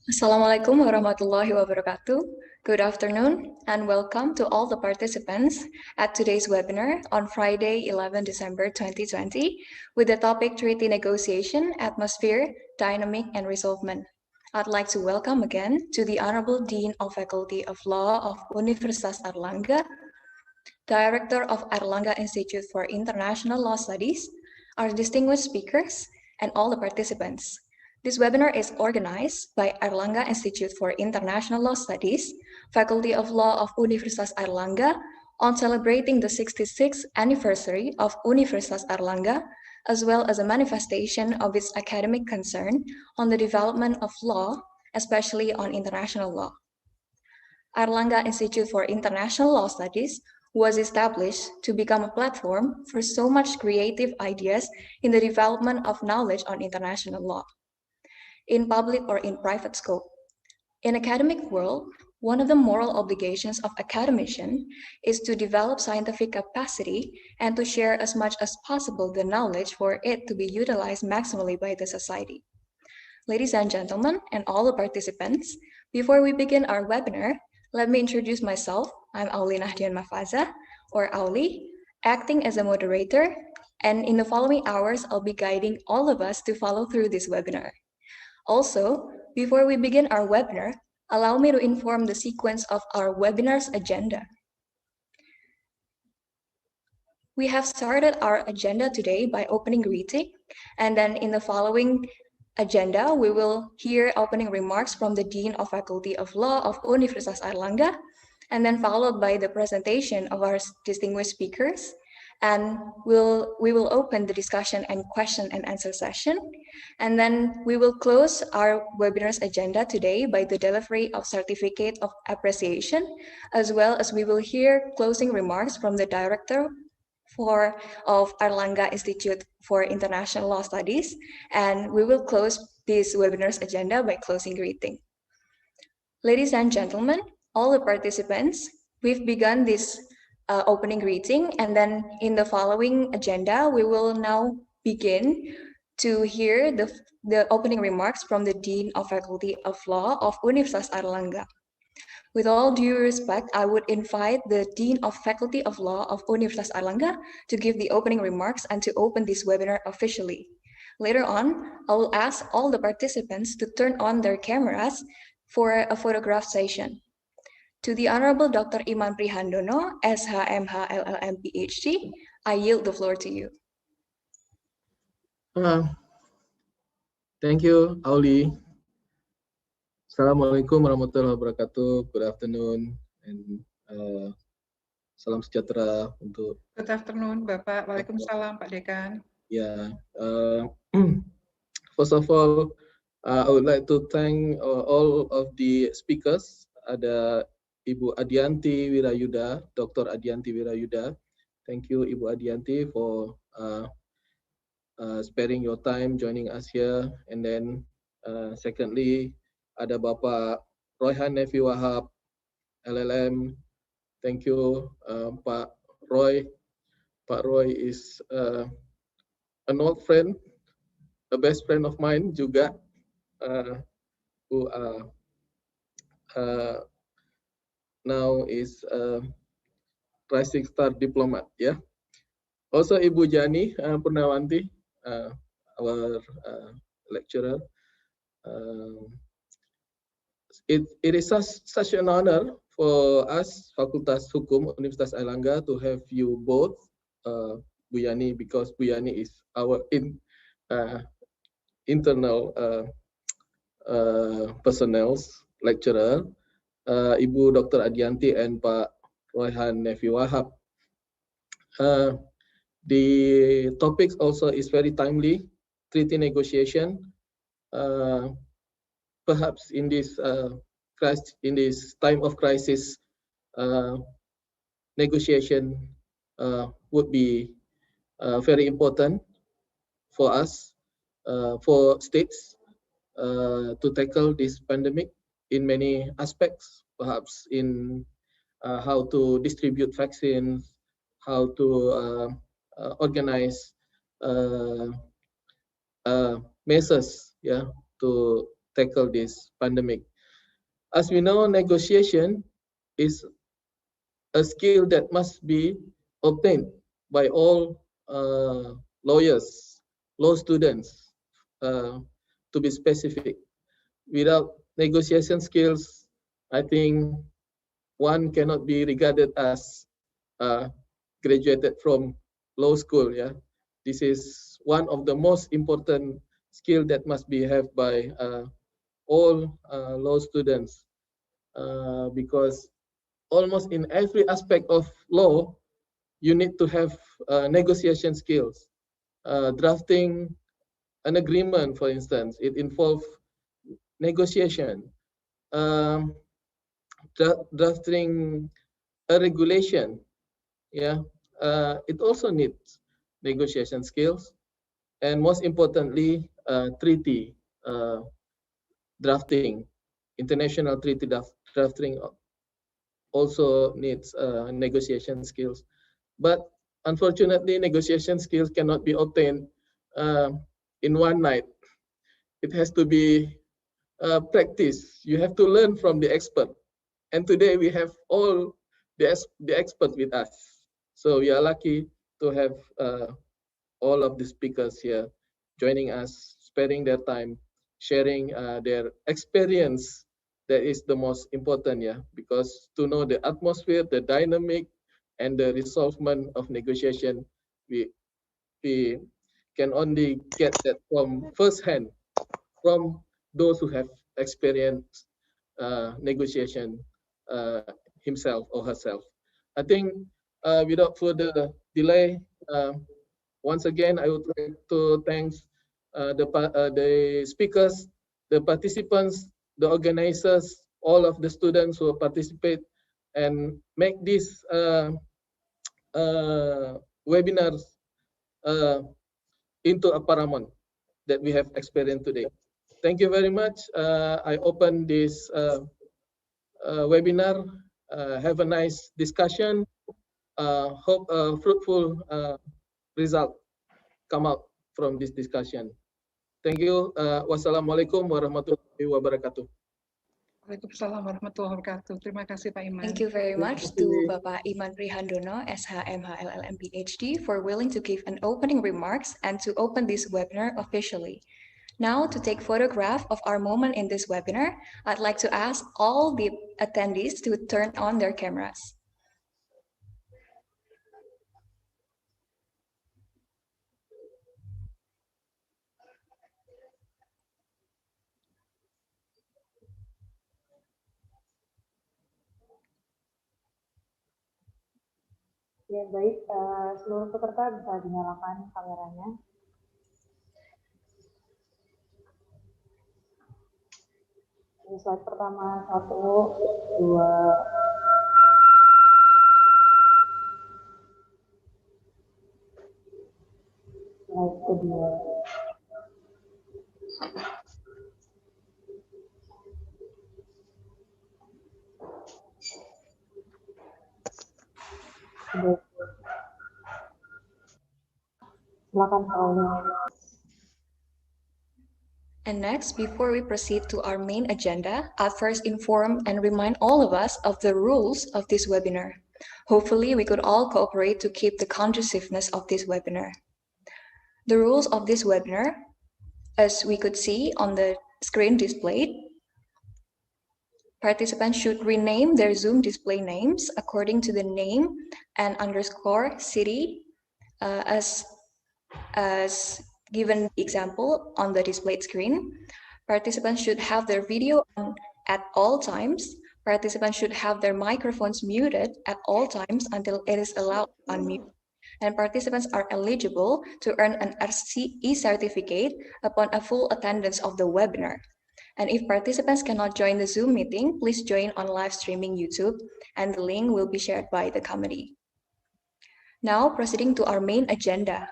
Assalamualaikum warahmatullahi wabarakatuh. Good afternoon and welcome to all the participants at today's webinar on Friday, 11 December 2020 with the topic Treaty Negotiation, Atmosphere, Dynamic and Resolvement. I'd like to welcome again to the Honorable Dean of Faculty of Law of Universitas Airlangga, Director of Airlangga Institute for International Law Studies, our distinguished speakers, and all the participants. This webinar is organized by Airlangga Institute for International Law Studies, Faculty of Law of Universitas Airlangga, on celebrating the 66th anniversary of Universitas Airlangga, as well as a manifestation of its academic concern on the development of law, especially on international law. Airlangga Institute for International Law Studies was established to become a platform for so much creative ideas in the development of knowledge on international law, in public or in private scope. In academic world, one of the moral obligations of academician is to develop scientific capacity and to share as much as possible the knowledge for it to be utilized maximally by the society. Ladies and gentlemen, and all the participants, before we begin our webinar, let me introduce myself. I'm Oleh or Oleh, acting as a moderator, and in the following hours, I'll be guiding all of us to follow through this webinar. Also, before we begin our webinar, allow me to inform the sequence of our webinar's agenda. We have started our agenda today by opening greeting, and then in the following agenda, we will hear opening remarks from the Dean of Faculty of Law of Universitas Airlangga, and then followed by the presentation of our distinguished speakers. And we will open the discussion and question and answer session. And then we will close our webinar's agenda today by the delivery of certificate of appreciation, as well as we will hear closing remarks from the director of Airlangga Institute for International Law Studies, and we will close this webinar's agenda by closing greeting. Ladies and gentlemen, all the participants, we've begun this opening greeting, and then in the following agenda, we will now begin to hear the opening remarks from the Dean of Faculty of Law of Universitas Airlangga. With all due respect, I would invite the Dean of Faculty of Law of Universitas Airlangga to give the opening remarks and to open this webinar officially. Later on, I will ask all the participants to turn on their cameras for a photograph session. To the Honorable Dr. Iman Prihandono, SHMH LL.M PhD, I yield the floor to you. Thank you, Oleh. Assalamualaikum warahmatullahi wabarakatuh. Good afternoon and salam sejahtera untuk. Good afternoon, Bapak. Waalaikumsalam, Pak Dekan. Yeah. First of all, I would like to thank all of the speakers. Ada Ibu Adyanti Wirajuda, Dr. Adyanti Wirajuda. Thank you, Ibu Adyanti, for sparing your time joining us here. And then, secondly, ada Bapak Rohyan, Nevy, Wahab, LL.M. Thank you, Pak Roy. Pak Roy is an old friend, a best friend of mine juga, who now is rising star diplomat. Yeah. Also, Ibu Jani, Purnawanty, our lecturer. It is such an honor for us, Fakultas Hukum Universitas Airlangga, to have you both, Bu Yani, because Bu Yani is our internal personnel's lecturer, Ibu Dr. Adyanti and Pak Rohyan Nevy Wahab. The topic also is very timely, treaty negotiation. Perhaps in this time of crisis, negotiation would be very important for us, for states, to tackle this pandemic in many aspects, perhaps in how to distribute vaccines, how to organize measures, yeah, to tackle this pandemic. As we know, negotiation is a skill that must be obtained by all lawyers, law students, to be specific. Without negotiation skills, I think one cannot be regarded as graduated from law school. Yeah, this is one of the most important skill that must be have by all law students, because almost in every aspect of law, you need to have negotiation skills. Drafting an agreement, for instance, it involves negotiation. Um, Drafting a regulation, yeah, it also needs negotiation skills, and most importantly, treaty drafting, international treaty drafting also needs negotiation skills. But unfortunately, negotiation skills cannot be obtained in one night. It has to be practice. You have to learn from the expert. And today we have all the experts with us. So we are lucky to have all of the speakers here joining us, sparing their time, sharing their experience. That is the most important, yeah, because to know the atmosphere, the dynamic, and the resolvement of negotiation, we can only get that from first hand, from those who have experienced negotiation himself or herself. I think without further delay, once again, I would like to thank the speakers, the participants, the organizers, all of the students who participate and make this webinars into a paramount that we have experienced today. Thank you very much. I open this webinar. Have a nice discussion. Hope a fruitful result come out from this discussion. Thank you. Wassalamualaikum warahmatullahi wabarakatuh. Waalaikumsalam warahmatullahi wabarakatuh. Terima kasih Pak Iman. Thank you very much to Bapak Iman Prihandono, SHMH LL.M PhD, for willing to give an opening remarks and to open this webinar officially. Now, to take photograph of our moment in this webinar, I'd like to ask all the attendees to turn on their cameras. Ya, baik. Seluruh peserta bisa dinyalakan kameranya. Ini slide pertama, 1, 2. Slide kedua. Silakan Pak Oleh. And next, before we proceed to our main agenda, I'll first inform and remind all of us of the rules of this webinar. Hopefully, we could all cooperate to keep the conduciveness of this webinar. The rules of this webinar, as we could see on the screen displayed, participants should rename their Zoom display names according to the name and underscore city as given example on the displayed screen. Participants should have their video on at all times. Participants should have their microphones muted at all times until it is allowed to unmute. And participants are eligible to earn an RCE certificate upon a full attendance of the webinar. And if participants cannot join the Zoom meeting, please join on live streaming YouTube, and the link will be shared by the committee. Now, proceeding to our main agenda.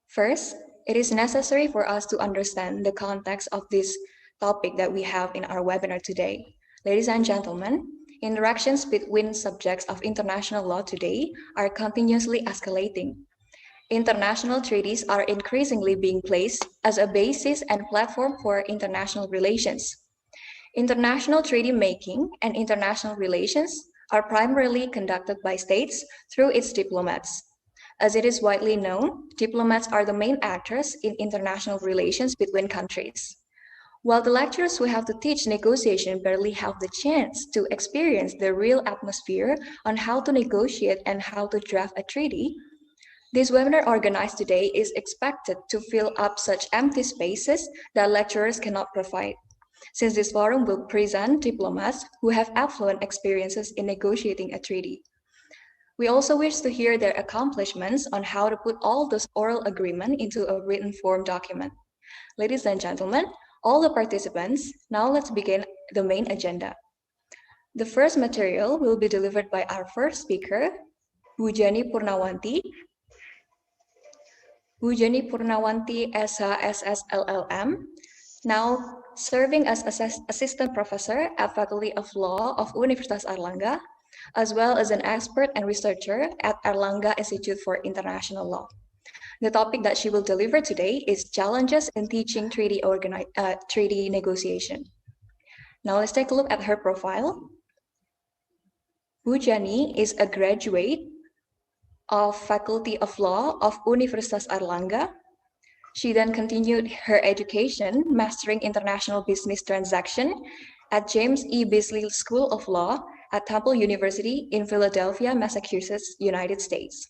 First, it is necessary for us to understand the context of this topic that we have in our webinar today. Ladies and gentlemen, interactions between subjects of international law today are continuously escalating. International treaties are increasingly being placed as a basis and platform for international relations. International treaty making and international relations are primarily conducted by states through its diplomats. As it is widely known, diplomats are the main actors in international relations between countries. While the lecturers who have to teach negotiation barely have the chance to experience the real atmosphere on how to negotiate and how to draft a treaty, this webinar organized today is expected to fill up such empty spaces that lecturers cannot provide, since this forum will present diplomats who have affluent experiences in negotiating a treaty. We also wish to hear their accomplishments on how to put all this oral agreement into a written form document. Ladies and gentlemen, all the participants, now let's begin the main agenda. The first material will be delivered by our first speaker, Bu Jani Purnawanty. Bu Jani Purnawanty, SH, LL.M, now serving as assistant professor at Faculty of Law of Universitas Airlangga, as well as an expert and researcher at Airlangga Institute for International Law. The topic that she will deliver today is challenges in teaching treaty negotiation. Now let's take a look at her profile. Bu Jani is a graduate of Faculty of Law of Universitas Airlangga. She then continued her education, mastering international business transaction at James E. Beasley School of Law at Temple University in Philadelphia, Massachusetts, United States.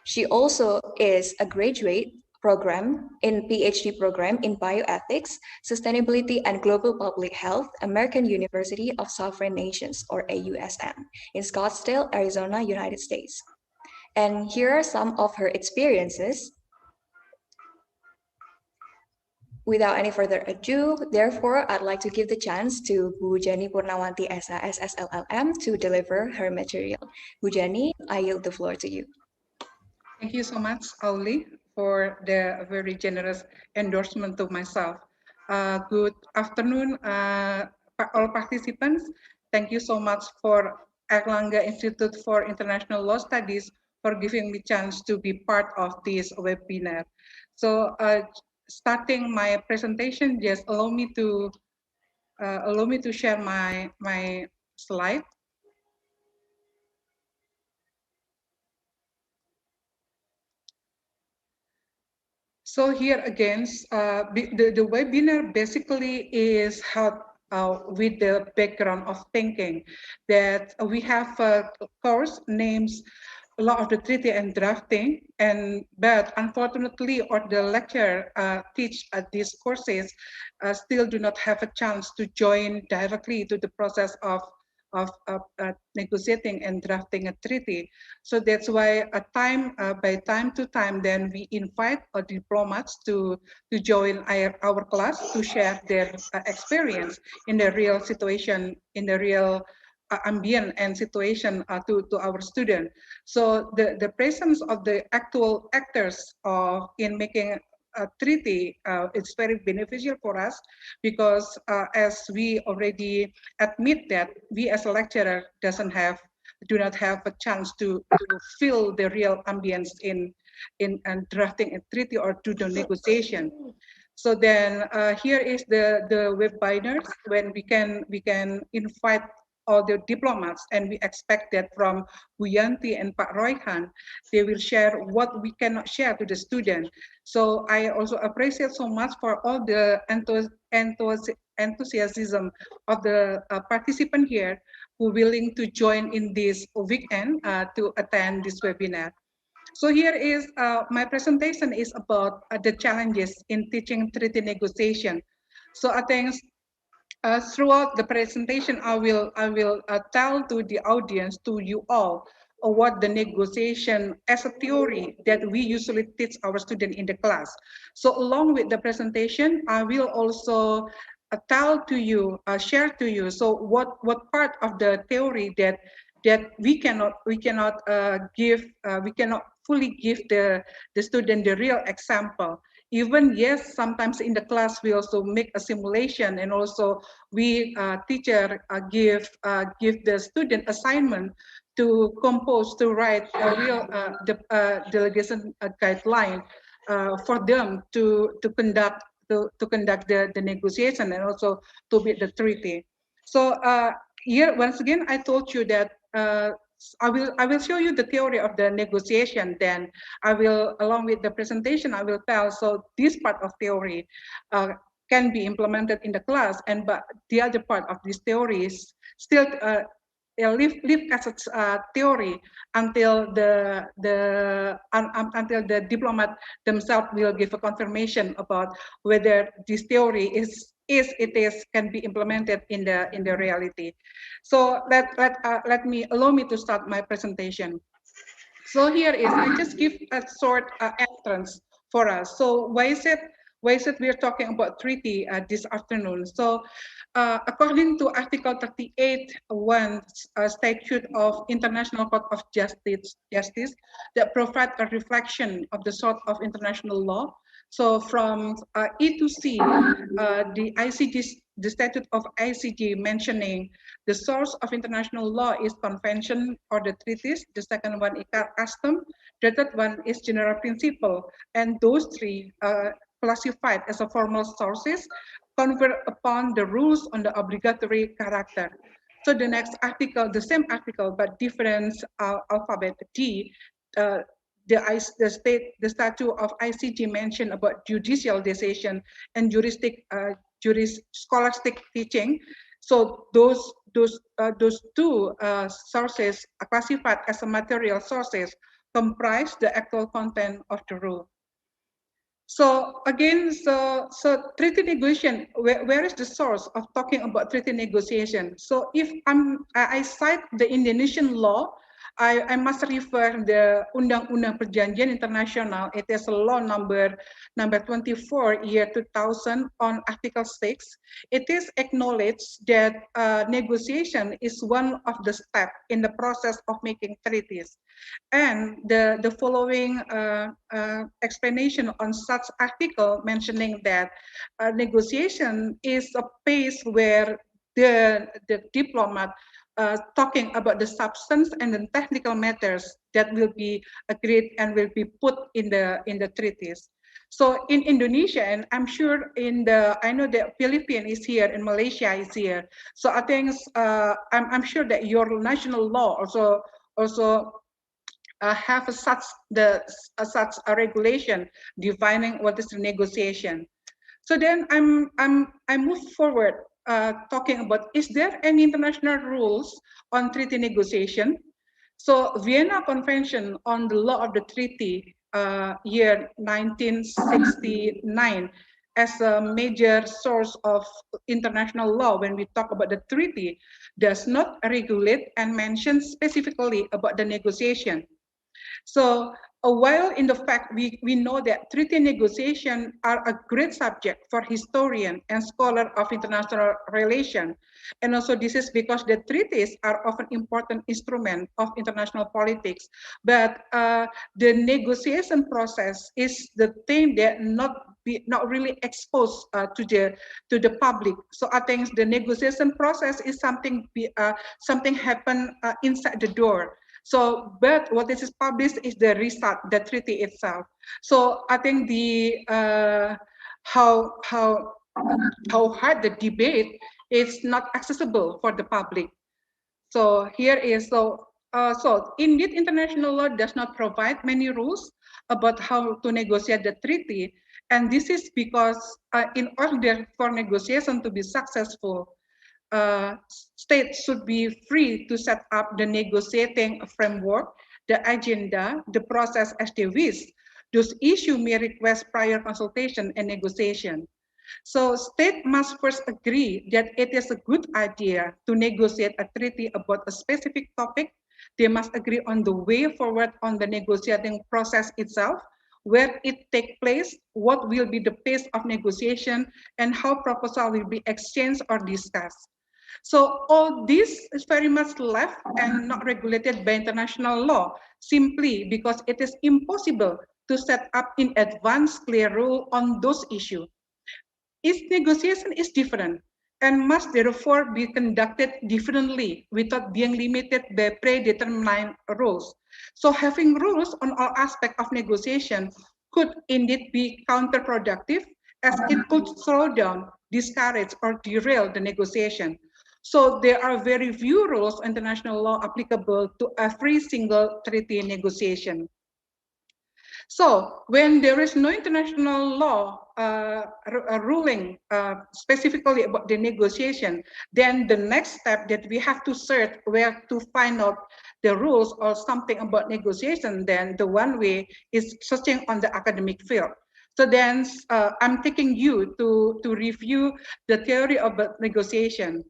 She also is a graduate program in PhD program in bioethics, sustainability, and global public health, American University of Sovereign Nations, or AUSM, in Scottsdale, Arizona, United States. And here are some of her experiences. Without any further ado, therefore, I'd like to give the chance to Bu Jani Purnawanty, SH, LL.M, to deliver her material. Bu Jani, I yield the floor to you. Thank you so much, Oleh, for the very generous endorsement to myself. Good afternoon, all participants. Thank you so much for Airlangga Institute for International Law Studies for giving me chance to be part of this webinar. So, starting my presentation, just allow me to share my slide. So here again, the webinar basically is held with the background of thinking that we have a course named Law of the Treaty and Drafting, but unfortunately, or the lecturer teach these courses still do not have a chance to join directly to the process of negotiating and drafting a treaty. So that's why by time to time, then we invite diplomats to join our class to share their experience in the real situation, in the real ambient and situation to our student. So the presence of the actual actors in making a treaty is very beneficial for us because as we already admit that we as a lecturer do not have a chance to feel the real ambience in drafting a treaty or to the negotiation. So then here is the webinars when we can invite all the diplomats, and we expect that from Adyanti and Pak Rohyan, they will share what we cannot share to the student. So I also appreciate so much for all the enthusiasm of the participant here who are willing to join in this weekend to attend this webinar. So here is my presentation is about the challenges in teaching treaty negotiation. So I think throughout the presentation, I will tell to the audience, to you all, what the negotiation as a theory that we usually teach our students in the class. So along with the presentation, I will also tell to you, share to you, so what part of the theory that we cannot fully give the student the real example. Even yes, sometimes in the class we also make a simulation, and also we teacher give the student assignment to compose, to write a real delegation guideline for them to conduct the negotiation and also to build the treaty. So here once again I told you that I will show you the theory of the negotiation. Then I will, along with the presentation, I will tell so this part of theory can be implemented in the class, and but the other part of this theory is still live as a theory until until the diplomat themselves will give a confirmation about whether this theory can be implemented in the reality. So allow me to start my presentation. So here is, I just give a short entrance for us. So why is it we're talking about treaty this afternoon? So according to Article 38(1) Statute of International Court of Justice that provide a reflection of the sort of international law. So from E to C, the statute of ICJ mentioning the source of international law is convention or the treaties. The second one is custom. The third one is general principle. And those three classified as a formal sources convert upon the rules on the obligatory character. So the next article, the same article but different alphabet D, the statute of ICJ mentioned about judicial decision and scholastic teaching. So those two sources are classified as a material sources comprise the actual content of the rule. So again, so treaty negotiation, where is the source of talking about treaty negotiation? So if I cite the Indonesian law, I must refer the Undang-Undang Perjanjian Internasional. It is a law number 24 year 2000 on Article 6. It is acknowledged that negotiation is one of the steps in the process of making treaties. And the following explanation on such article mentioning that negotiation is a place where the diplomat talking about the substance and the technical matters that will be agreed and will be put in the treaties. So in Indonesia, and I'm sure I know that Philippines is here and Malaysia is here. So I think I'm sure that your national law also have such a regulation defining what is the negotiation. So then I move forward talking about, is there any international rules on treaty negotiation? So Vienna Convention on the Law of the Treaty, year 1969, as a major source of international law when we talk about the treaty, does not regulate and mention specifically about the negotiation. So while in the fact we know that treaty negotiation are a great subject for historian and scholar of international relations, and also this is because the treaties are often important instrument of international politics, but the negotiation process is the thing that not really exposed to the public. So I think the negotiation process is something happen inside the door. So, but what is published is the result, the treaty itself. So I think the how hard the debate is not accessible for the public. So here is so indeed international law does not provide many rules about how to negotiate the treaty, and this is because in order for negotiation to be successful, states should be free to set up the negotiating framework, the agenda, the process as they wish. Those issues may request prior consultation and negotiation. So state must first agree that it is a good idea to negotiate a treaty about a specific topic. They must agree on the way forward on the negotiating process itself, where it takes place, what will be the pace of negotiation, and how proposal will be exchanged or discussed. So all this is very much left and not regulated by international law, simply because it is impossible to set up in advance clear rule on those issues. Each negotiation is different, and must therefore be conducted differently without being limited by predetermined rules. So having rules on all aspects of negotiation could indeed be counterproductive, as it could slow down, discourage, or derail the negotiation. So there are very few rules of international law applicable to every single treaty negotiation. So when there is no international law ruling specifically about the negotiation, then the next step that we have to search where to find out the rules or something about negotiation, then the one way is searching on the academic field. So then I'm taking you to review the theory of negotiation.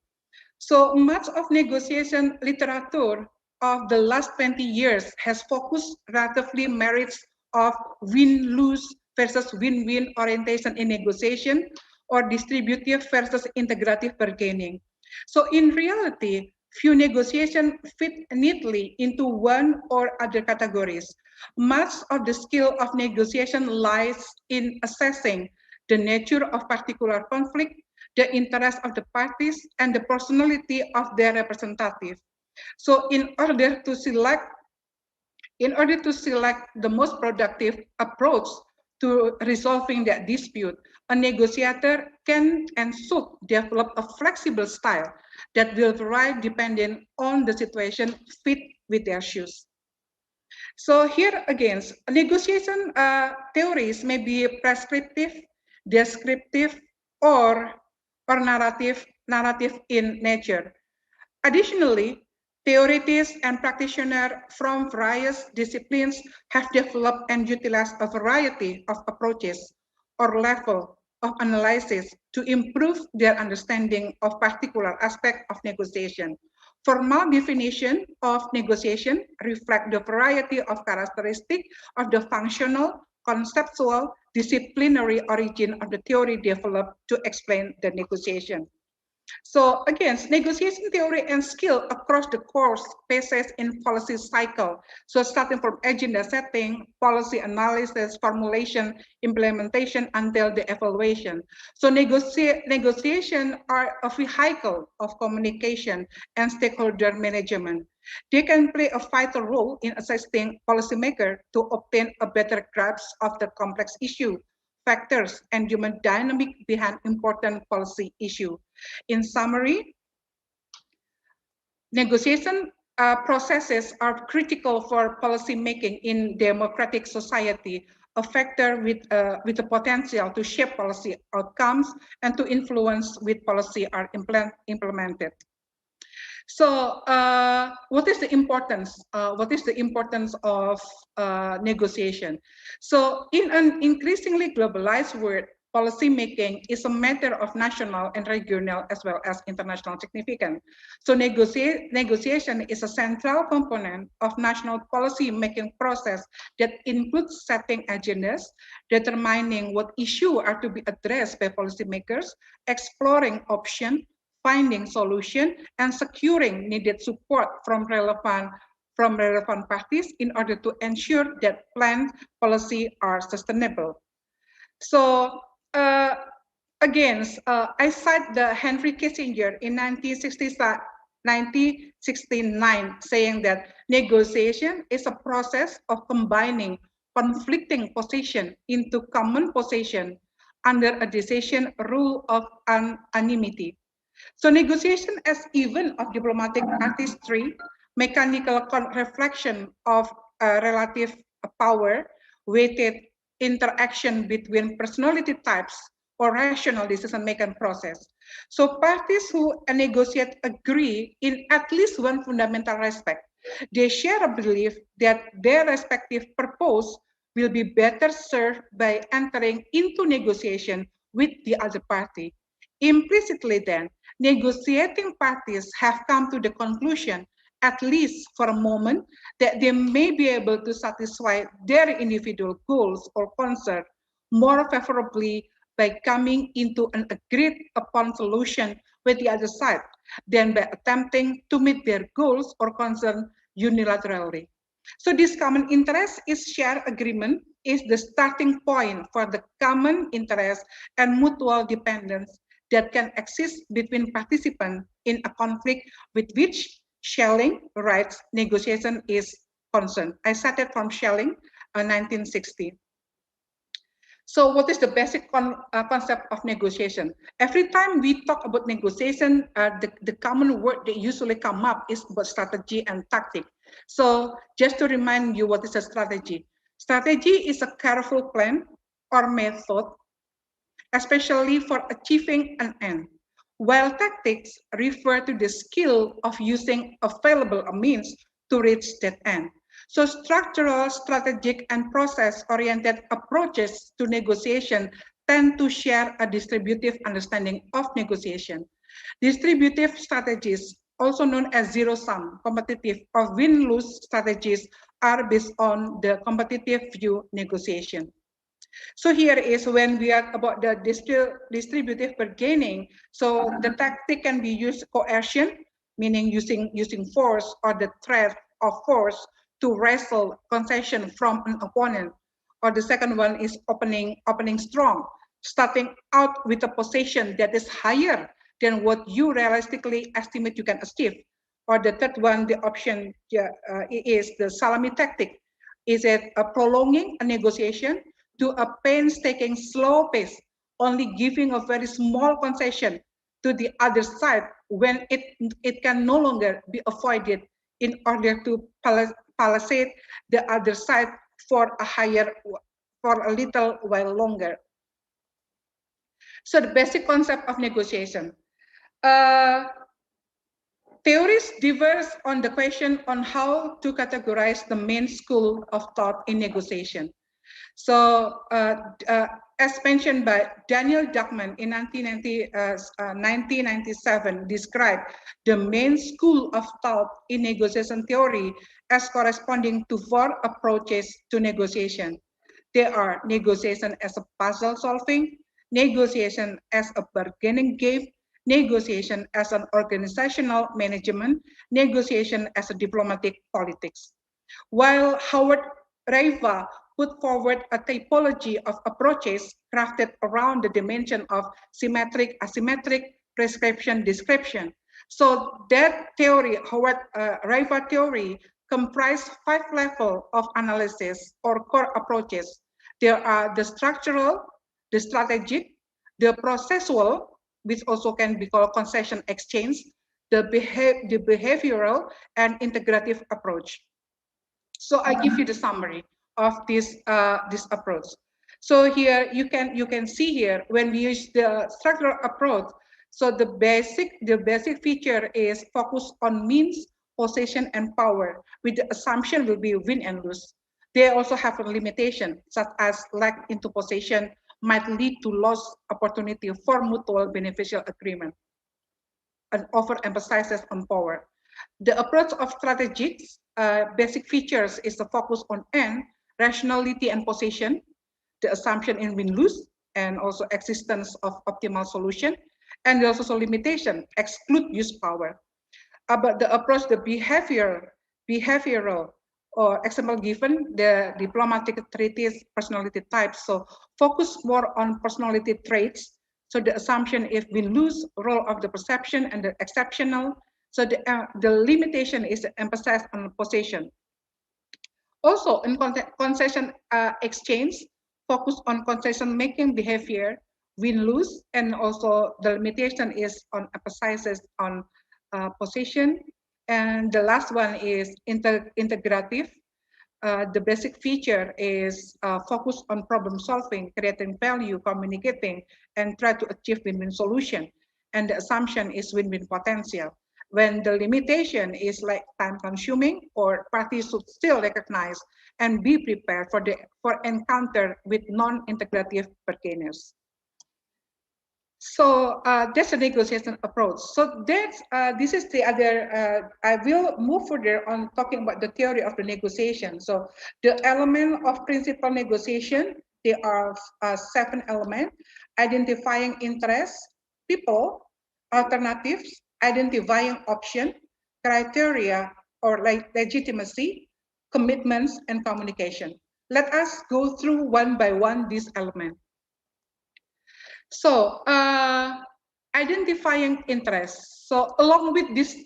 So much of negotiation literature of the last 20 years has focused relatively merits of win-lose versus win-win orientation in negotiation, or distributive versus integrative bargaining. So in reality, few negotiations fit neatly into one or other categories. Much of the skill of negotiation lies in assessing the nature of particular conflict, the interest of the parties, and the personality of their representative. So in order to select the most productive approach to resolving that dispute, a negotiator can and should develop a flexible style that will vary depending on the situation, fit with their shoes. So here again, negotiation theories may be prescriptive, descriptive, or narrative in nature. Additionally, theorists and practitioners from various disciplines have developed and utilized a variety of approaches or level of analysis to improve their understanding of particular aspects of negotiation. Formal definition of negotiation reflect the variety of characteristics of the functional, conceptual, disciplinary origin of the theory developed to explain the negotiation. So again, negotiation theory and skill across the course phases in policy cycle. So starting from agenda setting, policy analysis, formulation, implementation, until the evaluation. So negotiation are a vehicle of communication and stakeholder management. They can play a vital role in assisting policymakers to obtain a better grasp of the complex issue, factors, and human dynamic behind important policy issue. In summary, negotiation processes are critical for policy making in democratic society, a factor with the potential to shape policy outcomes and to influence with policy are implemented. So, what is the importance? What is the importance of negotiation? So, in an increasingly globalized world, policy making is a matter of national and regional as well as international significance. So, negotiation is a central component of national policy making process that includes setting agendas, determining what issues are to be addressed by policymakers, exploring options, finding solution, and securing needed support from relevant parties in order to ensure that planned policy are sustainable. So again, I cite the Henry Kissinger in 1969 saying that negotiation is a process of combining conflicting positions into common position under a decision rule of unanimity. So negotiation as event of diplomatic artistry, mechanical reflection of relative power, weighted interaction between personality types, or rational decision-making process. So parties who negotiate agree in at least one fundamental respect. They share a belief that their respective purpose will be better served by entering into negotiation with the other party. Implicitly then, negotiating parties have come to the conclusion, at least for a moment, that they may be able to satisfy their individual goals or concerns more favorably by coming into an agreed upon solution with the other side than by attempting to meet their goals or concerns unilaterally. So this common interest is shared agreement is the starting point for the common interest and mutual dependence that can exist between participants in a conflict with which Schelling writes negotiation is concerned. I cited from Schelling, 1960. So what is the basic concept of negotiation? Every time we talk about negotiation, the common word that usually come up is about strategy and tactic. So just to remind you, what is a strategy? Strategy is a careful plan or method, especially for achieving an end, while tactics refer to the skill of using available means to reach that end. So structural, strategic, and process-oriented approaches to negotiation tend to share a distributive understanding of negotiation. Distributive strategies, also known as zero-sum, competitive, or win-lose strategies, are based on the competitive view negotiation. So here is when we are about the distributive bargaining. So the tactic can be used coercion, meaning using force or the threat of force to wrestle concession from an opponent. Or the second one is opening strong, starting out with a position that is higher than what you realistically estimate you can achieve. Or the third one, the option is the salami tactic. Is it prolonging a negotiation to a painstaking slow pace, only giving a very small concession to the other side when it can no longer be avoided in order to palisade the other side for a little while longer. So the basic concept of negotiation. Theories diverge on the question on how to categorize the main school of thought in negotiation. So as mentioned by Daniel Duckman in 1997, described the main school of thought in negotiation theory as corresponding to 4 approaches to negotiation. They are negotiation as a puzzle solving, negotiation as a bargaining game, negotiation as an organizational management, negotiation as a diplomatic politics. While Howard Raiva put forward a typology of approaches crafted around the dimension of symmetric, asymmetric, prescription, description. So that theory, Howard Raiva theory, comprised 5 levels of analysis or core approaches. There are the structural, the strategic, the processual, which also can be called concession exchange, the behavioral, and integrative approach. So I give you the summary of this approach. So here you can see here when we use the structural approach. So the basic feature is focus on means, possession, and power, with the assumption will be win and lose. They also have a limitation, such as lack into possession might lead to lost opportunity for mutual beneficial agreement, and overemphasizes on power. The approach of strategics, basic features is the focus on end, rationality and possession, the assumption in win-lose, and also existence of optimal solution, and there's also limitation, exclude use power. But the approach, the behavioral, or example given, the diplomatic treaties, personality types. So focus more on personality traits. So the assumption is win-lose, role of the perception and the exceptional. So the limitation is emphasized on possession. Also in concession exchange, focus on concession making behavior, win-lose, and also the limitation is on emphasizes on possession. And the last one is integrative. The basic feature is focus on problem solving, creating value, communicating, and try to achieve win-win solution. And the assumption is win-win potential. When the limitation is like time consuming, or parties should still recognize and be prepared for encounter with non-integrative bargainers. So that's a negotiation approach. So that's this is the other. I will move further on talking about the theory of the negotiation. So the element of principal negotiation, there are 7 elements: identifying interests, people, alternatives, identifying option, criteria or legitimacy, commitments, and communication. Let us go through one by one these elements. So identifying interests. So along with this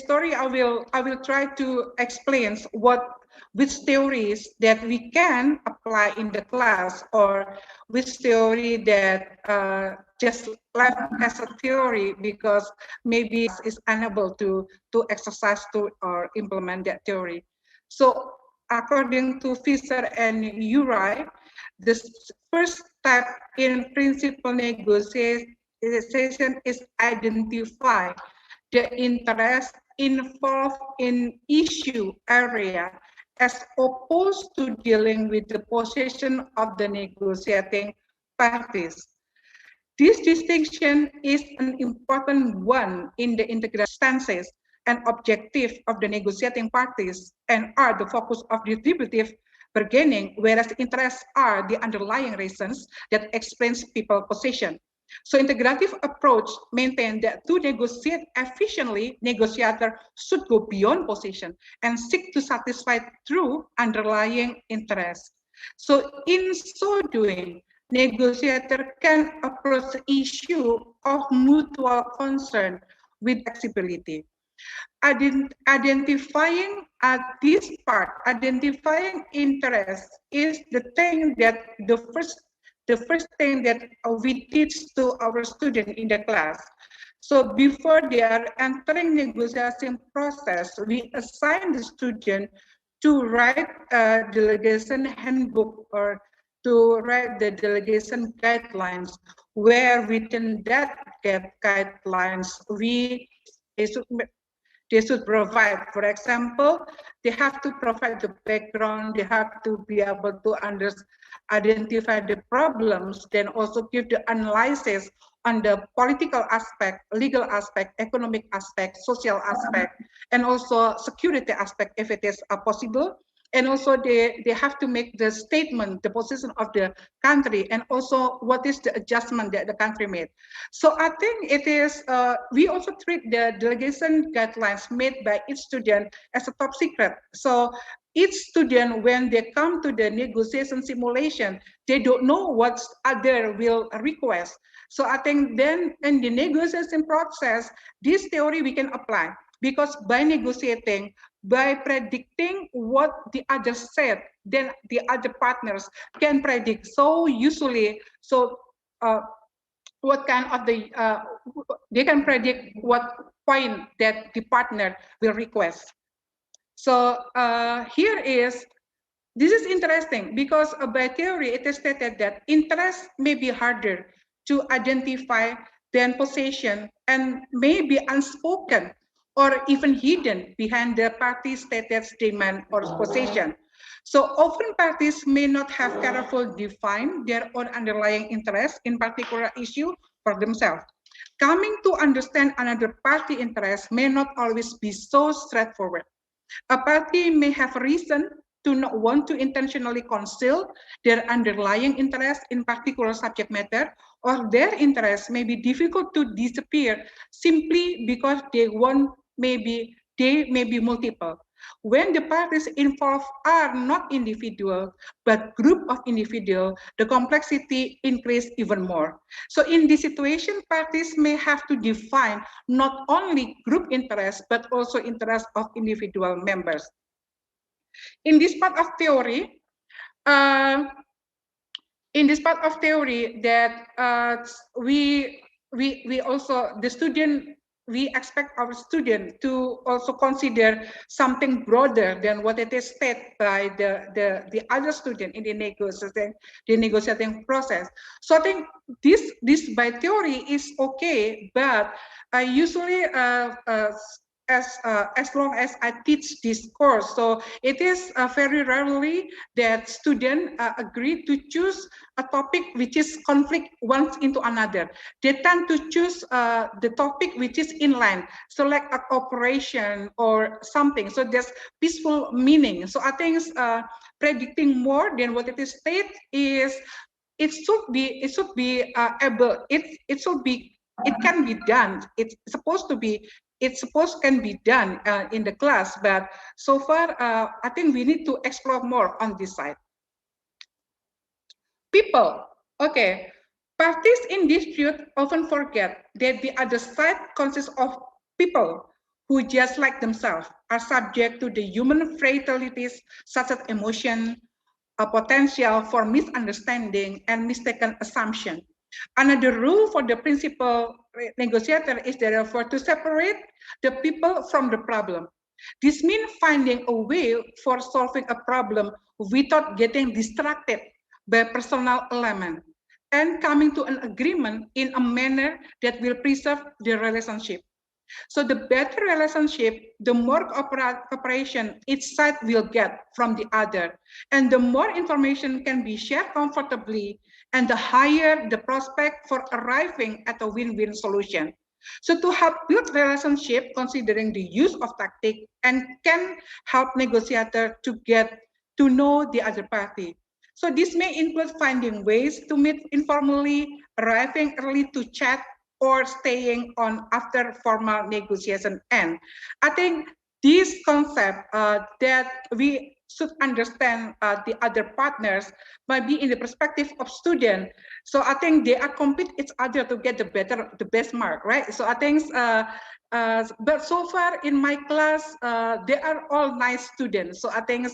story, I will try to explain which theories that we can apply in the class, or which theory that just left as a theory because maybe is unable to exercise to or implement that theory. So according to Fisher and Uri, the first step in principal negotiation is identify the interest involved in issue area as opposed to dealing with the position of the negotiating parties. This distinction is an important one in the integration stances and objective of the negotiating parties and are the focus of distributive bargaining, whereas interests are the underlying reasons that explains people's position. So integrative approach maintains that to negotiate efficiently, negotiator should go beyond position and seek to satisfy true underlying interests. So in so doing, negotiator can approach the issue of mutual concern with flexibility. Identifying at this part, identifying interest is the thing that the first thing that we teach to our students in the class. So before they are entering negotiation process, we assign the student to write a delegation handbook or to write the delegation guidelines, where within that guidelines they should provide. For example, they have to provide the background, they have to be able to identify the problems, then also give the analysis on the political aspect, legal aspect, economic aspect, social aspect, and also security aspect if it is possible. And also they have to make the statement, the position of the country, and also what is the adjustment that the country made. So I think it is, we also treat the delegation guidelines made by each student as a top secret. So each student, when they come to the negotiation simulation, they don't know what other will request. So I think then in the negotiation process, this theory we can apply, because by negotiating, by predicting what the other said, then the other partners can predict. So usually, what kind of they can predict what point that the partner will request. So this is interesting because by theory, it is stated that interest may be harder to identify than possession and may be unspoken or even hidden behind the party's stated demand or possession. So often parties may not have carefully defined their own underlying interest in particular issue for themselves. Coming to understand another party interest may not always be so straightforward. A party may have reason to not want to intentionally conceal their underlying interest in particular subject matter, or their interest may be difficult to disappear simply because they may be multiple. When the parties involved are not individual, but group of individuals, the complexity increases even more. So in this situation, parties may have to define not only group interests, but also interests of individual members. In this part of theory, that we expect our student to also consider something broader than what it is stated by the other student in the negotiating process. So I think this by theory is okay, but usually as long as I teach this course, so it is very rarely that students agree to choose a topic which is conflict one into another. They tend to choose the topic which is inline, so like a cooperation or something. So there's peaceful meaning. So I think predicting more than what it is stated is it can be done. It's supposed can be done in the class, but so far I think we need to explore more on this side. People, okay. Parties in dispute often forget that the other side consists of people who, just like themselves, are subject to the human frailties such as emotion, a potential for misunderstanding and mistaken assumption. Another rule for the principal negotiator is therefore to separate the people from the problem. This means finding a way for solving a problem without getting distracted by personal element and coming to an agreement in a manner that will preserve the relationship. So the better relationship, the more cooperation each side will get from the other, and the more information can be shared comfortably, and the higher the prospect for arriving at a win-win solution. So to help build relationship, considering the use of tactic and can help negotiator to get to know the other party. So this may include finding ways to meet informally, arriving early to chat, or staying on after formal negotiation end. I think this concept that we should understand the other partners might be in the perspective of student. So I think they are compete each other to get the best mark, right? So I think, but so far in my class, they are all nice students. So I think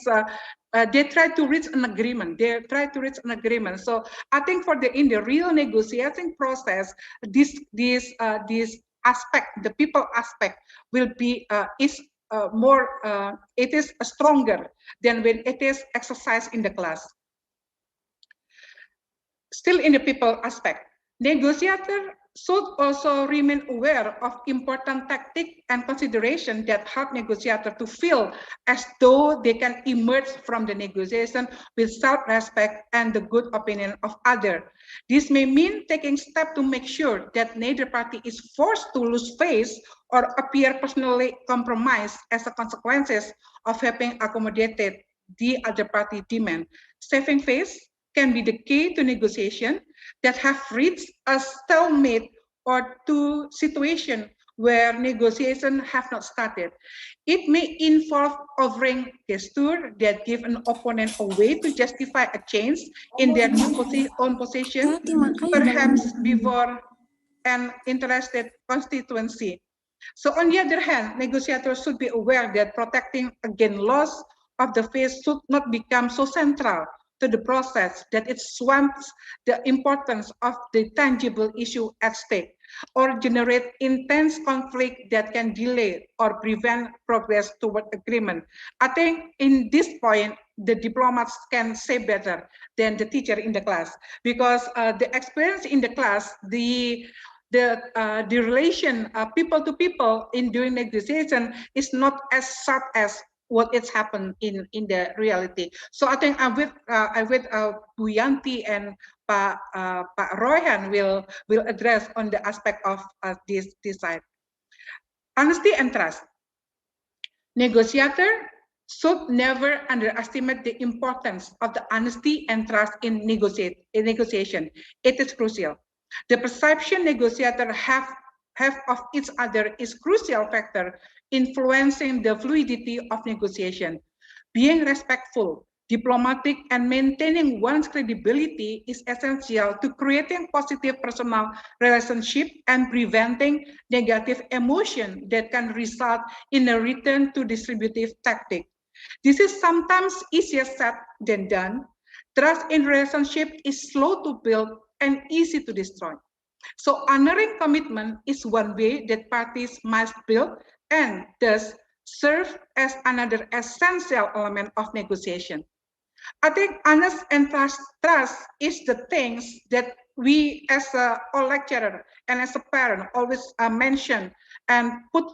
they try to reach an agreement. So I think in the real negotiating process, this aspect, the people aspect, will be more. It is stronger than when it is exercised in the class. Still in the people aspect, negotiator should also remain aware of important tactic and consideration that help negotiator to feel as though they can emerge from the negotiation with self-respect and the good opinion of others. This may mean taking steps to make sure that neither party is forced to lose face or appear personally compromised as a consequence of having accommodated the other party demand. Saving face can be the key to negotiation that have reached a stalemate or to situation where negotiation have not started. It may involve offering gesture that give an opponent a way to justify a change in their own position, perhaps before an interested constituency. So on the other hand, negotiators should be aware that protecting against loss of the face should not become so central to the process that it swamps the importance of the tangible issue at stake or generate intense conflict that can delay or prevent progress toward agreement. I think in this point, the diplomats can say better than the teacher in the class, because the experience in the class, the relation people to people in doing negotiation is not as sharp as what it's happened in the reality. So I think I'm with Bu Yanti and Pak Rohyan will address on the aspect of this side. Honesty and trust. Negotiator should never underestimate the importance of the honesty and trust in negotiation. It is crucial. The perception negotiators have of each other is crucial factor influencing the fluidity of negotiation. Being respectful, diplomatic, and maintaining one's credibility is essential to creating positive personal relationship and preventing negative emotion that can result in a return to distributive tactic. This is sometimes easier said than done. Trust in relationship is slow to build and easy to destroy. So honoring commitment is one way that parties must build and thus serve as another essential element of negotiation. I think honest and trust is the things that we as a lecturer and as a parent always mention and put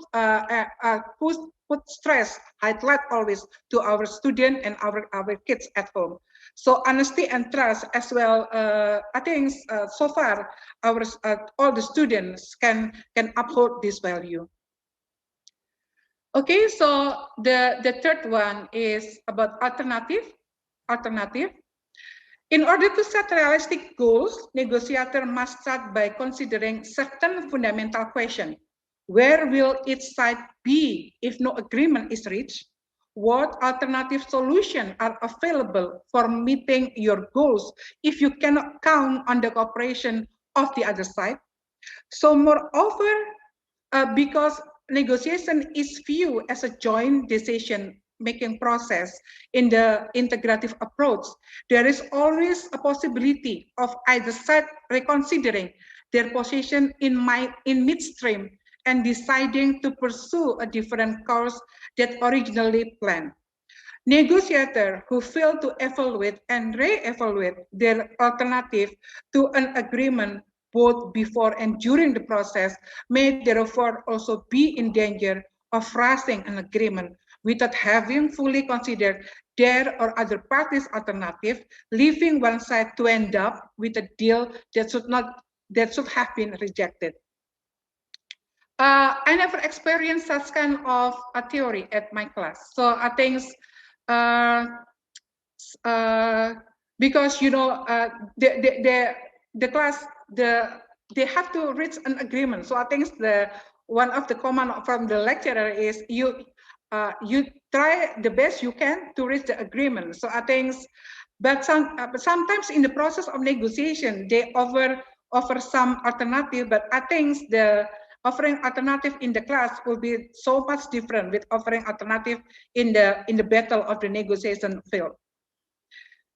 stress, highlight always to our student and our kids at home. So honesty and trust as well. I think so far our all the students can uphold this value. Okay, so the third one is about alternative. In order to set realistic goals, negotiator must start by considering certain fundamental questions. Where will each side be if no agreement is reached? What alternative solutions are available for meeting your goals if you cannot count on the cooperation of the other side. So moreover, because negotiation is viewed as a joint decision-making process in the integrative approach, there is always a possibility of either side reconsidering their position in midstream and deciding to pursue a different course that originally planned. Negotiators who fail to evaluate and re-evaluate their alternative to an agreement both before and during the process may therefore also be in danger of rushing an agreement without having fully considered their or other party's alternative, leaving one side to end up with a deal that should have been rejected. I never experienced such kind of a theory at my class, so I think because the class they have to reach an agreement. So I think one of the command from the lecturer is you try the best you can to reach the agreement. So I think, but sometimes in the process of negotiation they offer some alternative, but I think the offering alternative in the class will be so much different with offering alternative in the battle of the negotiation field.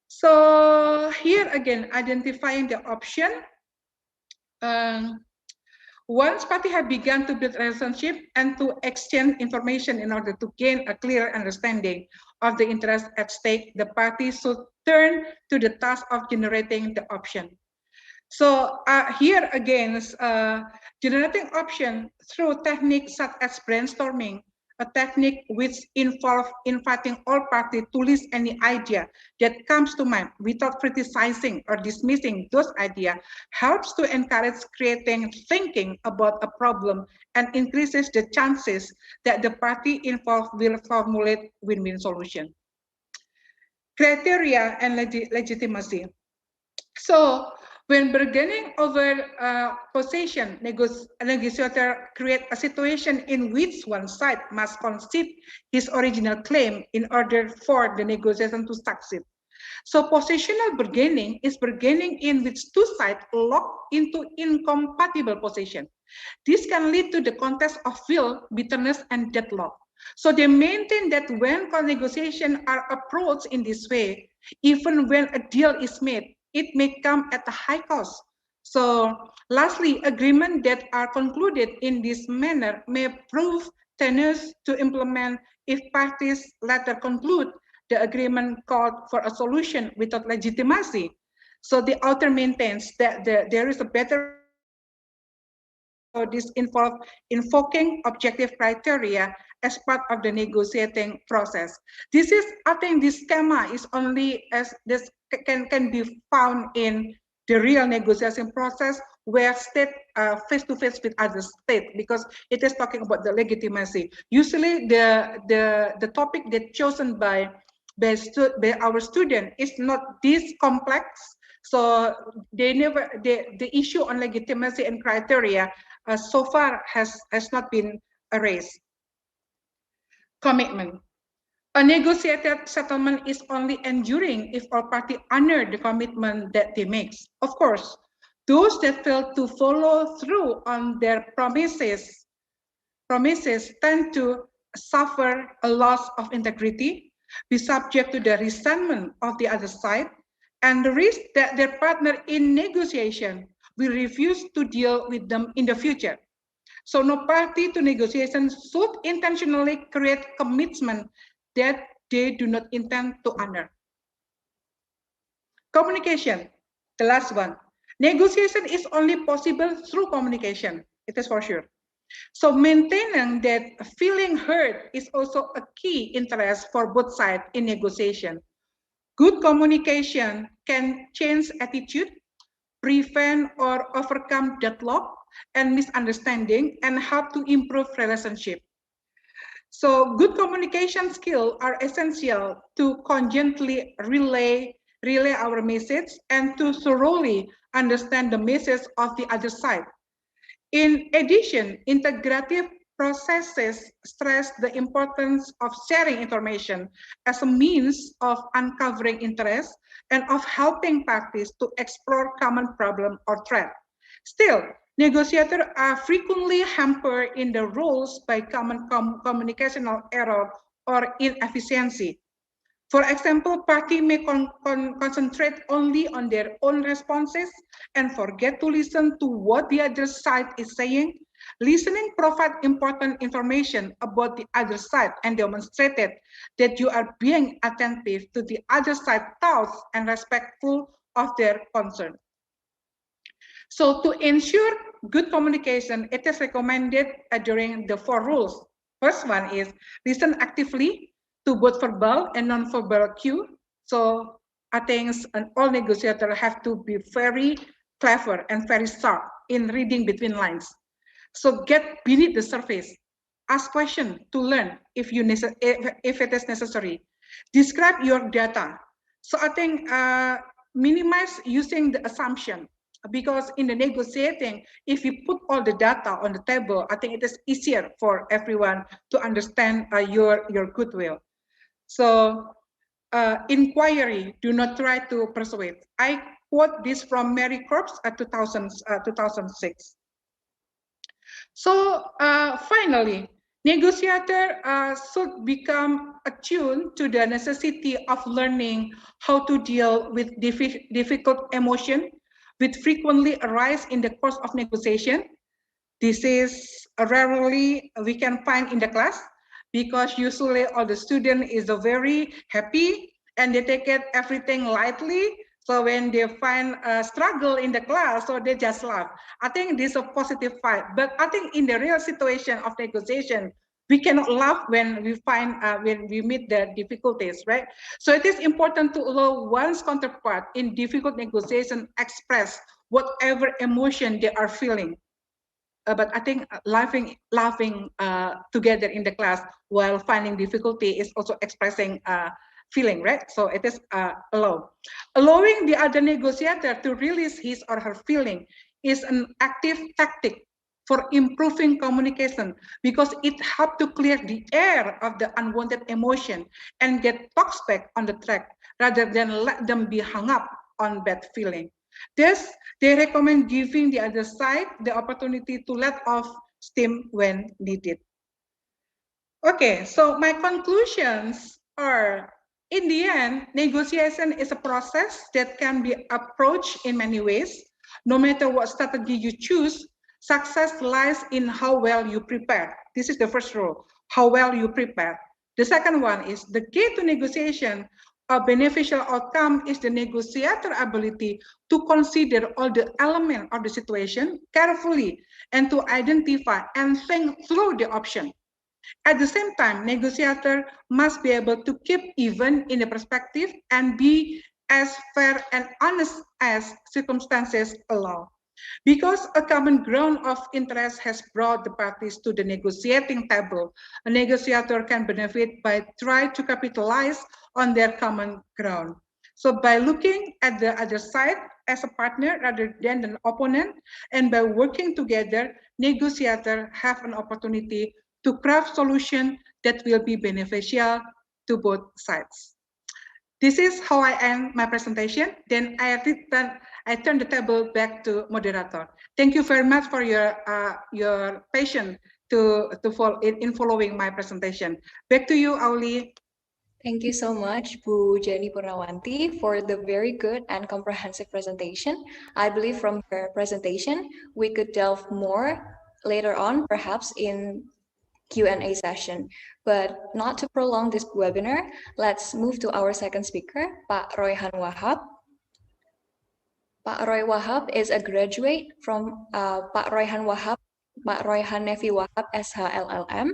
So here again, identifying the option. Once parties have begun to build relationship and to exchange information in order to gain a clear understanding of the interest at stake, the parties should turn to the task of generating the option. So here again, generating option through techniques such as brainstorming, a technique which involves inviting all parties to list any idea that comes to mind without criticizing or dismissing those ideas, helps to encourage creating thinking about a problem and increases the chances that the party involved will formulate win-win solution. Criteria and legitimacy. So when bargaining over possession, negotiator create a situation in which one side must concede his original claim in order for the negotiation to succeed. So positional bargaining is bargaining in which two sides lock into incompatible possession. This can lead to the contest of will, bitterness, and deadlock. So they maintain that when negotiations are approached in this way, even when a deal is made, it may come at a high cost. So lastly, agreements that are concluded in this manner may prove tenuous to implement if parties later conclude the agreement called for a solution without legitimacy. So the author maintains that there is a better so this involves invoking objective criteria as part of the negotiating process. This is, I think, this schema is only as this can be found in the real negotiation process where state face to face with other state, because it is talking about the legitimacy. Usually, the topic that chosen by our student is not this complex. So the issue on legitimacy and criteria so far has not been erased. Commitment. A negotiated settlement is only enduring if all parties honor the commitment that they make. Of course, those that fail to follow through on their promises tend to suffer a loss of integrity, be subject to the resentment of the other side, and the risk that their partner in negotiation will refuse to deal with them in the future. So no party to negotiations should intentionally create commitment that they do not intend to honor. Communication, the last one. Negotiation is only possible through communication, it is for sure. So maintaining that feeling heard is also a key interest for both sides in negotiation. Good communication can change attitude, prevent or overcome deadlock and misunderstanding, and help to improve relationship. So good communication skills are essential to congently relay our message and to thoroughly understand the message of the other side. In addition, integrative processes stress the importance of sharing information as a means of uncovering interest and of helping parties to explore common problem or threat. Still, negotiators are frequently hampered in their roles by common communicational error or inefficiency. For example, parties may concentrate only on their own responses and forget to listen to what the other side is saying. Listening provides important information about the other side and demonstrated that you are being attentive to the other side's thoughts and respectful of their concern. So to ensure good communication, it is recommended during the 4 rules. First one is listen actively to both verbal and non-verbal cue. So I think all negotiators have to be very clever and very sharp in reading between lines. So get beneath the surface. Ask questions to learn if it is necessary. Describe your data. So I think minimize using the assumption, because in the negotiating, if you put all the data on the table, I think it is easier for everyone to understand your goodwill. So inquiry, do not try to persuade. I quote this from Mary Corp's 2006. So finally, negotiator should become attuned to the necessity of learning how to deal with difficult emotion, which frequently arise in the course of negotiation. This is rarely we can find in the class, because usually all the student is very happy and they take it everything lightly. So when they find a struggle in the class, so they just laugh. I think this is a positive fight. But I think in the real situation of negotiation, we cannot laugh when we find when we meet the difficulties, right? So it is important to allow one's counterpart in difficult negotiation express whatever emotion they are feeling. But I think laughing together in the class while finding difficulty is also expressing feeling, right? So it is allowing the other negotiator to release his or her feeling is an active tactic for improving communication, because it helps to clear the air of the unwanted emotion and get talks back on the track rather than let them be hung up on bad feeling. Thus, they recommend giving the other side the opportunity to let off steam when needed. Okay, so my conclusions are, in the end, negotiation is a process that can be approached in many ways. No matter what strategy you choose, success lies in how well you prepare. This is the first rule, how well you prepare. The second one is the key to negotiation. A beneficial outcome is the negotiator ability to consider all the elements of the situation carefully and to identify and think through the option. At the same time, negotiator must be able to keep even in the perspective and be as fair and honest as circumstances allow. Because a common ground of interest has brought the parties to the negotiating table, a negotiator can benefit by trying to capitalize on their common ground. So by looking at the other side as a partner rather than an opponent, and by working together, negotiators have an opportunity to craft solutions that will be beneficial to both sides. This is how I end my presentation. Then I turn the table back to moderator. Thank you very much for your patience in following my presentation. Back to you, Oleh. Thank you so much, Bu Jani Purnawanty, for the very good and comprehensive presentation. I believe from her presentation, we could delve more later on, perhaps in Q&A session. But not to prolong this webinar, let's move to our second speaker, Pak Rohyan Wahab. Pak Roy Wahab is a graduate from Pak Rohyan Nevy Wahab SH LL.M.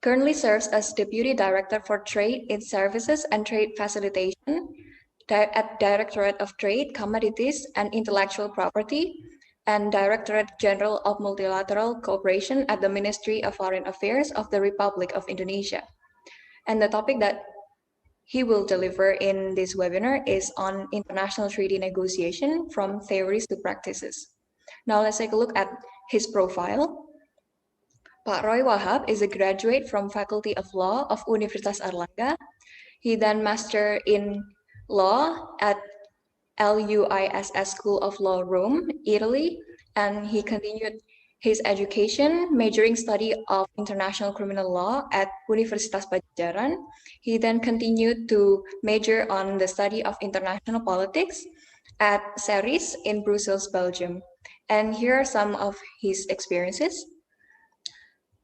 Currently serves as Deputy Director for Trade in Services and Trade Facilitation at Directorate of Trade, Commodities, and Intellectual Property, and Directorate General of Multilateral Cooperation at the Ministry of Foreign Affairs of the Republic of Indonesia. And the topic that he will deliver in this webinar is on international treaty negotiation from theories to practices. Now let's take a look at his profile. Pak Roy Wahab is a graduate from Faculty of Law of Universitas Airlangga. He then mastered in law at LUISS School of Law, Rome, Italy, and he continued his education, majoring study of international criminal law at Universitas Padjadjaran. He then continued to major on the study of international politics at Ceres in Brussels, Belgium. And here are some of his experiences.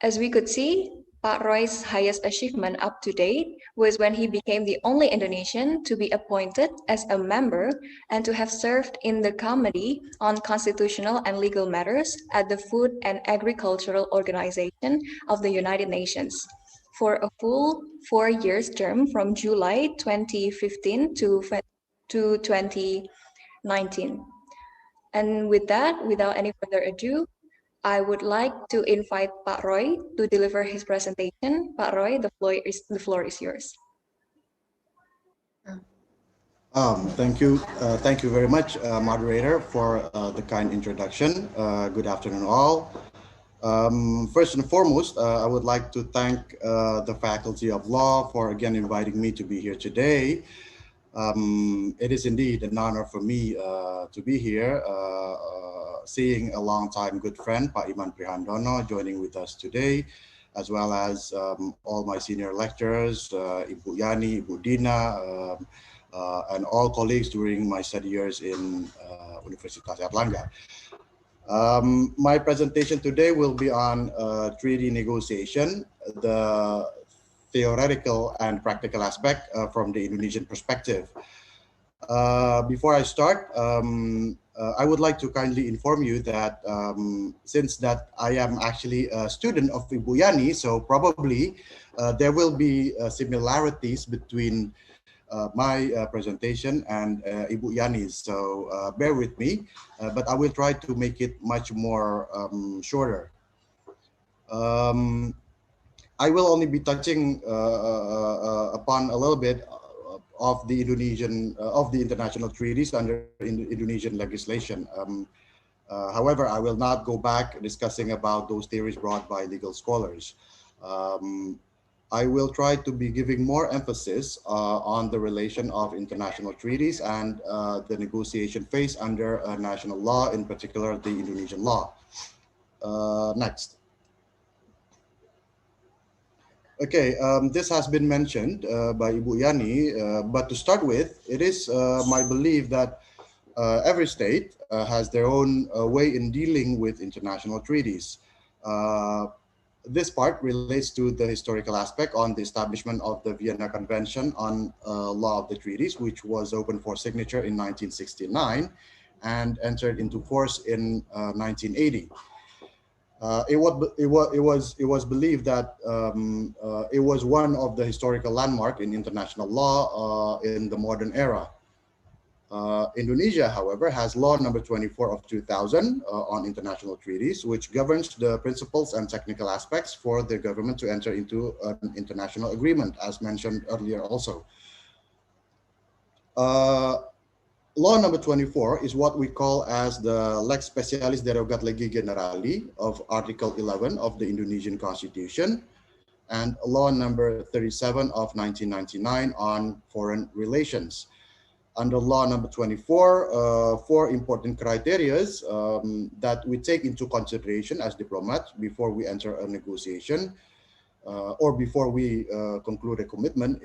As we could see, Pak Roy's highest achievement up to date was when he became the only Indonesian to be appointed as a member and to have served in the Committee on Constitutional and Legal Matters at the Food and Agricultural Organization of the United Nations for a full 4 years term from July 2015 to 2019. And with that, without any further ado, I would like to invite Pak Roy to deliver his presentation. Pak Roy, the floor is yours. Thank you very much, moderator, for the kind introduction. Good afternoon, all. First and foremost, I would like to thank the Faculty of Law for again inviting me to be here today. It is indeed an honor for me to be here, seeing a longtime good friend, Pak Iman Prihandono, joining with us today, as well as all my senior lecturers, Ibu Yani, Ibu Dina, and all colleagues during my study years in Universitas Airlangga. My presentation today will be on treaty negotiation, the theoretical and practical aspect from the Indonesian perspective. Before I start, I would like to kindly inform you that since that I am actually a student of Ibu Yani, so probably there will be similarities between my presentation and Ibu Yani's. So bear with me, but I will try to make it much more shorter. I will only be touching upon a little bit of the international treaties under Indonesian legislation. However, I will not go back discussing about those theories brought by legal scholars. I will try to be giving more emphasis on the relation of international treaties and the negotiation phase under national law, in particular the Indonesian law. Next. Okay, this has been mentioned by Ibu Yani, but to start with, it is my belief that every state has their own way in dealing with international treaties. This part relates to the historical aspect on the establishment of the Vienna Convention on Law of the Treaties, which was open for signature in 1969 and entered into force in 1980. It was believed that it was one of the historical landmark in international law in the modern era. Indonesia, however, has law number 24 of 2000 on international treaties, which governs the principles and technical aspects for the government to enter into an international agreement, as mentioned earlier also. Law number 24 is what we call as the Lex Specialis Derogat Legi Generali of Article 11 of the Indonesian Constitution, and law number 37 of 1999 on foreign relations. Under law number 24, four important criteria that we take into consideration as diplomats before we enter a negotiation or before we conclude a commitment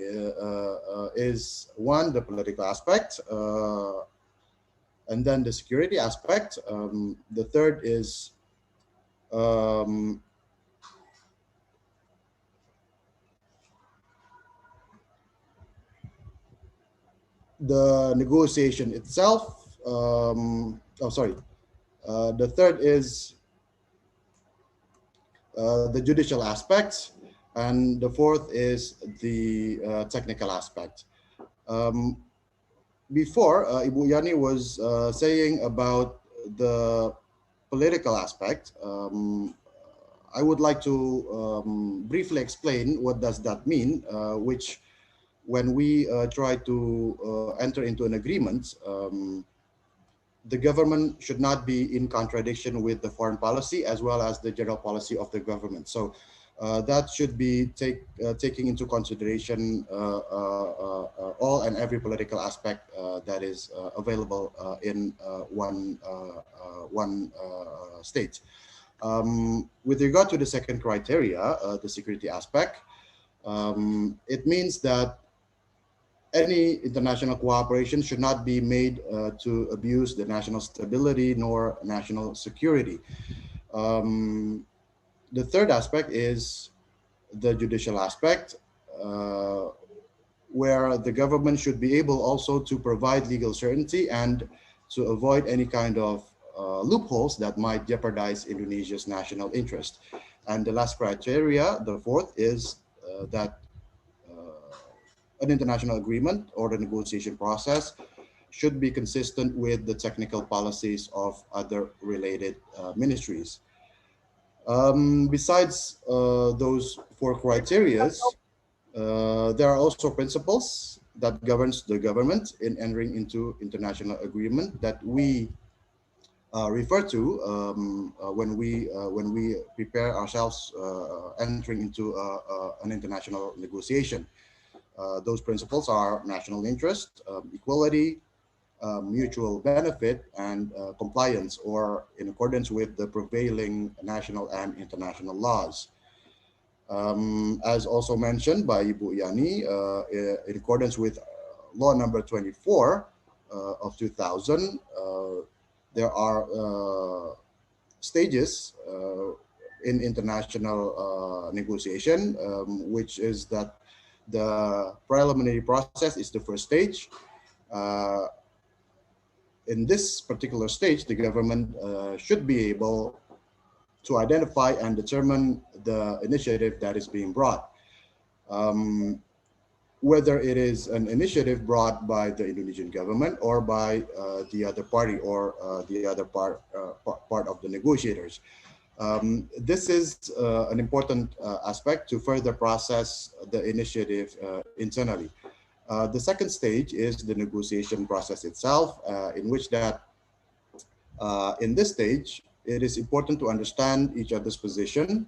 is one, the political aspect, and then the security aspect. The third is the negotiation itself. The third is the judicial aspects, and the fourth is the technical aspect. Before, Ibu Yani was saying about the political aspect. I would like to briefly explain what does that mean, which when we try to enter into an agreement, the government should not be in contradiction with the foreign policy as well as the general policy of the government. So that should be taking into consideration all and every political aspect that is available in one state. With regard to the second criteria, the security aspect, it means that any international cooperation should not be made to abuse the national stability nor national security. The third aspect is the judicial aspect, where the government should be able also to provide legal certainty and to avoid any kind of loopholes that might jeopardize Indonesia's national interest. And the last criteria, the fourth, is that an international agreement or the negotiation process should be consistent with the technical policies of other related ministries. Besides those four criterias, there are also principles that governs the government in entering into international agreement that we refer to when we prepare ourselves entering into an international negotiation. Those principles are national interest, equality, mutual benefit, and compliance, or in accordance with the prevailing national and international laws. As also mentioned by Ibu Yani, in accordance with law number 24 of 2000, there are stages in international negotiation, which is that the preliminary process is the first stage. In this particular stage, the government should be able to identify and determine the initiative that is being brought. Whether it is an initiative brought by the Indonesian government or by the other party or the other part of the negotiators. This is an important aspect to further process the initiative internally. The second stage is the negotiation process itself, in which that in this stage, it is important to understand each other's position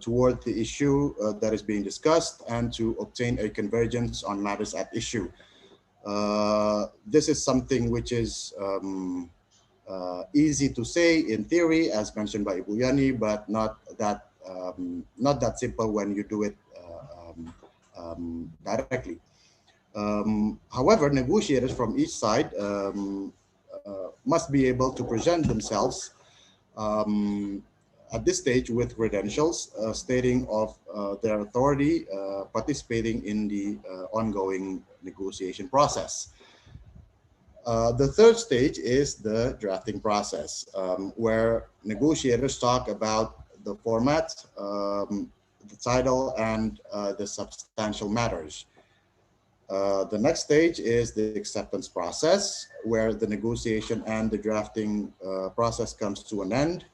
toward the issue that is being discussed and to obtain a convergence on matters at issue. This is something which is easy to say in theory, as mentioned by Ibu Yani, but not that simple when you do it directly. However, negotiators from each side must be able to present themselves at this stage with credentials stating of their authority participating in the ongoing negotiation process. The third stage is the drafting process, where negotiators talk about the format, the title, and the substantial matters. The next stage is the acceptance process, where the negotiation and the drafting process comes to an end.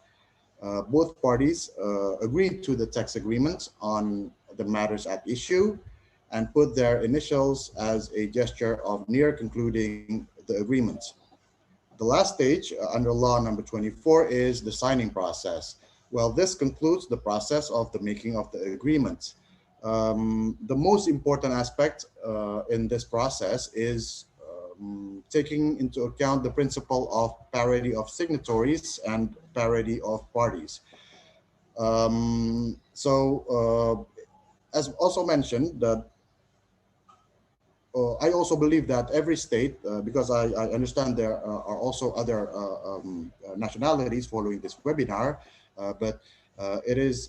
Both parties agreed to the text agreement on the matters at issue and put their initials as a gesture of near concluding the agreement. The last stage under law number 24 is the signing process. Well, this concludes the process of the making of the agreement. The most important aspect in this process is taking into account the principle of parity of signatories and parity of parties. As also mentioned, that I also believe that every state, because I understand there are also other nationalities following this webinar, but it is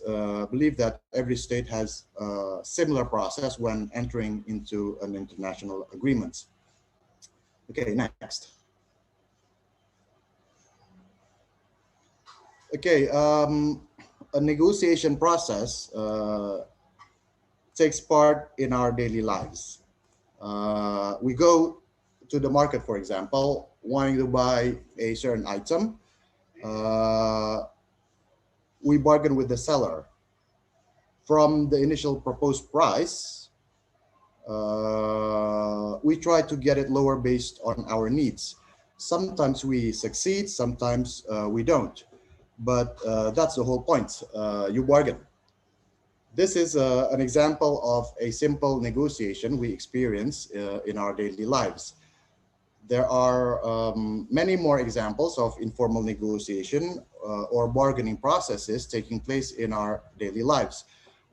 believed that every state has a similar process when entering into an international agreement. Okay, next. Okay, a negotiation process takes part in our daily lives. We go to the market, for example, wanting to buy a certain item. We bargain with the seller. From the initial proposed price, we try to get it lower based on our needs. Sometimes we succeed, sometimes we don't. But that's the whole point. You bargain. This is an example of a simple negotiation we experience in our daily lives. There are many more examples of informal negotiation or bargaining processes taking place in our daily lives.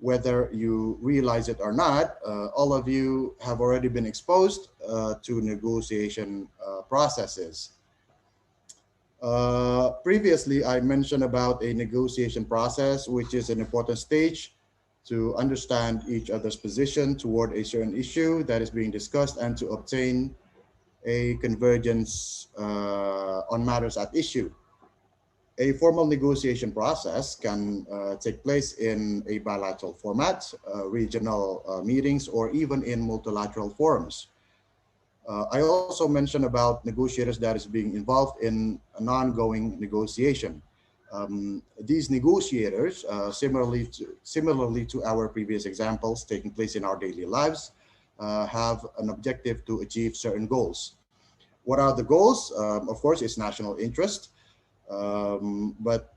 Whether you realize it or not, all of you have already been exposed to negotiation processes. Previously, I mentioned about a negotiation process, which is an important stage to understand each other's position toward a certain issue that is being discussed and to obtain a convergence on matters at issue. A formal negotiation process can take place in a bilateral format, regional meetings, or even in multilateral forums. I also mentioned about negotiators that is being involved in an ongoing negotiation. These negotiators, similarly to our previous examples taking place in our daily lives, have an objective to achieve certain goals. What are the goals? Of course, it's national interest. But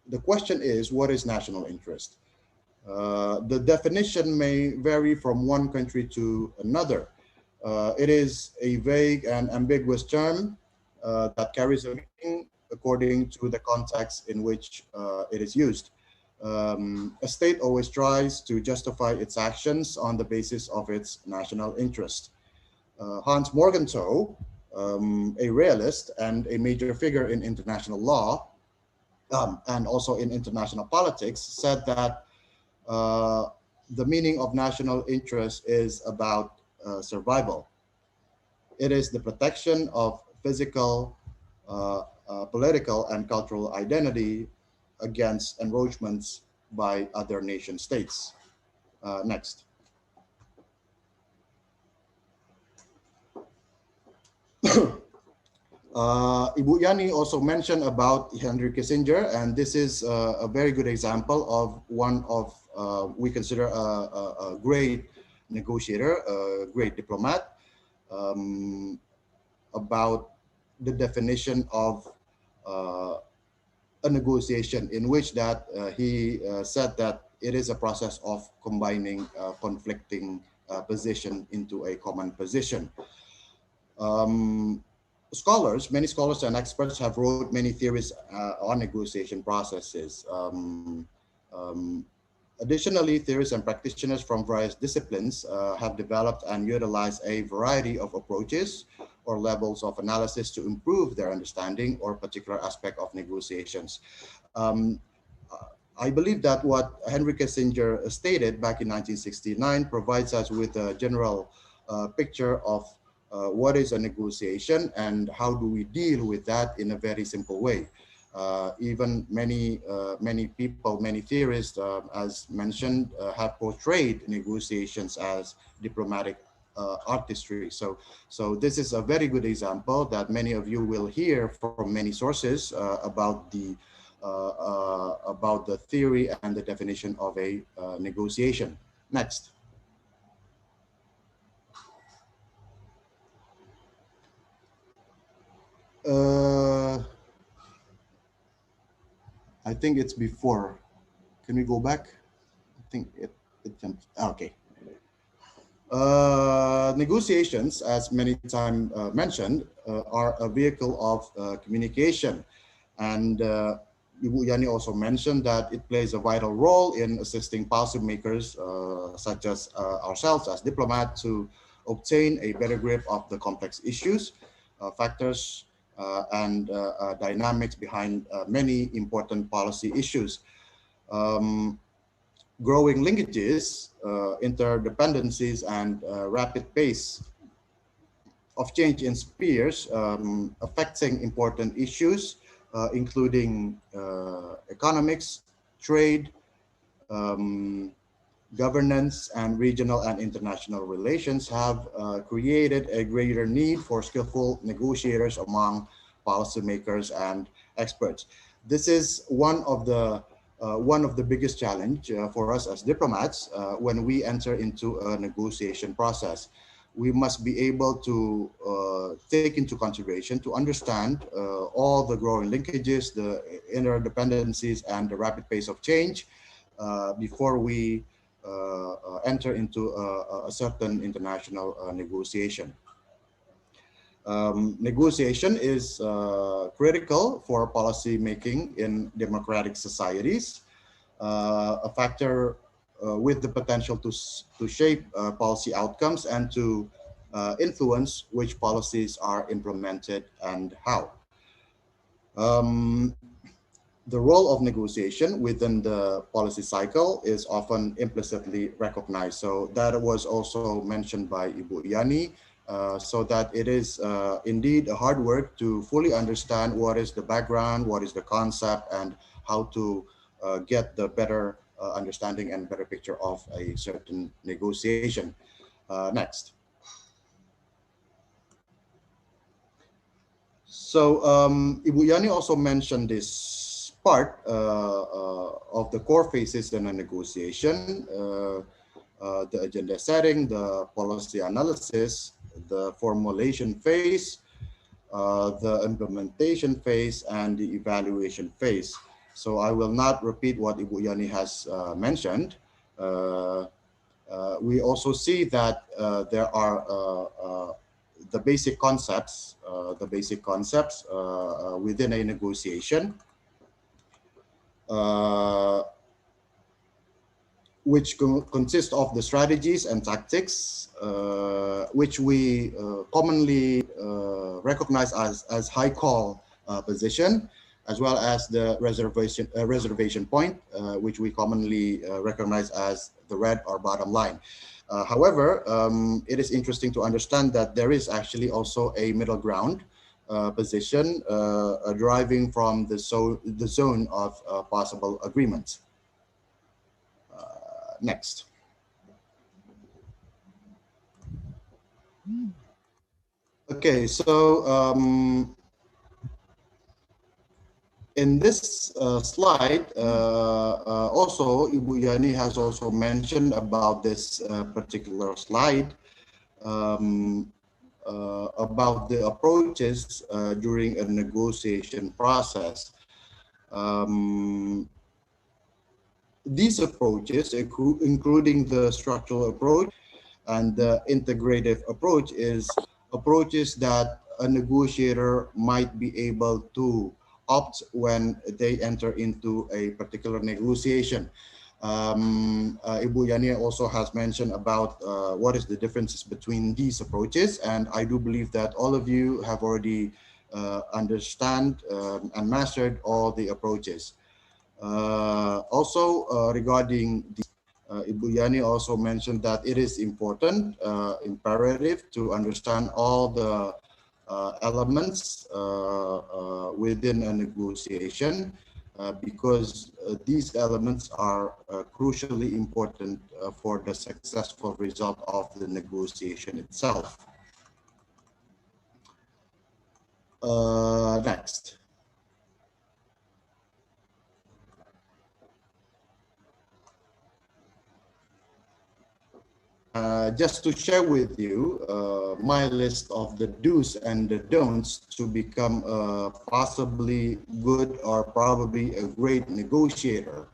the question is, what is national interest? The definition may vary from one country to another. It is a vague and ambiguous term that carries a meaning according to the context in which it is used. A state always tries to justify its actions on the basis of its national interest. Hans Morgenthau, a realist and a major figure in international law and also in international politics, said that the meaning of national interest is about survival. It is the protection of physical, political, and cultural identity against encroachments by other nation states. Next. Ibu Yani also mentioned about Henry Kissinger, and this is a very good example of one of we consider a great negotiator, a great diplomat, about the definition of a negotiation, in which that he said that it is a process of combining conflicting position into a common position. Many scholars and experts have wrote many theories on negotiation processes. Additionally, theorists and practitioners from various disciplines have developed and utilized a variety of approaches or levels of analysis to improve their understanding or particular aspect of negotiations. I believe that what Henry Kissinger stated back in 1969 provides us with a general picture of what is a negotiation and how do we deal with that in a very simple way. Even many people, many theorists, as mentioned, have portrayed negotiations as diplomatic artistry. So this is a very good example that many of you will hear from many sources about the theory and the definition of a negotiation. Next. I think it's before. Can we go back? I think it jumped. Okay. Negotiations, as many times mentioned, are a vehicle of communication. And Ibu Yani also mentioned that it plays a vital role in assisting policymakers, such as ourselves as diplomats, to obtain a better grip of the complex issues, factors, and dynamics behind many important policy issues. Growing linkages, interdependencies, and rapid pace of change in spheres affecting important issues, including economics, trade, governance, and regional and international relations, have created a greater need for skillful negotiators among policymakers and experts. This is one of the biggest challenge for us as diplomats when we enter into a negotiation process. We must be able to take into consideration to understand all the growing linkages, the interdependencies, and the rapid pace of change before we enter into a certain international negotiation. Negotiation is critical for policy making in democratic societies, a factor with the potential to shape policy outcomes and to influence which policies are implemented and how. The role of negotiation within the policy cycle is often implicitly recognized. So that was also mentioned by Ibu Yani, so that it is indeed a hard work to fully understand what is the background, what is the concept, and how to get the better understanding and better picture of a certain negotiation. Next. So Ibu Yani also mentioned this part of the core phases in a negotiation, the agenda setting, the policy analysis, the formulation phase, the implementation phase, and the evaluation phase. So I will not repeat what Ibu Yani has mentioned. We also see that there are the basic concepts within a negotiation, which consist of the strategies and tactics, which we commonly recognize as high call position, as well as the reservation point, which we commonly recognize as the red or bottom line. However, it is interesting to understand that there is actually also a middle ground position deriving from the zone of possible agreements. Next. Okay, so in this slide, also Ibu Yani has also mentioned about this particular slide about the approaches during a negotiation process. These approaches, including the structural approach and the integrative approach, is approaches that a negotiator might be able to opt when they enter into a particular negotiation. Ibu Yani also has mentioned about what is the differences between these approaches, and I do believe that all of you have already understand and mastered all the approaches. Also, regarding the Ibu Yani also mentioned that it is important, imperative to understand all the elements within a negotiation, because these elements are crucially important for the successful result of the negotiation itself. Next. Just to share with you my list of the do's and the don'ts to become a possibly good or probably a great negotiator.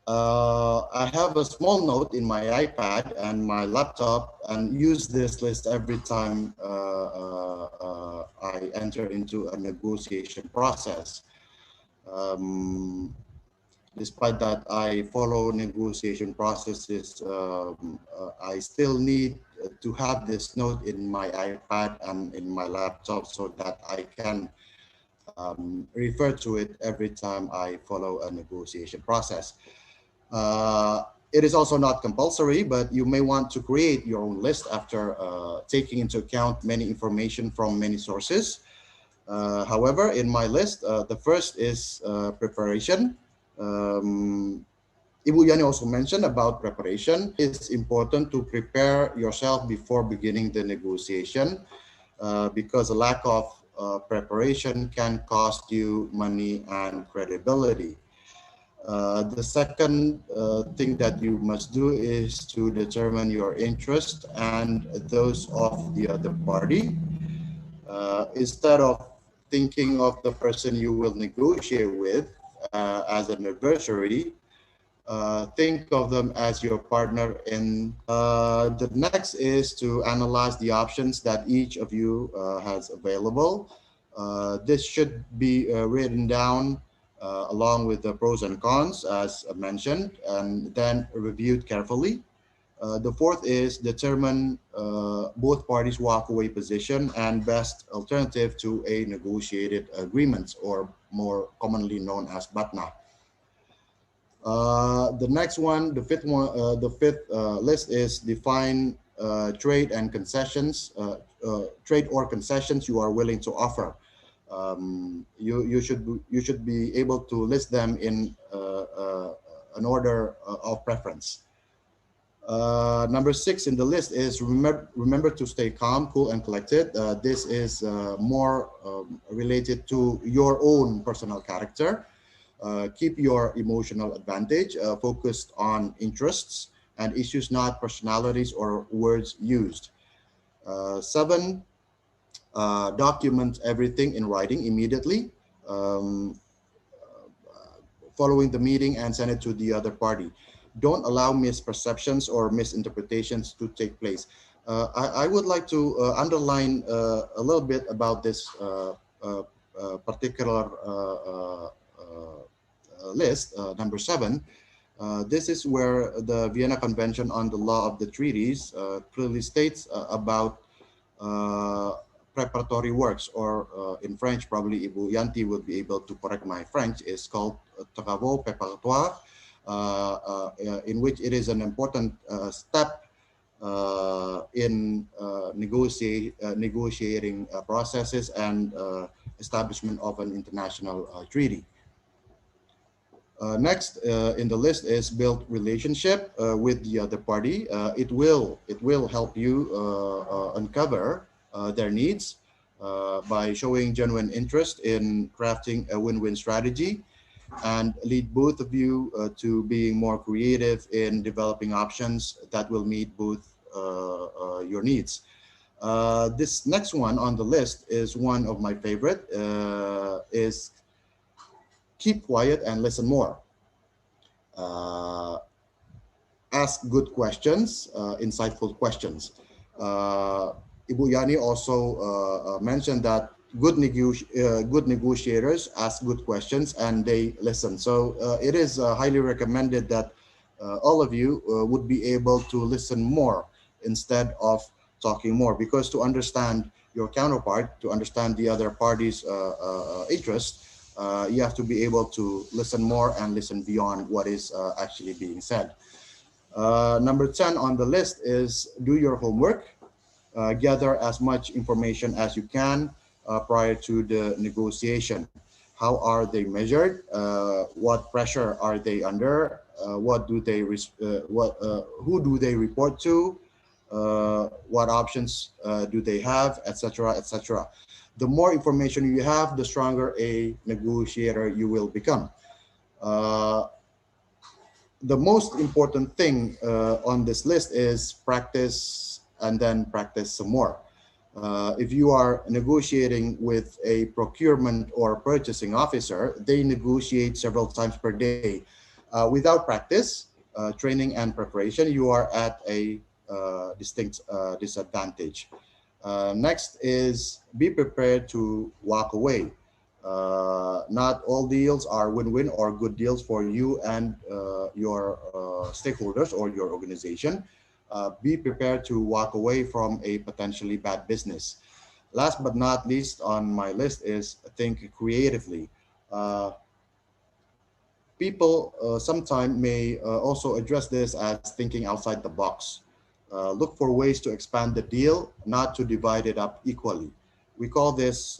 I have a small note in my iPad and my laptop and use this list every time I enter into a negotiation process. Despite that I follow negotiation processes, I still need to have this note in my iPad and in my laptop so that I can refer to it every time I follow a negotiation process. It is also not compulsory, but you may want to create your own list after taking into account many information from many sources. However, in my list, the first is preparation. Ibu Yani also mentioned about preparation. It's important to prepare yourself before beginning the negotiation, because a lack of preparation can cost you money and credibility. The second thing that you must do is to determine your interest and those of the other party. Instead of thinking of the person you will negotiate with as an adversary, Think of them as your partner in. The next is to analyze the options that each of you has available. This should be written down along with the pros and cons as mentioned, and then reviewed carefully. The fourth is determine both parties' walkaway position and best alternative to a negotiated agreement, or more commonly known as BATNA. The next one, the fifth one, the fifth list is define trade and concessions, trade or concessions you are willing to offer. You should be able to list them in an order of preference. Number 6 in the list is remember to stay calm, cool, and collected. This is more related to your own personal character. Keep your emotional advantage focused on interests and issues, not personalities or words used. 7, document everything in writing immediately following the meeting and send it to the other party. Don't allow misperceptions or misinterpretations to take place. I would like to underline a little bit about this particular list, number 7. This is where the Vienna Convention on the Law of the Treaties clearly states about preparatory works, or in French, probably Ibu Yanti would be able to correct my French, is called travaux préparatoires, in which it is an important step in negotiating processes and establishment of an international treaty. Next in the list is build relationship with the other party. It will help you uncover their needs by showing genuine interest in crafting a win-win strategy, and lead both of you to being more creative in developing options that will meet both your needs. This next one on the list is one of my favorite, is keep quiet and listen more. Ask good questions, insightful questions. Ibu Yani also mentioned that good negotiators ask good questions and they listen. So it is highly recommended that all of you would be able to listen more instead of talking more, because to understand your counterpart, to understand the other party's interest, you have to be able to listen more and listen beyond what is actually being said. Number 10 on the list is do your homework. Gather as much information as you can prior to the negotiation. How are they measured? What pressure are they under? Who do they report to? What options do they have, etc., etc. The more information you have, the stronger a negotiator you will become. The most important thing on this list is practice, and then practice some more. If you are negotiating with a procurement or purchasing officer, they negotiate several times per day. Without practice, training, and preparation, you are at a distinct disadvantage. Next is be prepared to walk away. Not all deals are win-win or good deals for you and your stakeholders or your organization. Be prepared to walk away from a potentially bad business. Last but not least on my list is think creatively. People sometimes may also address this as thinking outside the box. Look for ways to expand the deal, not to divide it up equally. We call this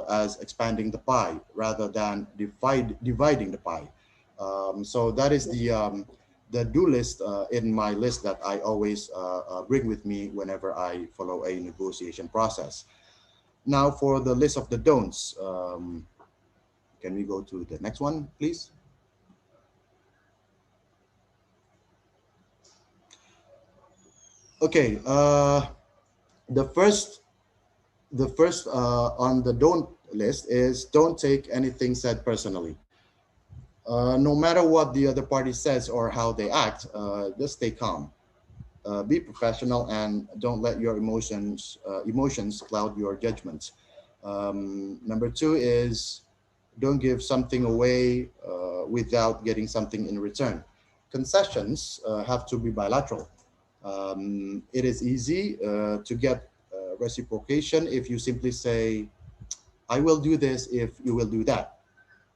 as expanding the pie rather than dividing the pie. So that is the do list in my list that I always bring with me whenever I follow a negotiation process. Now for the list of the don'ts. Can we go to the next one, please? Okay, the first on the don't list is don't take anything said personally. No matter what the other party says or how they act, just stay calm. Be professional and don't let your emotions cloud your judgments. Number two is don't give something away without getting something in return. Concessions have to be bilateral. It is easy to get reciprocation if you simply say, I will do this if you will do that.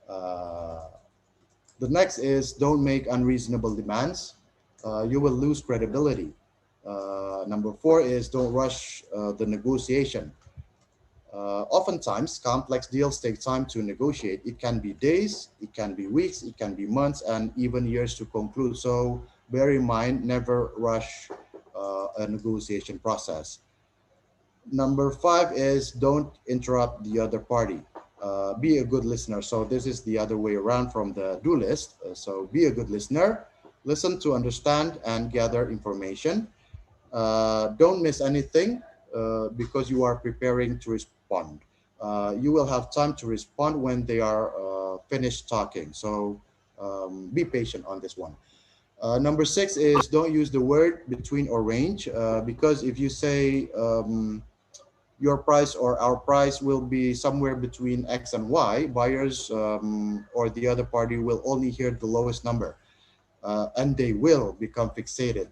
Uh, the next is don't make unreasonable demands. You will lose credibility. Number four is don't rush the negotiation. Oftentimes, complex deals take time to negotiate. It can be days, it can be weeks, it can be months, and even years to conclude. So bear in mind, never rush a negotiation process. Number five is don't interrupt the other party. Be a good listener. So this is the other way around from the do list. So be a good listener, listen to understand and gather information. Don't miss anything because you are preparing to respond. You will have time to respond when they are finished talking. So be patient on this one. Number six is don't use the word between or range because if you say your price or our price will be somewhere between X and Y, buyers or the other party will only hear the lowest number and they will become fixated.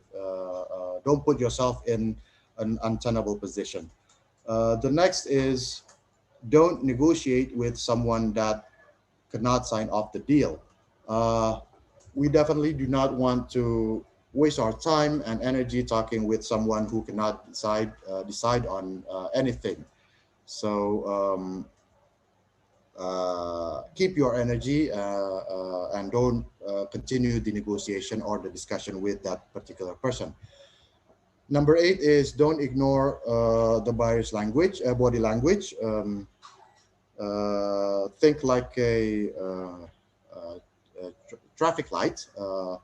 Don't put yourself in an untenable position. The next is don't negotiate with someone that cannot sign off the deal. We definitely do not want to waste our time and energy talking with someone who cannot decide on anything. So keep your energy and don't continue the negotiation or the discussion with that particular person. Number eight is don't ignore the buyer's language, body language. Think like a traffic light or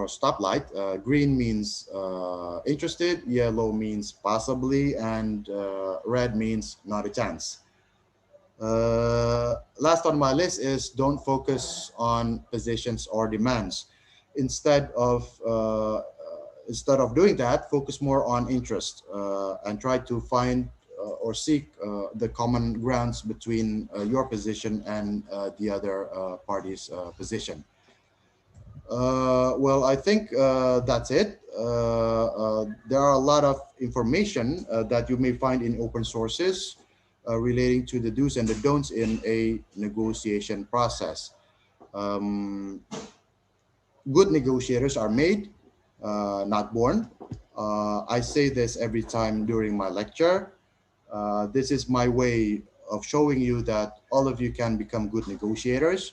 stoplight. Green means interested, yellow means possibly, and red means not a chance. Last on my list is don't focus on positions or demands. Instead of doing that, focus more on interest and try to find or seek the common grounds between your position and the other party's position. Well, I think that's it. There are a lot of information that you may find in open sources relating to the do's and the don'ts in a negotiation process. Good negotiators are made, not born. I say this every time during my lecture. This is my way of showing you that all of you can become good negotiators.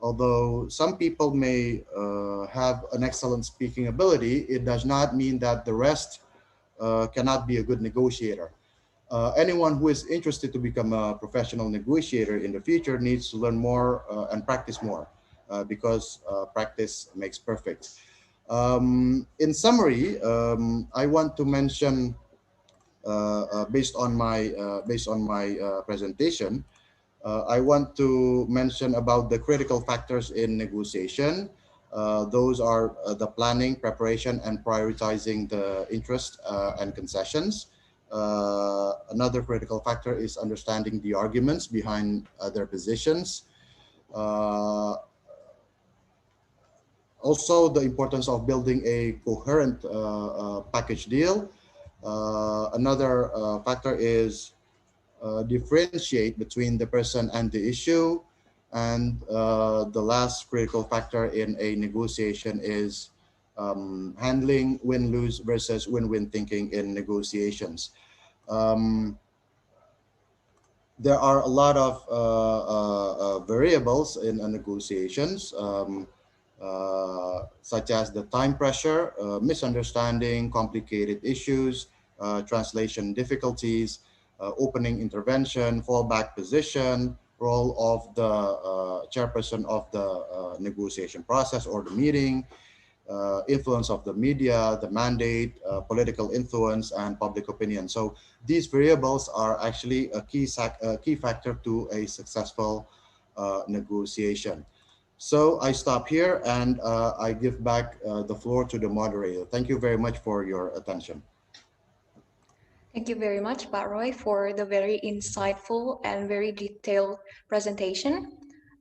Although some people may have an excellent speaking ability, it does not mean that the rest cannot be a good negotiator. Anyone who is interested to become a professional negotiator in the future needs to learn more and practice more because practice makes perfect. In summary, I want to mention based on my presentation, I want to mention about the critical factors in negotiation. Those are the planning, preparation, and prioritizing the interest and concessions. Another critical factor is understanding the arguments behind their positions. Also, the importance of building a coherent package deal. Another factor is differentiate between the person and the issue. And the last critical factor in a negotiation is handling win-lose versus win-win thinking in negotiations. There are a lot of variables in negotiations, such as the time pressure, misunderstanding, complicated issues, translation difficulties, opening intervention, fallback position, role of the chairperson of the negotiation process or the meeting, influence of the media, the mandate, political influence, and public opinion. So these variables are actually a key factor to a successful negotiation. So I stop here and I give back the floor to the moderator. Thank you very much for your attention. Thank you very much, Pak Roy, for the very insightful and very detailed presentation.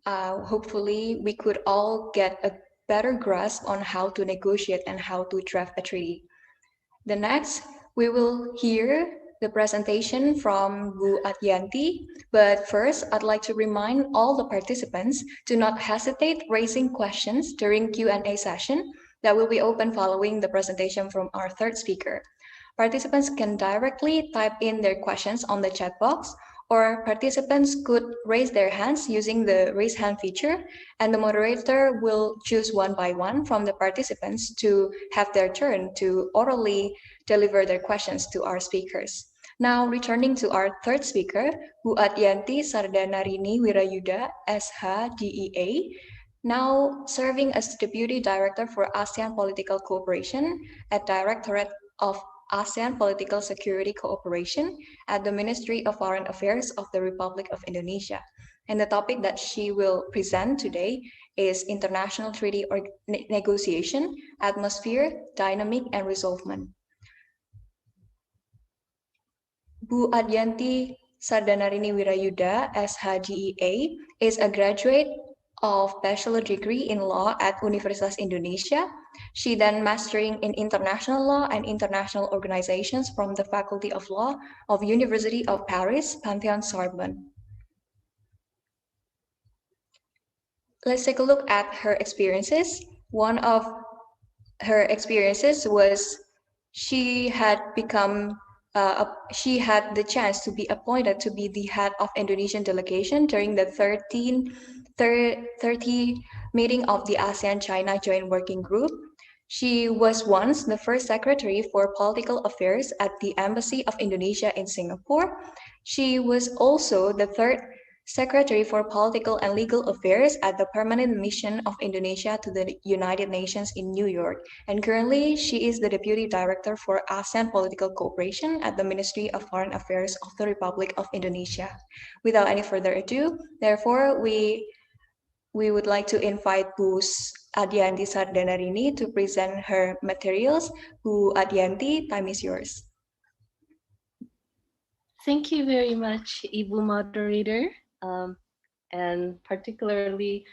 Hopefully, we could all get a better grasp on how to negotiate and how to draft a treaty. The next, we will hear the presentation from Bu Adyanti. But first, I'd like to remind all the participants to not hesitate raising questions during Q&A session that will be open following the presentation from our third speaker. Participants can directly type in their questions on the chat box, or participants could raise their hands using the raise hand feature, and the moderator will choose one by one from the participants to have their turn to orally deliver their questions to our speakers. Now, returning to our third speaker, Bu Adyanti Sardanarini Wirajuda, SH, D.E.A., now serving as Deputy Director for ASEAN Political Cooperation at Directorate of ASEAN Political Security Cooperation at the Ministry of Foreign Affairs of the Republic of Indonesia. And the topic that she will present today is International Treaty Negotiation, Atmosphere, Dynamic, and Resolvement. Bu Adyanti Sardanarini Wirajuda, SHGEA, is a graduate of bachelor degree in law at Universitas Indonesia. She then mastering in international law and international organizations from the Faculty of Law of University of Paris, Panthéon-Sorbonne. Let's take a look at her experiences. One of her experiences was she had the chance to be appointed to be the head of Indonesian delegation during the 30 meeting of the ASEAN-China Joint Working Group. She was once the first secretary for political affairs at the Embassy of Indonesia in Singapore. She was also the third secretary for political and legal affairs at the Permanent Mission of Indonesia to the United Nations in New York. And currently, she is the deputy director for ASEAN Political Cooperation at the Ministry of Foreign Affairs of the Republic of Indonesia. Without any further ado, therefore, we would like to invite Bu Adyanti Sardanarini to present her materials. Bu Adyanti, time is yours. Thank you very much, Ibu Moderator. And particularly,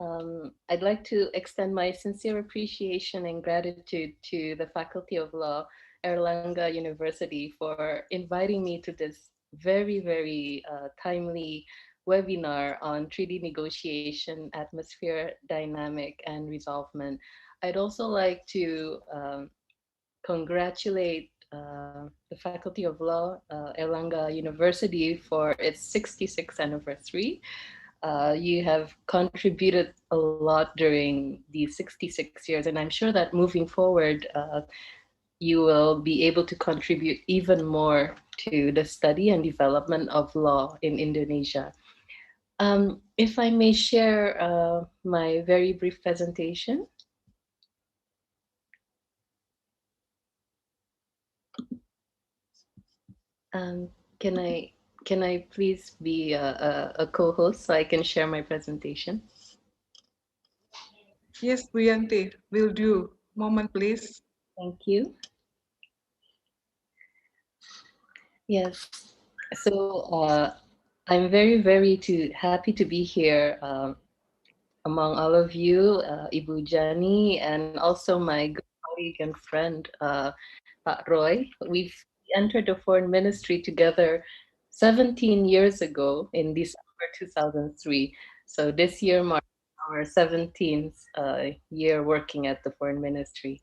I'd like to extend my sincere appreciation and gratitude to the Faculty of Law, Airlangga University, for inviting me to this very, very timely webinar on treaty negotiation, atmosphere, dynamic, and resolvement. I'd also like to congratulate the Faculty of Law, Airlangga University, for its 66th anniversary. You have contributed a lot during these 66 years, and I'm sure that moving forward, you will be able to contribute even more to the study and development of law in Indonesia. If I may share my very brief presentation. Can I please be a co-host so I can share my presentation? Yes, Buyanti, will do. Moment, please. Thank you. Yes, so I'm very, very happy to be here among all of you, Ibu Jani, and also my good colleague and friend, Pak Roy. We've entered the foreign ministry together 17 years ago in December 2003. So this year marks our 17th year working at the foreign ministry.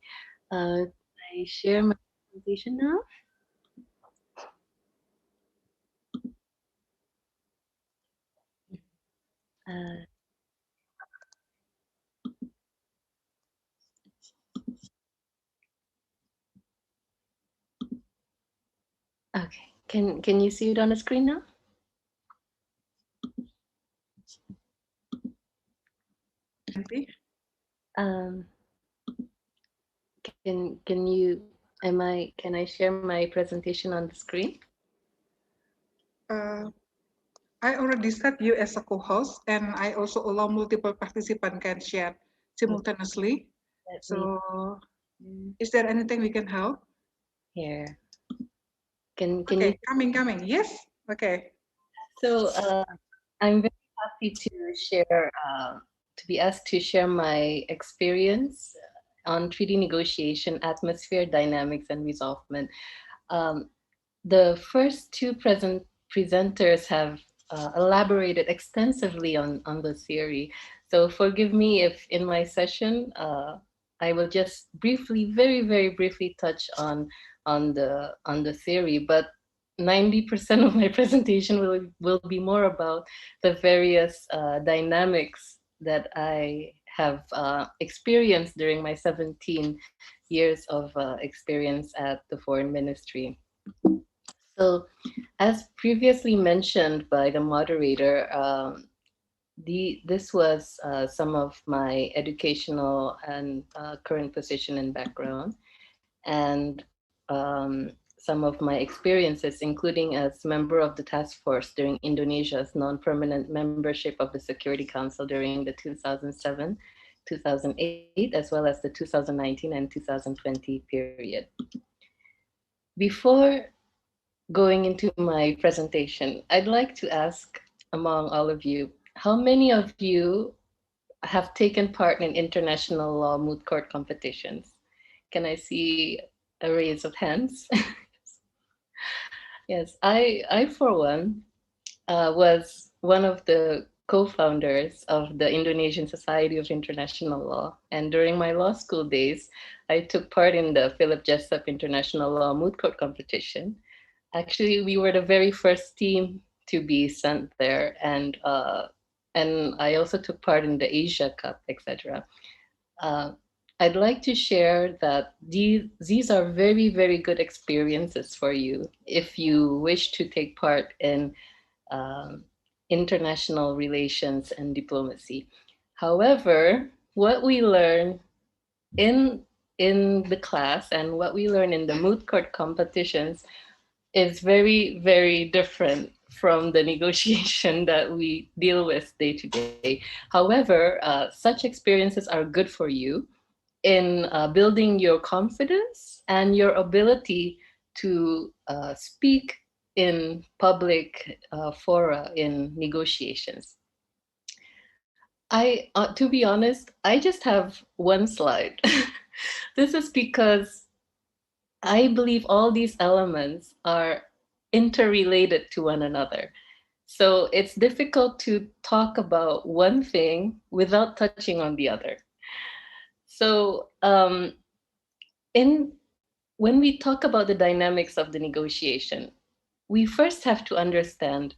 Can I share my presentation now? Okay, can you see it on the screen now? Can I share my presentation on the screen? I already set you as a co-host, and I also allow multiple participants can share simultaneously. So, is there anything we can help? Here. Can Okay, you? coming. Yes. Okay. So I'm very happy to share, to be asked to share my experience on treaty negotiation, atmosphere, dynamics, and resolvement. Um, the first two presenters have elaborated extensively on the theory. So forgive me if in my session, I will just briefly, very briefly touch on the theory, but 90% of my presentation will be more about the various dynamics that I have experienced during my 17 years of experience at the Foreign Ministry. So, as previously mentioned by the moderator, this was some of my educational and current position and background, and some of my experiences, including as member of the task force during Indonesia's non-permanent membership of the Security Council during the 2007, 2008, as well as the 2019 and 2020 period. Before going into my presentation, I'd like to ask among all of you, how many of you have taken part in international law moot court competitions? Can I see a raise of hands? Yes, I for one, was one of the co-founders of the Indonesian Society of International Law. And during my law school days, I took part in the Philip Jessup International Law moot court competition. Actually, we were the very first team to be sent there, and I also took part in the Asia Cup, etc. I'd like to share that these are very good experiences for you if you wish to take part in international relations and diplomacy. However, what we learn in the class and what we learn in the moot court competitions is very different from the negotiation that we deal with day to day. However, such experiences are good for you in building your confidence and your ability to speak in public fora in negotiations. To be honest, I just have one slide. This is because I believe all these elements are interrelated to one another. So it's difficult to talk about one thing without touching on the other. So when we talk about the dynamics of the negotiation, we first have to understand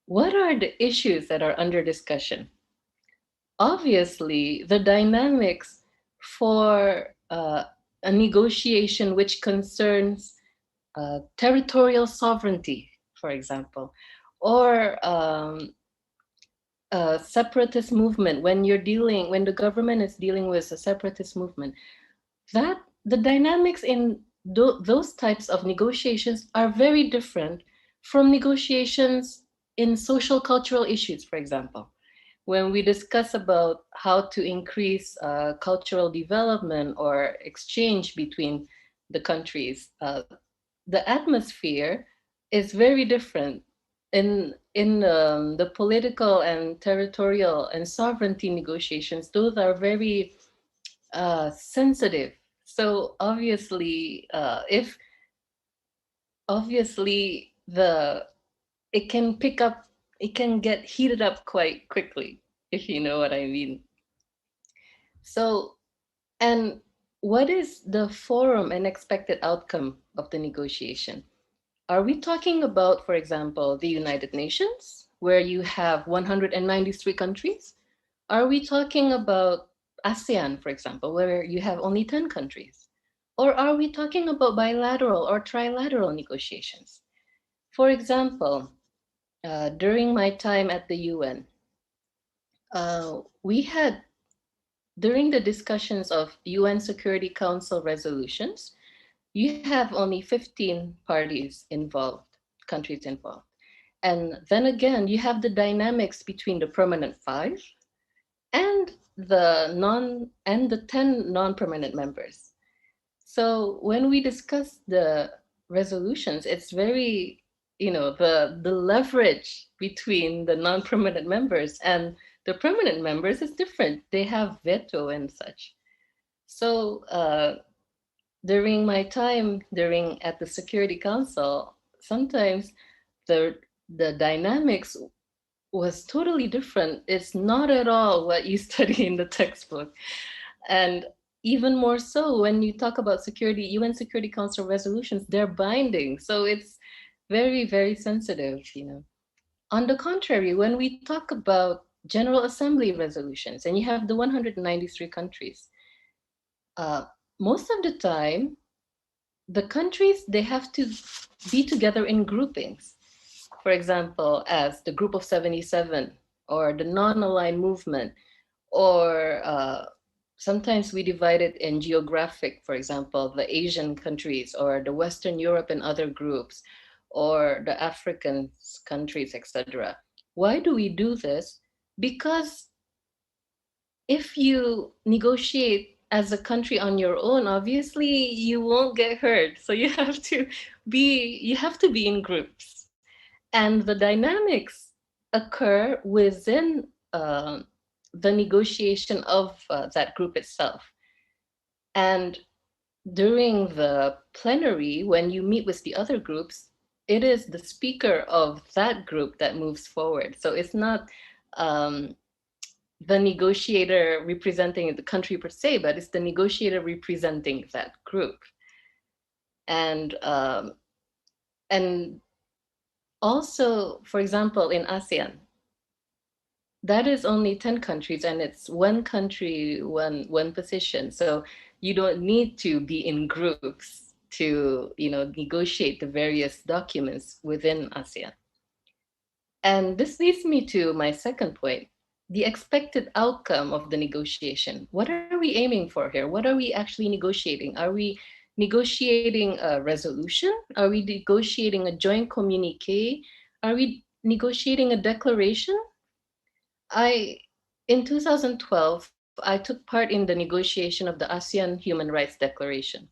what are the issues that are under discussion. Obviously, the dynamics for a negotiation which concerns territorial sovereignty, for example, or a separatist movement, when the government is dealing with a separatist movement, that the dynamics in those types of negotiations are very different from negotiations in social cultural issues, for example. When we discuss about how to increase cultural development or exchange between the countries, the atmosphere is very different. In the political and territorial and sovereignty negotiations, those are very sensitive. So obviously, it can get heated up quite quickly, if you know what I mean. So, and what is the forum and expected outcome of the negotiation? Are we talking about, for example, the United Nations, where you have 193 countries? Are we talking about ASEAN, for example, where you have only 10 countries? Or are we talking about bilateral or trilateral negotiations? For example, during my time at the UN, we had, during the discussions of UN Security Council resolutions, you have only 15 parties involved, countries involved. And then again, you have the dynamics between the permanent 5 and the 10 non-permanent members. So when we discuss the resolutions, it's very, the leverage between the non-permanent members and the permanent members is different. They have veto and such. So during my time at the Security Council, sometimes the dynamics was totally different. It's not at all what you study in the textbook. And even more so when you talk about UN Security Council resolutions, they're binding. So it's very, very sensitive, On the contrary, when we talk about General Assembly resolutions, and you have the 193 countries, most of the time, the countries, they have to be together in groupings. For example, as the Group of 77, or the non-aligned movement, or sometimes we divide it in geographic, for example, the Asian countries, or the Western Europe and other groups, or the African countries, etc. Why do we do this? Because if you negotiate as a country on your own, obviously you won't get heard. So you have to be in groups, and the dynamics occur within the negotiation of that group itself. And during the plenary, when you meet with the other groups, it is the speaker of that group that moves forward. So it's not the negotiator representing the country per se, but it's the negotiator representing that group. And also, for example, in ASEAN, that is only 10 countries, and it's one country, one position. So you don't need to be in groups to, negotiate the various documents within ASEAN. And this leads me to my second point, the expected outcome of the negotiation. What are we aiming for here? What are we actually negotiating? Are we negotiating a resolution? Are we negotiating a joint communique? Are we negotiating a declaration? In 2012, I took part in the negotiation of the ASEAN Human Rights Declaration.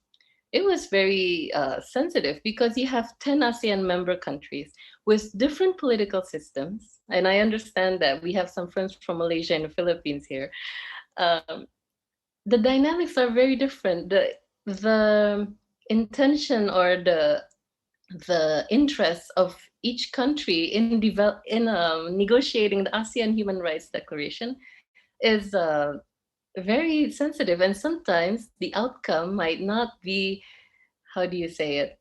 It was very sensitive because you have 10 ASEAN member countries with different political systems. And I understand that we have some friends from Malaysia and the Philippines here. The dynamics are very different. The intention or the interests of each country in negotiating the ASEAN Human Rights Declaration is very sensitive, and sometimes the outcome might not be, how do you say it,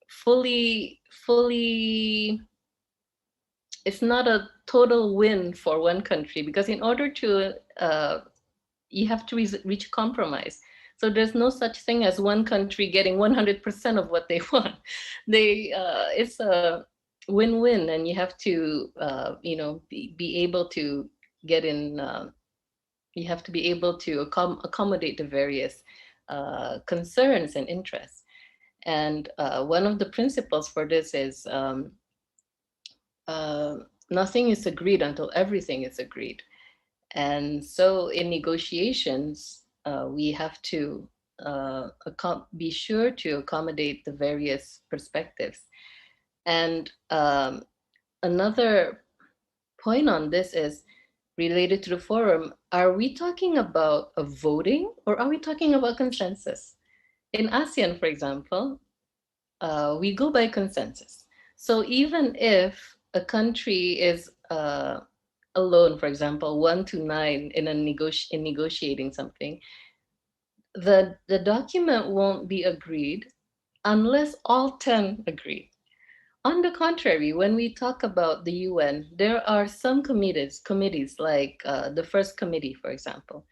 fully, it's not a total win for one country, because in order to, you have to reach a compromise. So there's no such thing as one country getting 100% of what they want. It's a win-win, and you have to, be able to get in. You have to be able to accommodate the various concerns and interests. And one of the principles for this is nothing is agreed until everything is agreed. And so in negotiations, we have to be sure to accommodate the various perspectives. And another point on this is related to the forum. Are we talking about a voting, or are we talking about consensus? In ASEAN, for example, we go by consensus. So even if a country is alone, for example, 1 to 9 in negotiating something, the document won't be agreed unless all 10 agree. On the contrary, when we talk about the UN, there are some committees like the first committee, for example,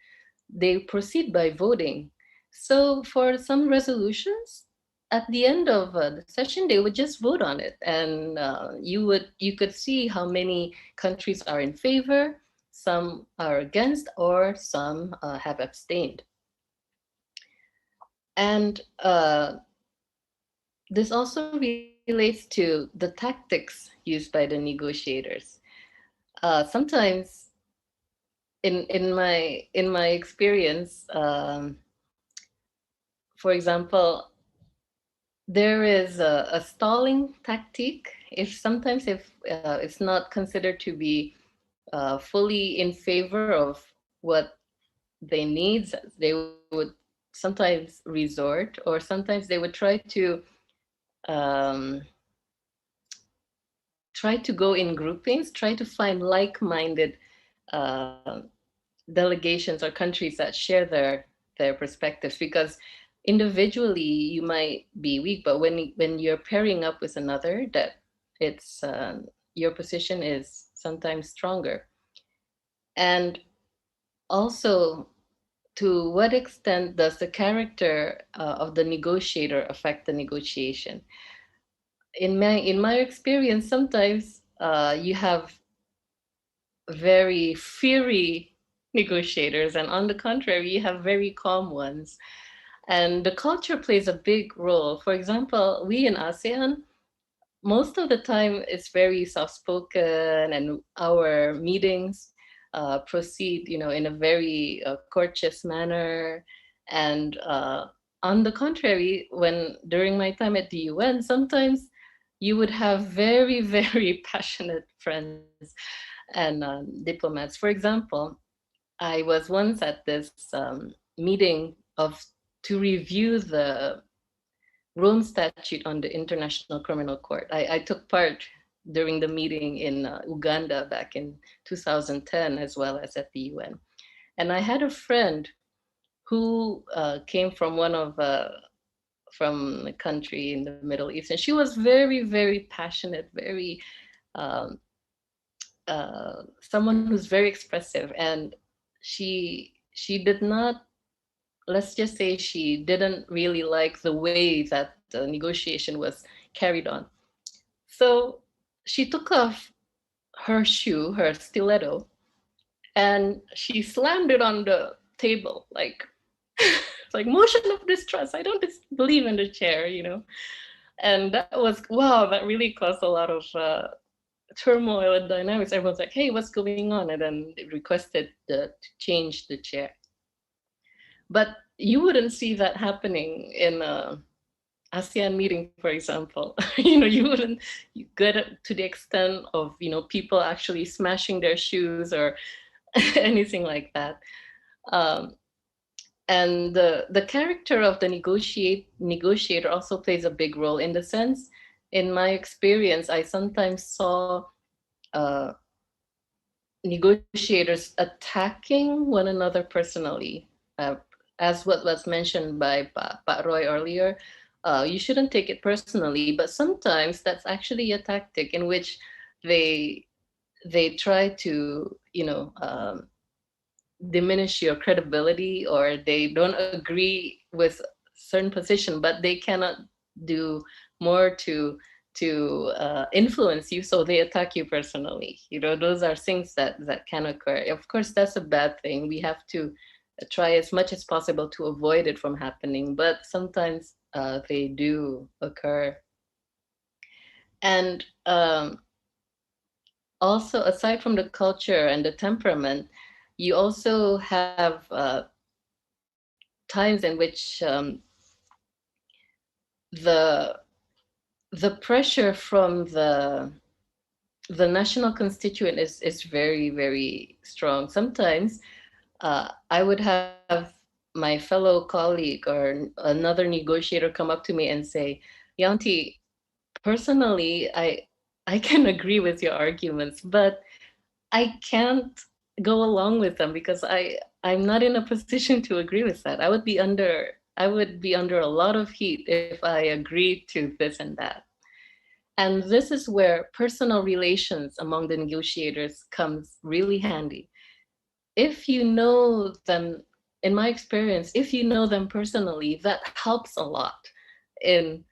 they proceed by voting. So for some resolutions, at the end of the session, they would just vote on it, and you could see how many countries are in favor, some are against, or some have abstained. And this also relates relates to the tactics used by the negotiators. Sometimes, in my experience, for example, there is a stalling tactic. If it's not considered to be fully in favor of what they need, they would sometimes resort, or sometimes they would try to go in groupings, try to find like-minded delegations or countries that share their perspectives, because individually you might be weak, but when you're pairing up with another, that it's your position is sometimes stronger. And also, to what extent does the character of the negotiator affect the negotiation? In my experience, sometimes you have very fiery negotiators, and on the contrary, you have very calm ones. And the culture plays a big role. For example, we in ASEAN, most of the time it's very soft-spoken, and our meetings proceed, in a very courteous manner. And on the contrary, during my time at the UN, sometimes you would have very, very passionate friends and diplomats. For example, I was once at this meeting to review the Rome Statute on the International Criminal Court. I took part during the meeting in Uganda back in 2010, as well as at the UN. And I had a friend who came from from a country in the Middle East, and she was very, very passionate, very someone who's very expressive, and she did not, let's just say, she didn't really like the way that the negotiation was carried on. So she took off her shoe, her stiletto, and she slammed it on the table, like motion of distrust. I don't believe in the chair, And that was, wow, that really caused a lot of turmoil and dynamics. Everyone's like, hey, what's going on? And then they requested to change the chair. But you wouldn't see that happening in a ASEAN meeting, for example. You wouldn't get to the extent of, people actually smashing their shoes or anything like that. And the character of the negotiator also plays a big role, in the sense, in my experience, I sometimes saw negotiators attacking one another personally. As what was mentioned by Pak Roy earlier, you shouldn't take it personally, but sometimes that's actually a tactic in which they try to, diminish your credibility, or they don't agree with certain position, but they cannot do more to influence you, so they attack you personally. Those are things that can occur. Of course, that's a bad thing. We have to try as much as possible to avoid it from happening, but sometimes they do occur. And also, aside from the culture and the temperament, you also have times in which the pressure from the national constituent is very, very strong. Sometimes I would have my fellow colleague or another negotiator come up to me and say, Yanti, personally, I can agree with your arguments, but I can't go along with them because I'm not in a position to agree with that. I would be under a lot of heat if I agreed to this and that. And this is where personal relations among the negotiators comes really handy. If you know them, in my experience, if you know them personally, that helps a lot in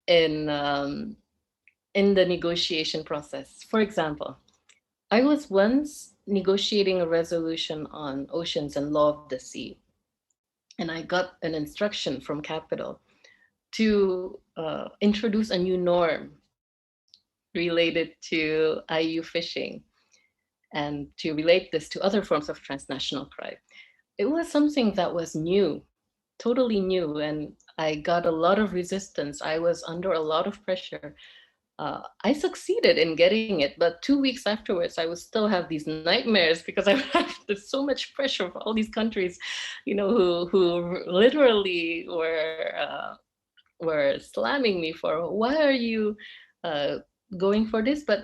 the negotiation process. For example, I was once negotiating a resolution on oceans and law of the sea, and I got an instruction from Capital to introduce a new norm related to IU fishing and to relate this to other forms of transnational crime. It was something that was new, totally new, and I got a lot of resistance. I was under a lot of pressure. I succeeded in getting it, but 2 weeks afterwards, I would still have these nightmares because I had so much pressure from all these countries, who literally were slamming me for, why are you going for this? But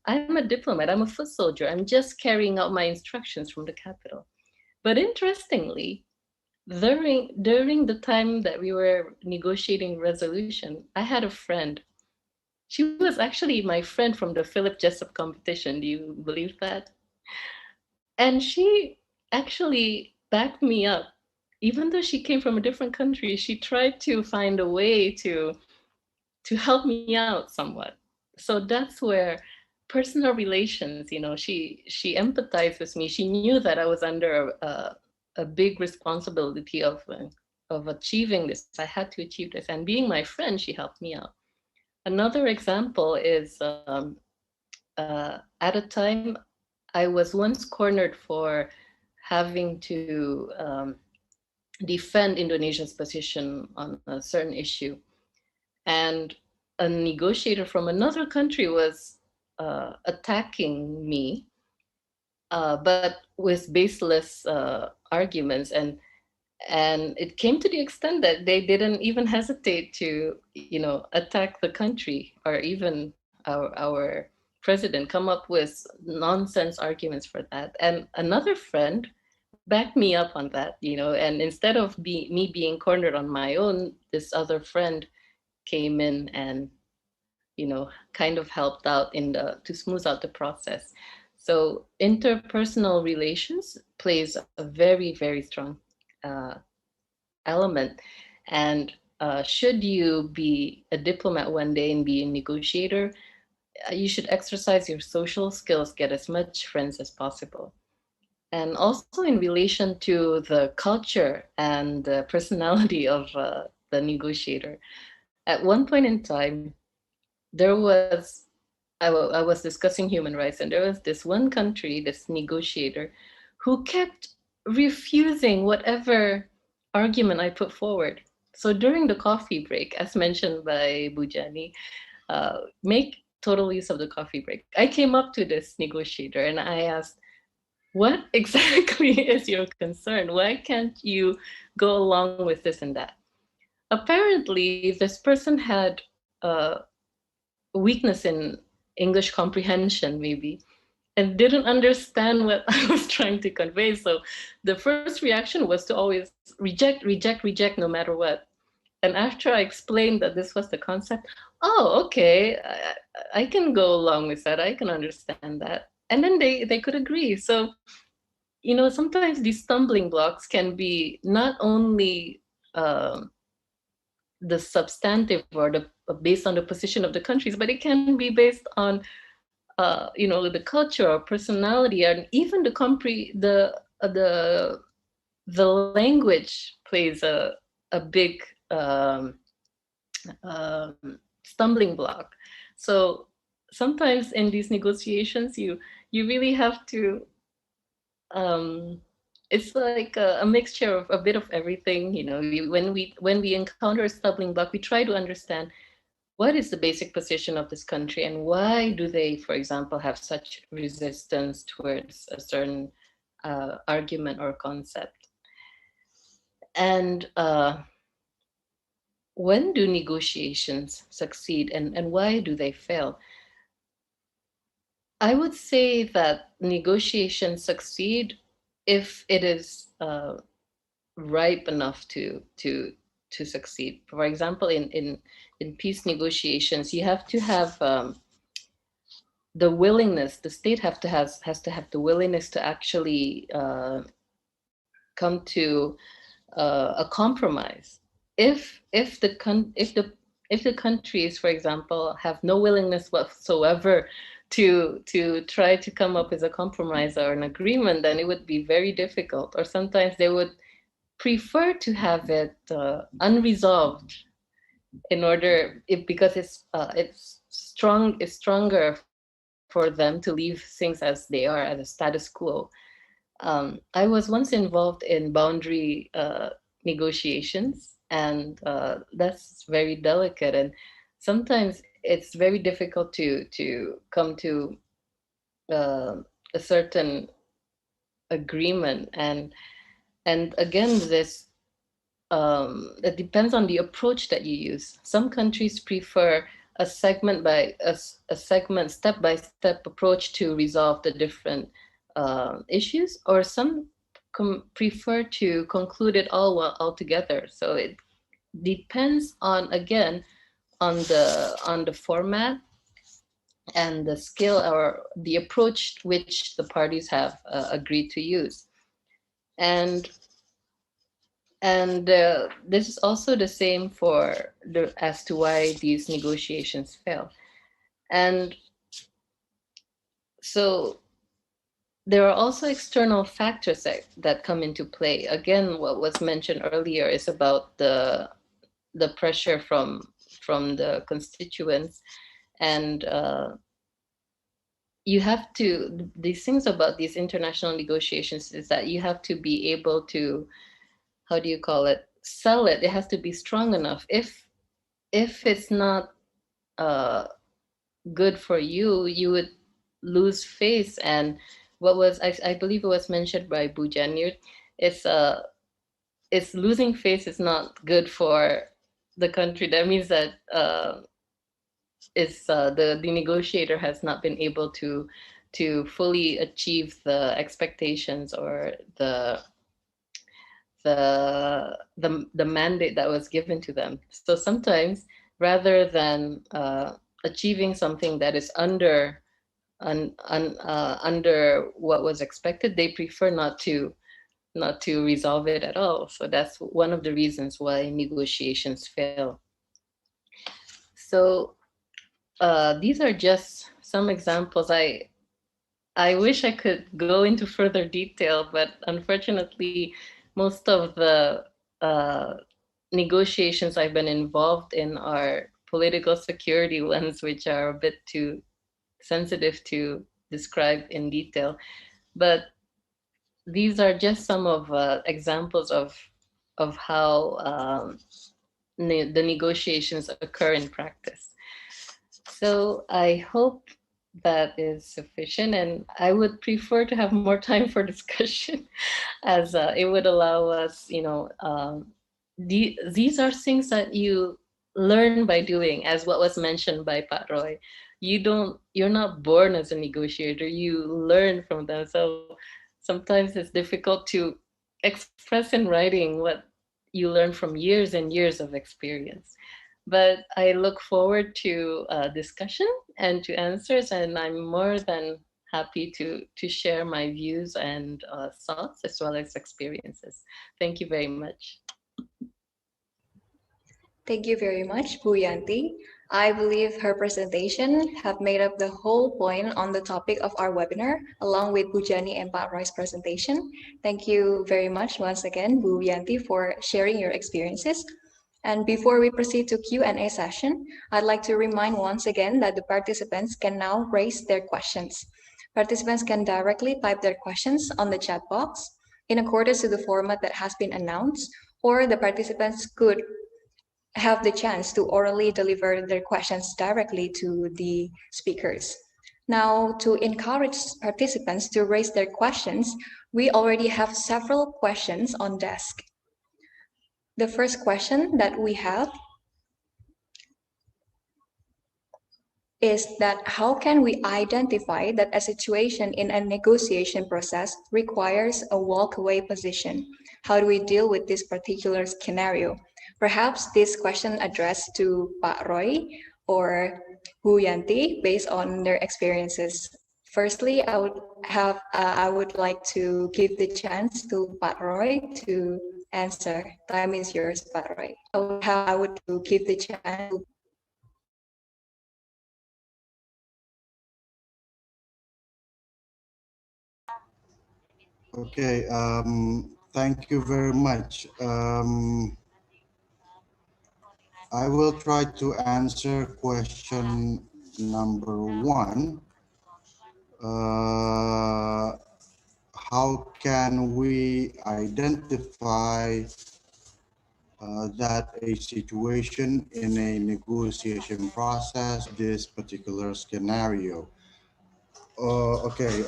I'm a diplomat, I'm a foot soldier. I'm just carrying out my instructions from the capital. But interestingly, during the time that we were negotiating resolution, I had a friend. She was actually my friend from the Philip Jessup competition. Do you believe that? And she actually backed me up. Even though she came from a different country, she tried to find a way to help me out somewhat. So that's where personal relations, she empathized with me. She knew that I was under a big responsibility of achieving this. I had to achieve this. And being my friend, she helped me out. Another example is at a time, I was once cornered for having to defend Indonesia's position on a certain issue. And a negotiator from another country was attacking me, but with baseless arguments. And it came to the extent that they didn't even hesitate to, attack the country or even our president, come up with nonsense arguments for that. And another friend backed me up on that, and instead of me being cornered on my own, this other friend came in and, kind of helped out to smooth out the process. So interpersonal relations plays a very, very strong element. And should you be a diplomat one day and be a negotiator, you should exercise your social skills, get as much friends as possible. And also in relation to the culture and the personality of the negotiator. At one point in time, I was discussing human rights, and there was this one country, this negotiator, who kept refusing whatever argument I put forward. So during the coffee break, as mentioned by Jani, make total use of the coffee break. I came up to this negotiator and I asked, what exactly is your concern? Why can't you go along with this and that? Apparently, this person had a weakness in English comprehension, maybe, and didn't understand what I was trying to convey. So the first reaction was to always reject, no matter what. And after I explained that this was the concept, oh, okay, I can go along with that. I can understand that. And then they could agree. So, sometimes these stumbling blocks can be not only the substantive or based on the position of the countries, but it can be based on the culture or personality, and even the language plays a big stumbling block. So sometimes in these negotiations, you really have to. It's like a mixture of a bit of everything. When we encounter a stumbling block, we try to understand what is the basic position of this country and why do they, for example, have such resistance towards a certain argument or concept. And when do negotiations succeed and why do they fail? I would say that negotiations succeed if it is ripe enough to succeed. For example, in peace negotiations, you have to have the willingness. The state has to have the willingness to actually come to a compromise. If the countries, for example, have no willingness whatsoever to try to come up with a compromise or an agreement, then it would be very difficult. Or sometimes they would prefer to have it unresolved in order, because it's stronger for them to leave things as they are, as a status quo. I was once involved in boundary negotiations, and that's very delicate, and sometimes it's very difficult to come to a certain agreement, and again, this it depends on the approach that you use. Some countries prefer a segment by a segment step-by-step approach to resolve the different issues, or some prefer to conclude it all together. So it depends on, again, on the format and the skill or the approach which the parties have agreed to use. And this is also the same for as to why these negotiations fail. And so there are also external factors that come into play. Again, what was mentioned earlier is about the pressure from the constituents, and you have to, these things about these international negotiations is that you have to be able to, how do you call it, sell it. It has to be strong enough. If it's not good for you, you would lose face. And what was, I believe it was mentioned by Bu Jani, it's losing face is not good for the country. That means that the negotiator has not been able to fully achieve the expectations or the mandate that was given to them. So sometimes, rather than achieving something that is under what was expected, they prefer not to resolve it at all. So that's one of the reasons why negotiations fail. So these are just some examples. I wish I could go into further detail, but unfortunately, most of the negotiations I've been involved in are political security ones, which are a bit too sensitive to describe in detail. But these are just some of examples of how the negotiations occur in practice. So I hope that is sufficient, and I would prefer to have more time for discussion, as it would allow us, these are things that you learn by doing, as what was mentioned by Pat Roy. You're not born as a negotiator, you learn from them. So sometimes it's difficult to express in writing what you learn from years and years of experience. But I look forward to discussion and to answers, and I'm more than happy to share my views and thoughts as well as experiences. Thank you very much. Thank you very much, Puyanti. I believe her presentation have made up the whole point on the topic of our webinar, along with Bu Jani and Pat Roy's presentation. Thank you very much once again, Puyanti, for sharing your experiences. And before we proceed to Q&A session, I'd like to remind once again that the participants can now raise their questions. Participants can directly type their questions on the chat box in accordance to the format that has been announced, or the participants could have the chance to orally deliver their questions directly to the speakers. Now, to encourage participants to raise their questions, we already have several questions on desk. The first question that we have is that how can we identify that a situation in a negotiation process requires a walkaway position? How do we deal with this particular scenario? Perhaps this question addressed to Pak Roy or Puyanti based on their experiences. Firstly, I would like to give the chance to Pak Roy to answer. Time is yours, Pak Roy. I would give the chance to Okay, thank you very much. I will try to answer question number 1. How can we identify that a situation in a negotiation process, this particular scenario? Okay,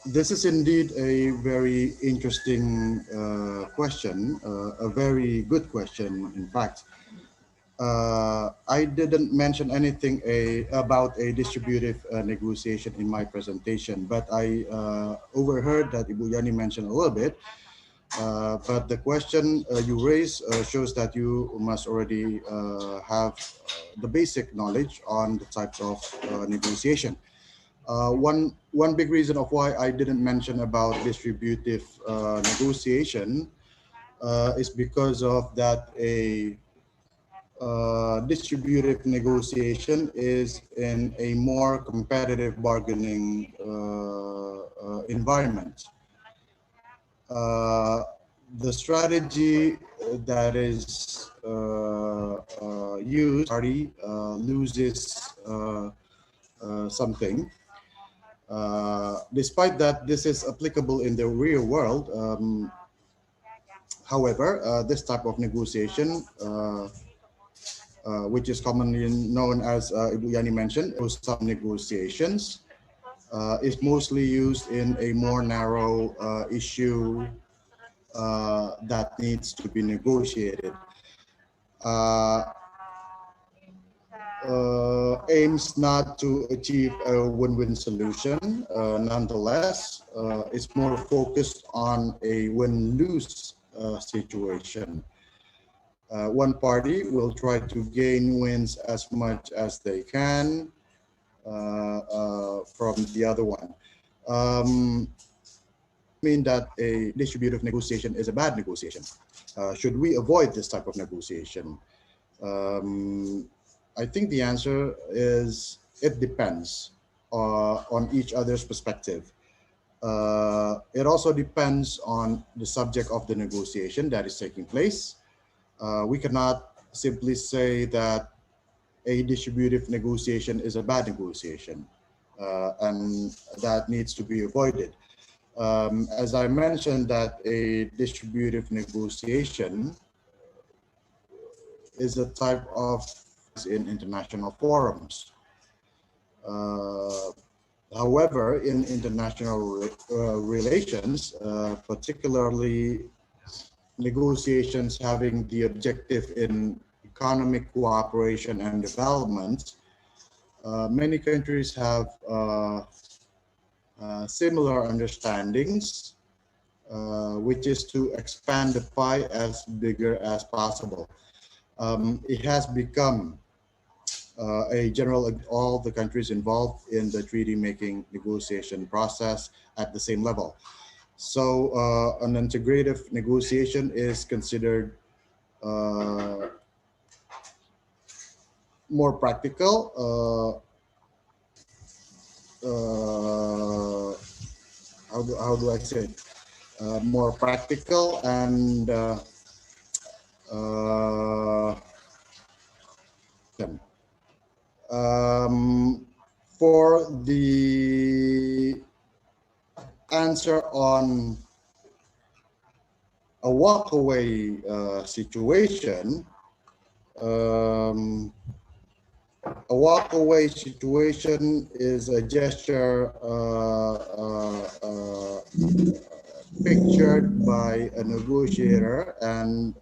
this is indeed a very interesting question, a very good question, in fact. I didn't mention anything about a distributive negotiation in my presentation, but I overheard that Ibu Yani mentioned a little bit. But the question you raised shows that you must already have the basic knowledge on the types of negotiation. One big reason of why I didn't mention about distributive negotiation is because of that a distributive negotiation is in a more competitive bargaining environment. The strategy that is used, party loses something. Despite that, this is applicable in the real world. However, this type of negotiation, which is commonly known as Ibu Yani mentioned, some negotiations, is mostly used in a more narrow issue that needs to be negotiated. Aims not to achieve a win-win solution. Nonetheless, it's more focused on a win-lose situation. One party will try to gain wins as much as they can from the other one. Mean that a distributive negotiation is a bad negotiation? Should we avoid this type of negotiation? I think the answer is it depends on each other's perspective. It also depends on the subject of the negotiation that is taking place. We cannot simply say that a distributive negotiation is a bad negotiation and that needs to be avoided. As I mentioned, that a distributive negotiation is a type of in international forums. However, in international relations, particularly negotiations having the objective in economic cooperation and development, many countries have similar understandings, which is to expand the pie as bigger as possible. It has become a general, all the countries involved in the treaty making negotiation process at the same level. So an integrative negotiation is considered more practical. How do I say it? More practical and for the answer on a walkaway situation, a walkaway situation is a gesture pictured by a negotiator and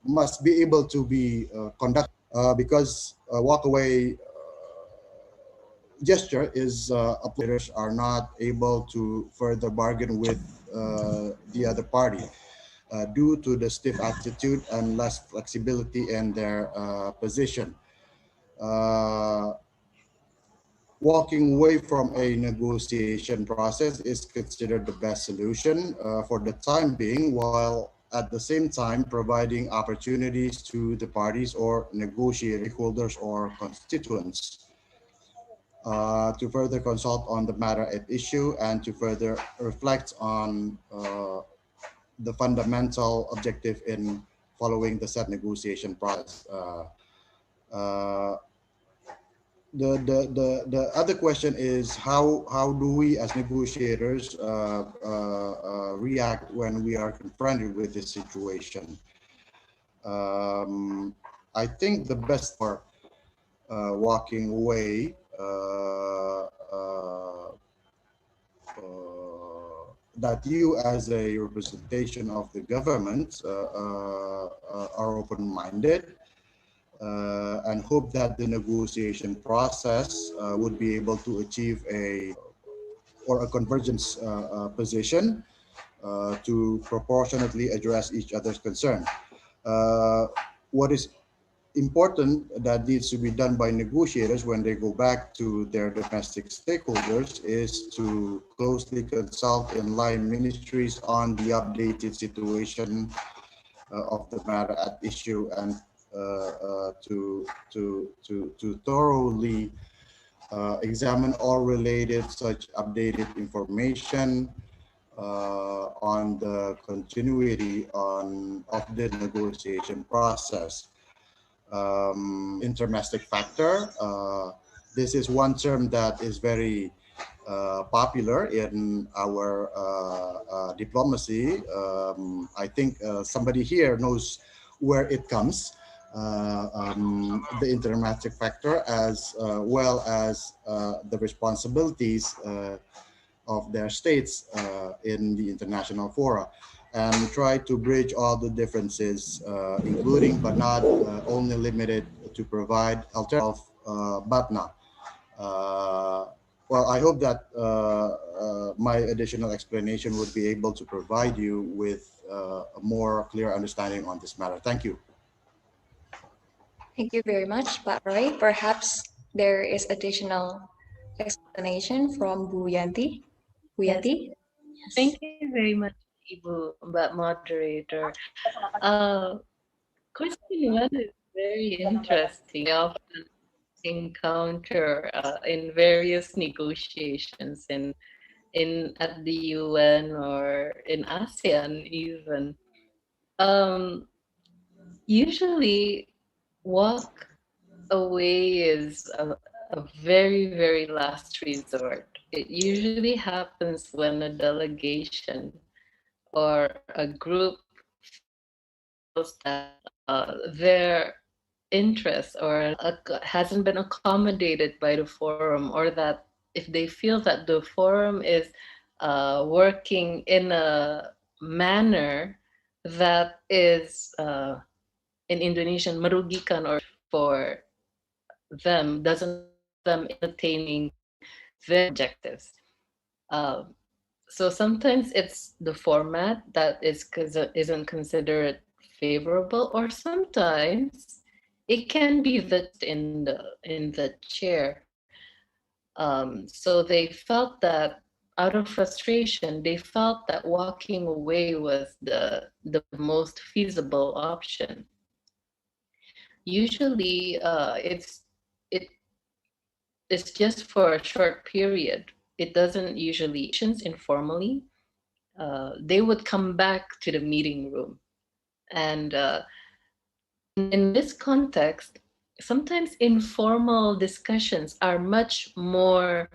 must be able to be conducted because a walkaway gesture is operators are not able to further bargain with the other party due to the stiff attitude and less flexibility in their position. Walking away from a negotiation process is considered the best solution for the time being, while at the same time providing opportunities to the parties or negotiating stakeholders or constituents to further consult on the matter at issue and to further reflect on the fundamental objective in following the set negotiation process. The other question is how do we as negotiators react when we are confronted with this situation? I think the best for walking away that you as a representation of the government are open-minded and hope that the negotiation process would be able to achieve a convergence position to proportionately address each other's concern. What is important that needs to be done by negotiators when they go back to their domestic stakeholders is to closely consult in line ministries on the updated situation of the matter at issue and to thoroughly examine all related such updated information on the continuity of the negotiation process. Intermestic factor. This is one term that is very popular in our diplomacy. I think somebody here knows where it comes. The intermestic factor as well as the responsibilities of their states in the international fora, and try to bridge all the differences, including but not only limited to provide alternative BATNA. Well, I hope that my additional explanation would be able to provide you with a more clear understanding on this matter. Thank you. Thank you very much, Pak Roy. Perhaps there is additional explanation from Bu Yanti. Bu Yes. Yanti? Yes. Thank you very much, Ibu, Mbak Moderator. Question one is very interesting. I often encounter in various negotiations at the UN or in ASEAN even. Usually walk away is a very, very last resort. It usually happens when a delegation or a group feels that their interest or hasn't been accommodated by the forum, or that if they feel that the forum is working in a manner that is in Indonesian merugikan or for them, doesn't them attaining their objectives. So sometimes it's the format that isn't considered favorable, or sometimes it can be that in the chair. So they felt that out of frustration, they felt that walking away was the most feasible option. Usually, it's just for a short period. It doesn't usually informally. They would come back to the meeting room, and in this context, sometimes informal discussions are much more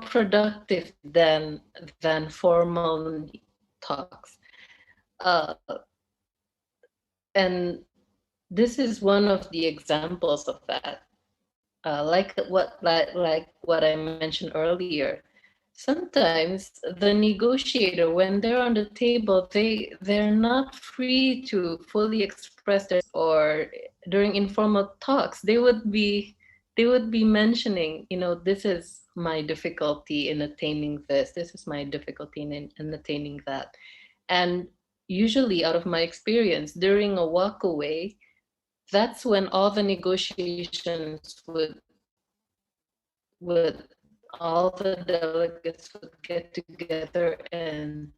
productive than formal talks. And this is one of the examples of that. Like what I mentioned earlier, sometimes the negotiator, when they're on the table, they're not free to fully express their, or during informal talks, they would be mentioning, this is my difficulty in attaining this. This is my difficulty in attaining that. And usually, out of my experience, during a walkaway, that's when all the negotiations would all the delegates would get together and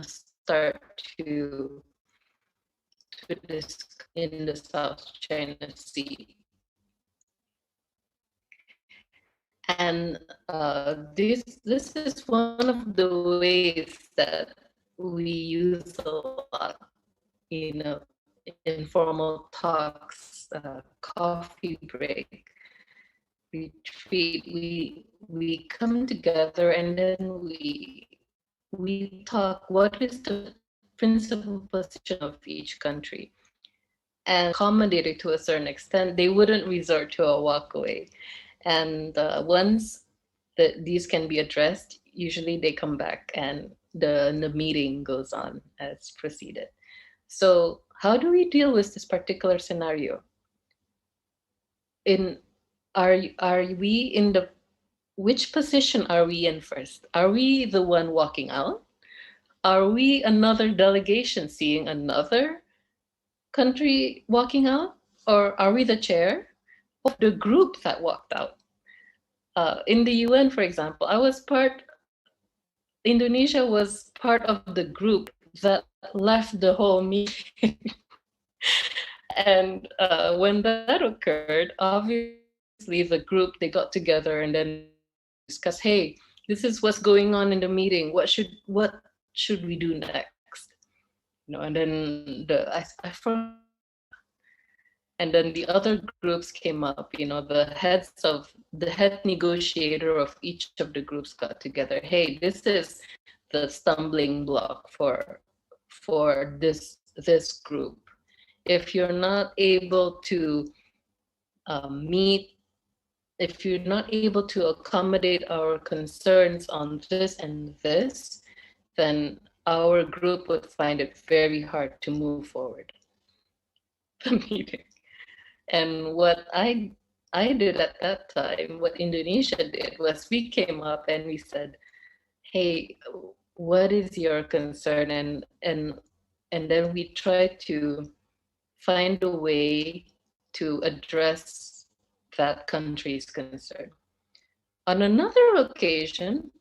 start to discuss in the South China Sea. And this is one of the ways that we use a lot, informal talks, coffee break, retreat. We come together and then we talk. What is the principal position of each country? And accommodate it to a certain extent. They wouldn't resort to a walkaway. And once these can be addressed, usually they come back and the meeting goes on as proceeded. So how do we deal with this particular scenario? Are we in which position are we in first? Are we the one walking out? Are we another delegation seeing another country walking out? Or are we the chair of the group that walked out? In the UN, for example, Indonesia was part of the group that left the whole meeting. And when that occurred, obviously the group, they got together and then discuss, hey, this is what's going on in the meeting. What should we do next? And then and then the other groups came up. The head negotiator of each of the groups got together. Hey, this is the stumbling block for this group. If you're not able to if you're not able to accommodate our concerns on this and this, then our group would find it very hard to move forward the meeting. And what I did at that time, what Indonesia did, was we came up and we said, hey, what is your concern? And then we tried to find a way to address that country's concern. On another occasion,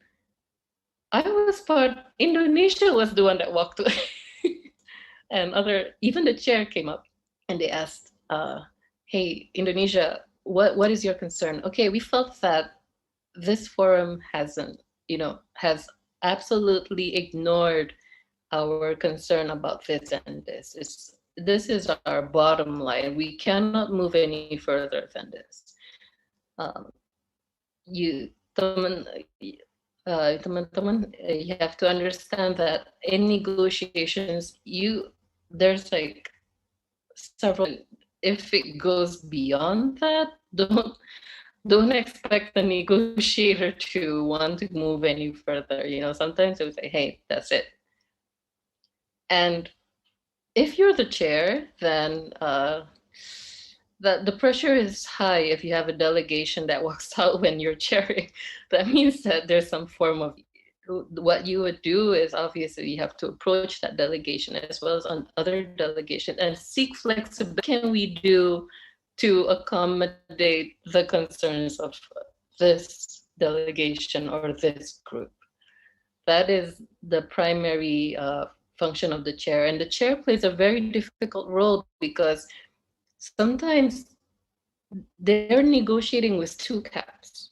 Indonesia was the one that walked away. And even the chair came up and they asked, hey, Indonesia, what is your concern? Okay, we felt that this forum has absolutely ignored our concern about this and this. This is our bottom line. We cannot move any further than this. Teman-teman, you have to understand that in negotiations, there's like several. If it goes beyond that, don't expect the negotiator to want to move any further. Sometimes they would say, hey, that's it. And if you're the chair, then the pressure is high. If you have a delegation that walks out when you're chairing, that means that there's some form of, what you would do is obviously you have to approach that delegation as well as on other delegations and seek flexibility. What can we do to accommodate the concerns of this delegation or this group? That is the primary function of the chair. And the chair plays a very difficult role because sometimes they're negotiating with two caps.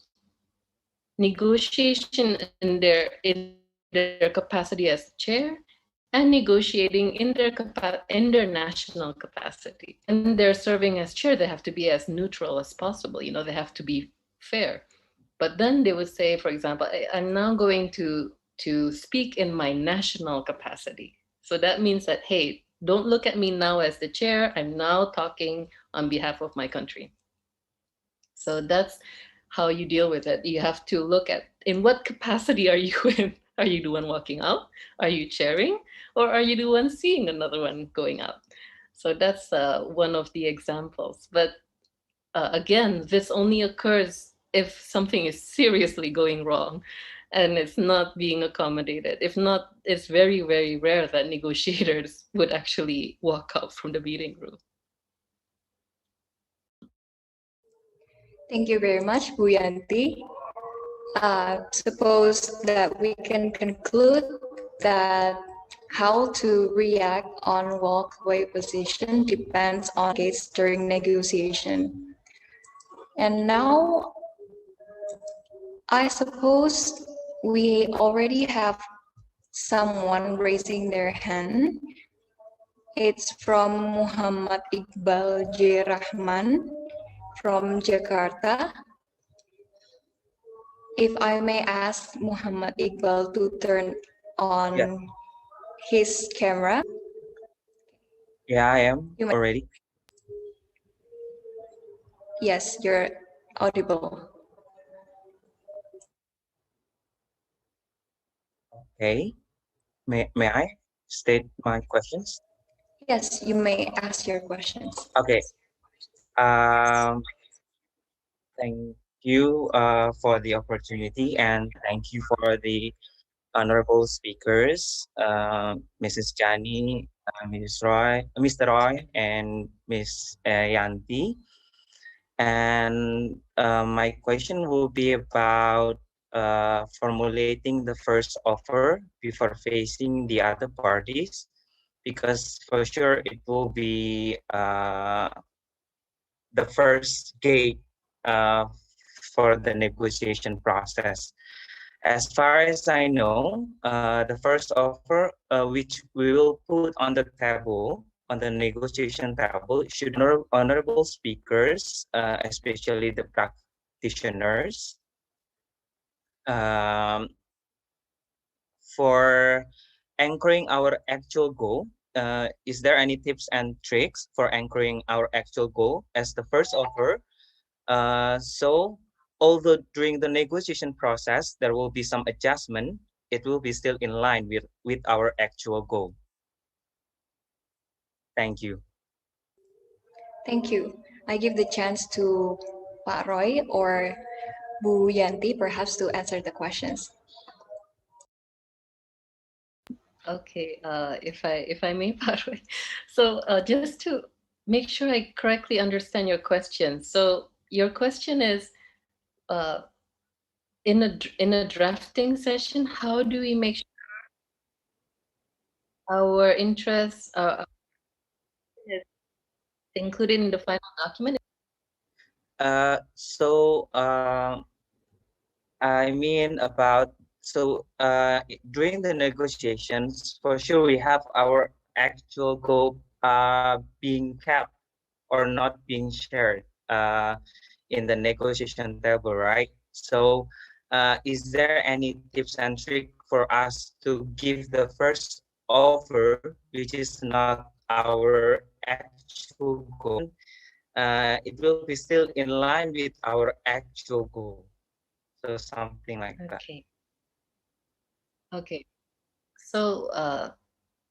Negotiation in their capacity as chair, and negotiating in their national capacity. And they're serving as chair, they have to be as neutral as possible. They have to be fair. But then they would say, for example, I'm now going to speak in my national capacity. So that means that, hey, don't look at me now as the chair. I'm now talking on behalf of my country. So that's how you deal with it. You have to look at, in what capacity are you in? Are you the one walking out? Are you chairing? Or are you the one seeing another one going out? So that's one of the examples. But again, this only occurs if something is seriously going wrong and it's not being accommodated. If not, it's very, very rare that negotiators would actually walk out from the meeting room. Thank you very much, Bu Yanti. Suppose that we can conclude that how to react on walkaway position depends on case during negotiation. And now, I suppose we already have someone raising their hand. It's from Muhammad Iqbal J. Rahman from Jakarta. If I may ask Muhammad Iqbal to turn on his camera. Yeah, I am You may- already. Yes, you're audible. Okay. May I state my questions? Yes, you may ask your questions. Okay. Thank you for the opportunity, and thank you for the honorable speakers, Mrs. Jani, Mr. Roy, and Miss Yanti. And my question will be about formulating the first offer before facing the other parties, because for sure it will be the first gate for the negotiation process. As far as I know, the first offer which we will put on the table, on the negotiation table, should honorable speakers, especially the practitioners, for anchoring our actual goal. Is there any tips and tricks for anchoring our actual goal as the first offer? So although during the negotiation process, there will be some adjustment, it will be still in line with our actual goal. Thank you. Thank you. I give the chance to Pak Roy or Bu Yanti perhaps to answer the questions. Okay, if I may, Parvai. So just to make sure I correctly understand your question. So your question is, in a drafting session, how do we make sure our interests are included in the final document? I mean about, during the negotiations, for sure we have our actual goal being kept or not being shared in the negotiation table, right? So is there any tips and trick for us to give the first offer, which is not our actual goal? It will be still in line with our actual goal. So something like that. Okay. So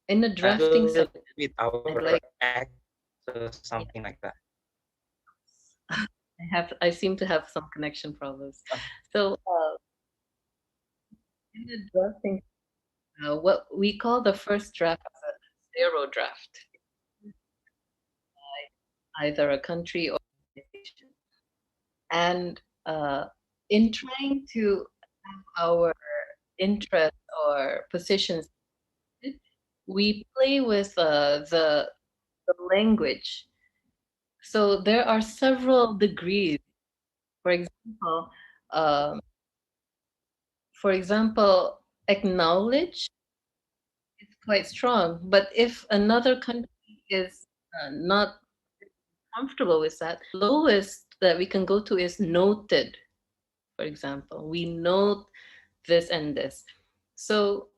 in the drafting with our act, so something like that. I seem to have some connection problems. So in the drafting, what we call the first draft a zero draft, either a country or organization. And in trying to have our interests or positions, we play with the language. So there are several degrees. For example, acknowledge is quite strong, but if another country is not comfortable with that, lowest that we can go to is noted. For example, we note this and this. So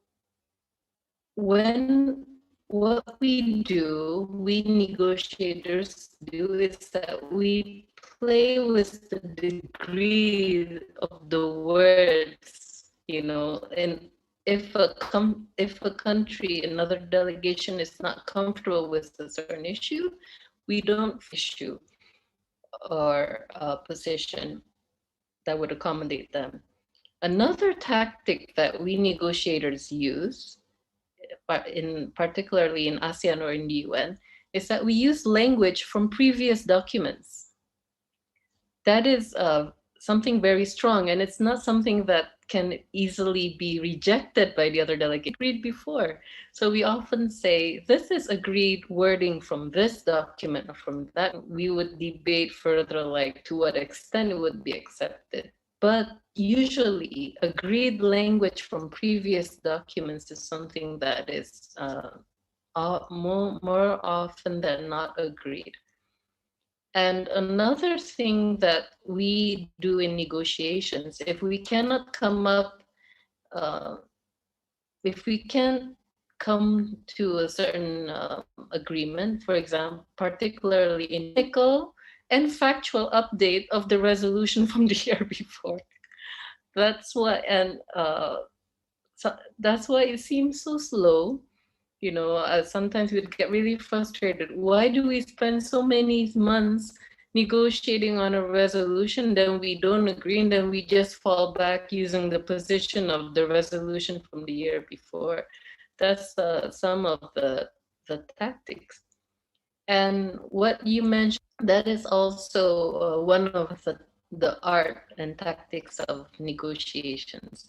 what we do, we negotiators do, is that we play with the degree of the words, and if a country, another delegation is not comfortable with a certain issue, we don't issue or a position that would accommodate them. Another tactic that we negotiators use, particularly in ASEAN or in the UN, is that we use language from previous documents. That is something very strong, and it's not something that can easily be rejected by the other delegate. Agreed before. So we often say, this is agreed wording from this document or from that. We would debate further, like to what extent it would be accepted. But usually agreed language from previous documents is something that is more often than not agreed. And another thing that we do in negotiations, if we cannot come up, if we can't come to a certain agreement, for example, particularly in technical and factual update of the resolution from the year before. That's why, and so that's why it seems so slow. You know, sometimes we'd get really frustrated. Why do we spend so many months negotiating on a resolution, then we don't agree, and then we just fall back using the position of the resolution from the year before? That's some of the tactics. And what you mentioned, that is also one of the art and tactics of negotiations.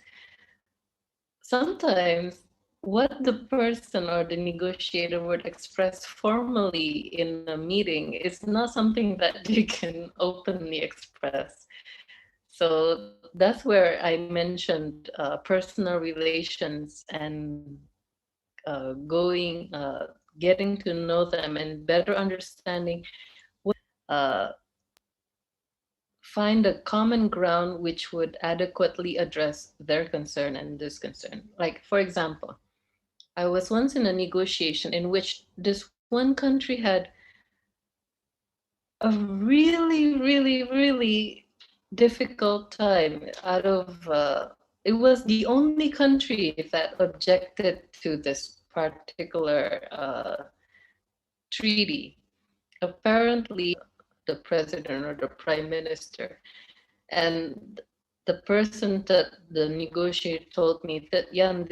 Sometimes what the person or the negotiator would express formally in a meeting is not something that they can openly express. So that's where I mentioned personal relations and getting to know them and better understanding what, find a common ground which would adequately address their concern and this concern. Like, for example, I was once in a negotiation in which this one country had a really, really, really difficult time out of, it was the only country that objected to this particular treaty. Apparently, the president or the prime minister, and the person that the negotiator told me that, Jan,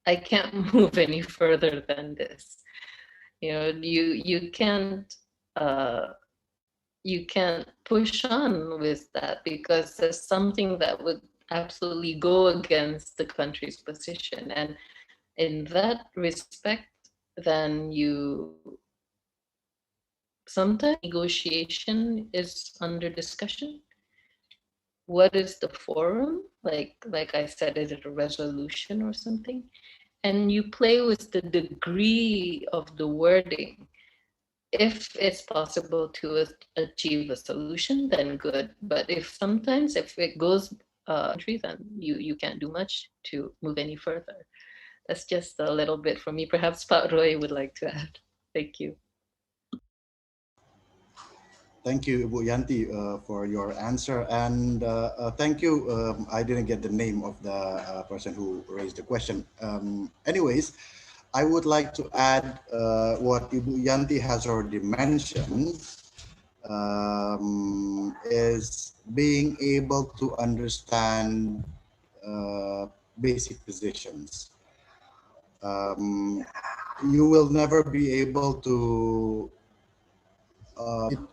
I can't move any further than this. You know, you can't push on with that because there's something that would absolutely go against the country's position. And in that respect, then sometimes negotiation is under discussion. What is the forum? Like I said, is it a resolution or something? And you play with the degree of the wording. If it's possible to achieve a solution, then good. But if it goes then you can't do much to move any further. That's just a little bit from me. Perhaps Pak Roy would like to add. Thank you. Thank you, Ibu Yanti, for your answer. And thank you. I didn't get the name of the person who raised the question. Anyways, I would like to add what Ibu Yanti has already mentioned, is being able to understand basic positions. You will never be able to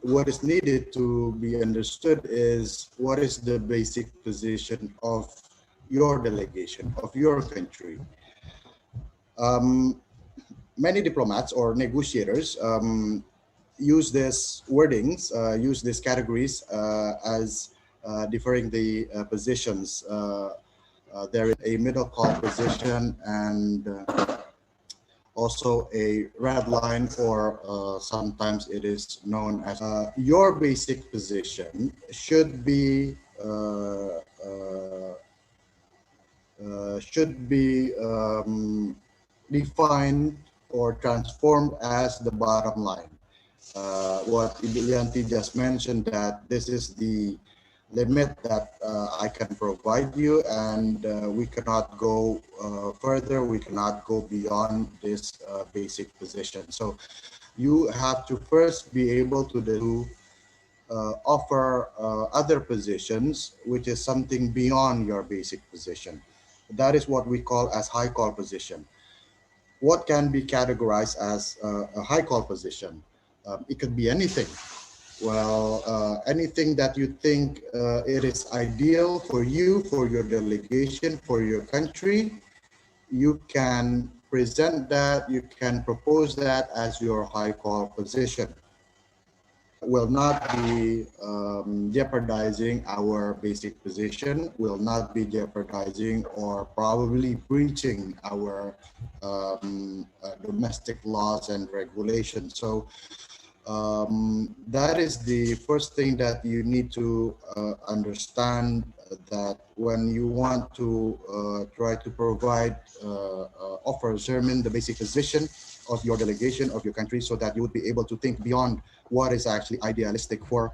what is needed to be understood is what is the basic position of your delegation, of your country. Many diplomats or negotiators use these wordings, use these categories as differing the positions. There is a middle call position and also a red line, or sometimes it is known as your basic position should be defined or transformed as the bottom line. What Ibu Yanti just mentioned, that this is the limit that I can provide you, and we cannot go further, we cannot go beyond this basic position. So you have to first be able to offer other positions, which is something beyond your basic position. That is what we call as high call position. What can be categorized as a high call position? It could be anything. Well, anything that you think it is ideal for you, for your delegation, for your country, you can present that, you can propose that as your high call position. will not be jeopardizing our basic position, will not be jeopardizing or probably breaching our domestic laws and regulations. So that is the first thing that you need to understand, that when you want to try to provide offer sermon the basic position of your delegation of your country, so that you would be able to think beyond what is actually idealistic for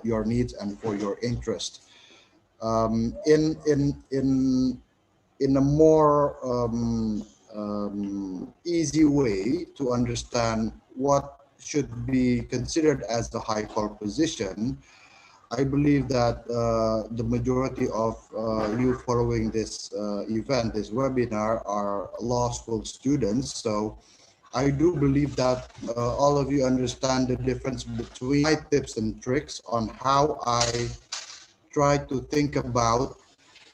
your needs and for your interest. In a more easy way to understand what should be considered as the high call position, I believe that the majority of you following this event, this webinar, are law school students. So I do believe that all of you understand the difference between my tips and tricks on how I try to think about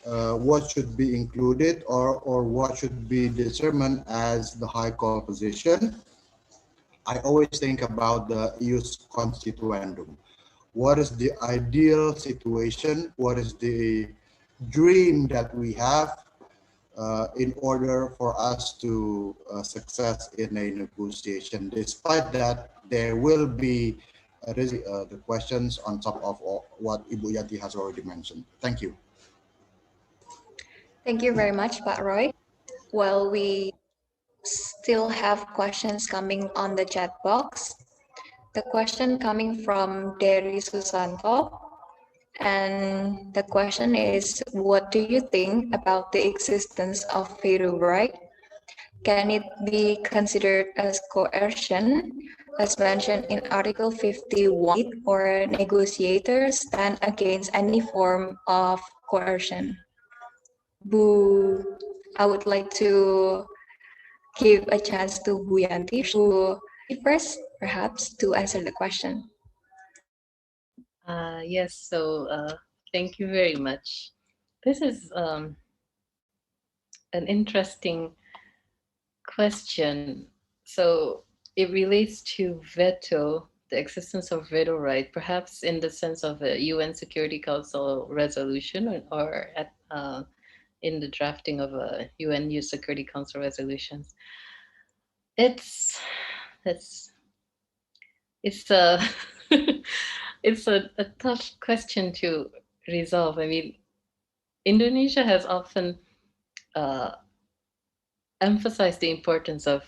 what should be included or what should be determined as the high call position. I always think about the ius constituendum. What is the ideal situation? What is the dream that we have in order for us to success in a negotiation? Despite that, there will be the questions on top of what Ibu Yanti has already mentioned. Thank you. Thank you very much, Pak Roy. Well, we still have questions coming on the chat box. The question coming from Derry Susanto, and the question is, what do you think about the existence of veto right? Can it be considered as coercion, as mentioned in Article 51, or negotiators stand against any form of coercion? Bu, I would like to give a chance to Bu Yanti to first, perhaps, to answer the question. Yes, so thank you very much. This is an interesting question. So it relates to veto, the existence of veto right, perhaps in the sense of a UN Security Council resolution, or at, in the drafting of a UN Security Council resolutions. It's a it's a tough question to resolve. I mean, Indonesia has often emphasized the importance of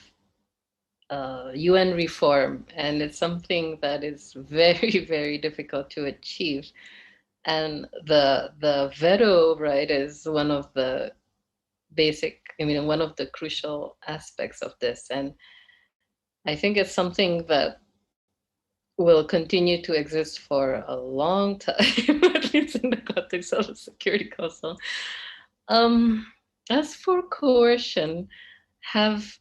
UN reform, and it's something that is very, very difficult to achieve. And the veto right is one of the basic, one of the crucial aspects of this. And I think it's something that will continue to exist for a long time, at least in the context of the Security Council. As for coercion, has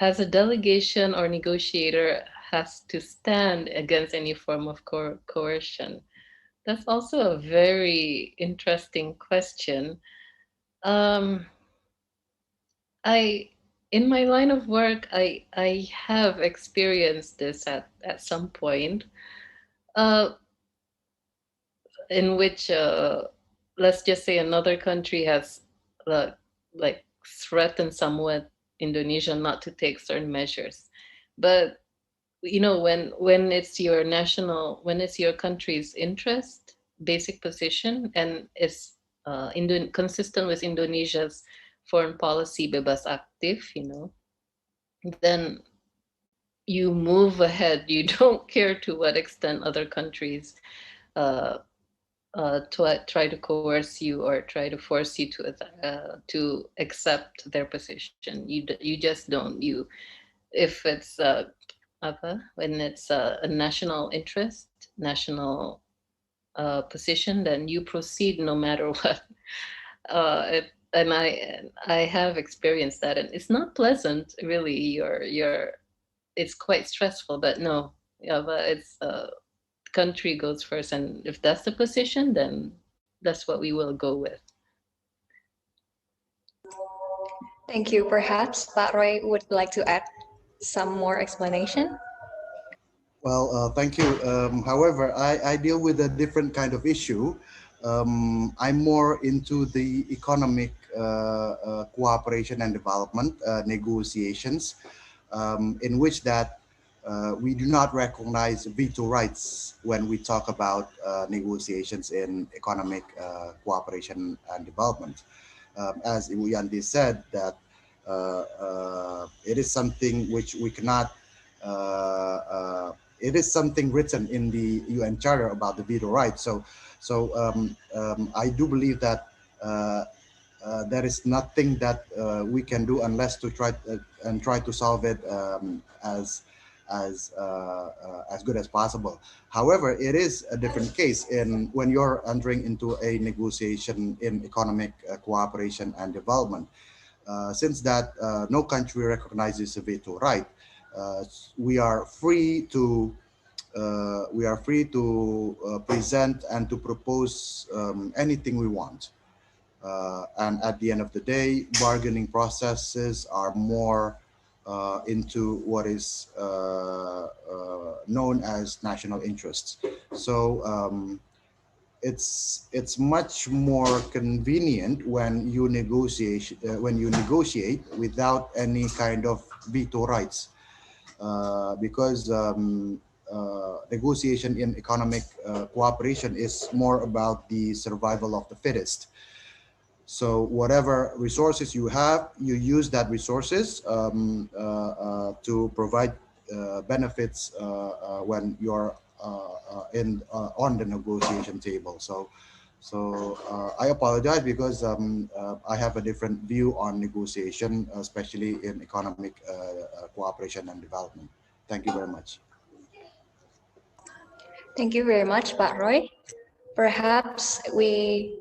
a delegation or negotiator has to stand against any form of coercion? That's also a very interesting question. In my line of work, I have experienced this at some point, in which, let's just say, another country has like threatened somewhat Indonesia not to take certain measures. But when it's your when it's your country's interest, basic position, and it's consistent with Indonesia's foreign policy, bebas aktif, then you move ahead. You don't care to what extent other countries try to coerce you or try to force you to accept their position. You just don't. If it's when it's a national interest, national position, then you proceed no matter what. And I have experienced that, and it's not pleasant, really. It's quite stressful, but no, it's country goes first, and if that's the position, then that's what we will go with. Thank you. Perhaps Pak Roy would like to add some more explanation. Well, thank you. However, I deal with a different kind of issue. I'm more into the economic cooperation and development negotiations, in which that we do not recognize veto rights when we talk about negotiations in economic cooperation and development. As Adyanti said, that it is something which we cannot. It is something written in the UN Charter about the veto right. So I do believe that there is nothing that we can do unless to try to solve it as good as possible. However, it is a different case in when you're entering into a negotiation in economic cooperation and development. Since that no country recognizes a veto right, uh, we are free to present and to propose anything we want. And at the end of the day, bargaining processes are more into what is known as national interests. So it's much more convenient when you negotiate without any kind of veto rights, because negotiation in economic cooperation is more about the survival of the fittest. So whatever resources you have, you use that resources to provide benefits when you're on the negotiation table. So I apologize because I have a different view on negotiation, especially in economic cooperation and development. Thank you very much. Thank you very much, Pak Roy. Perhaps we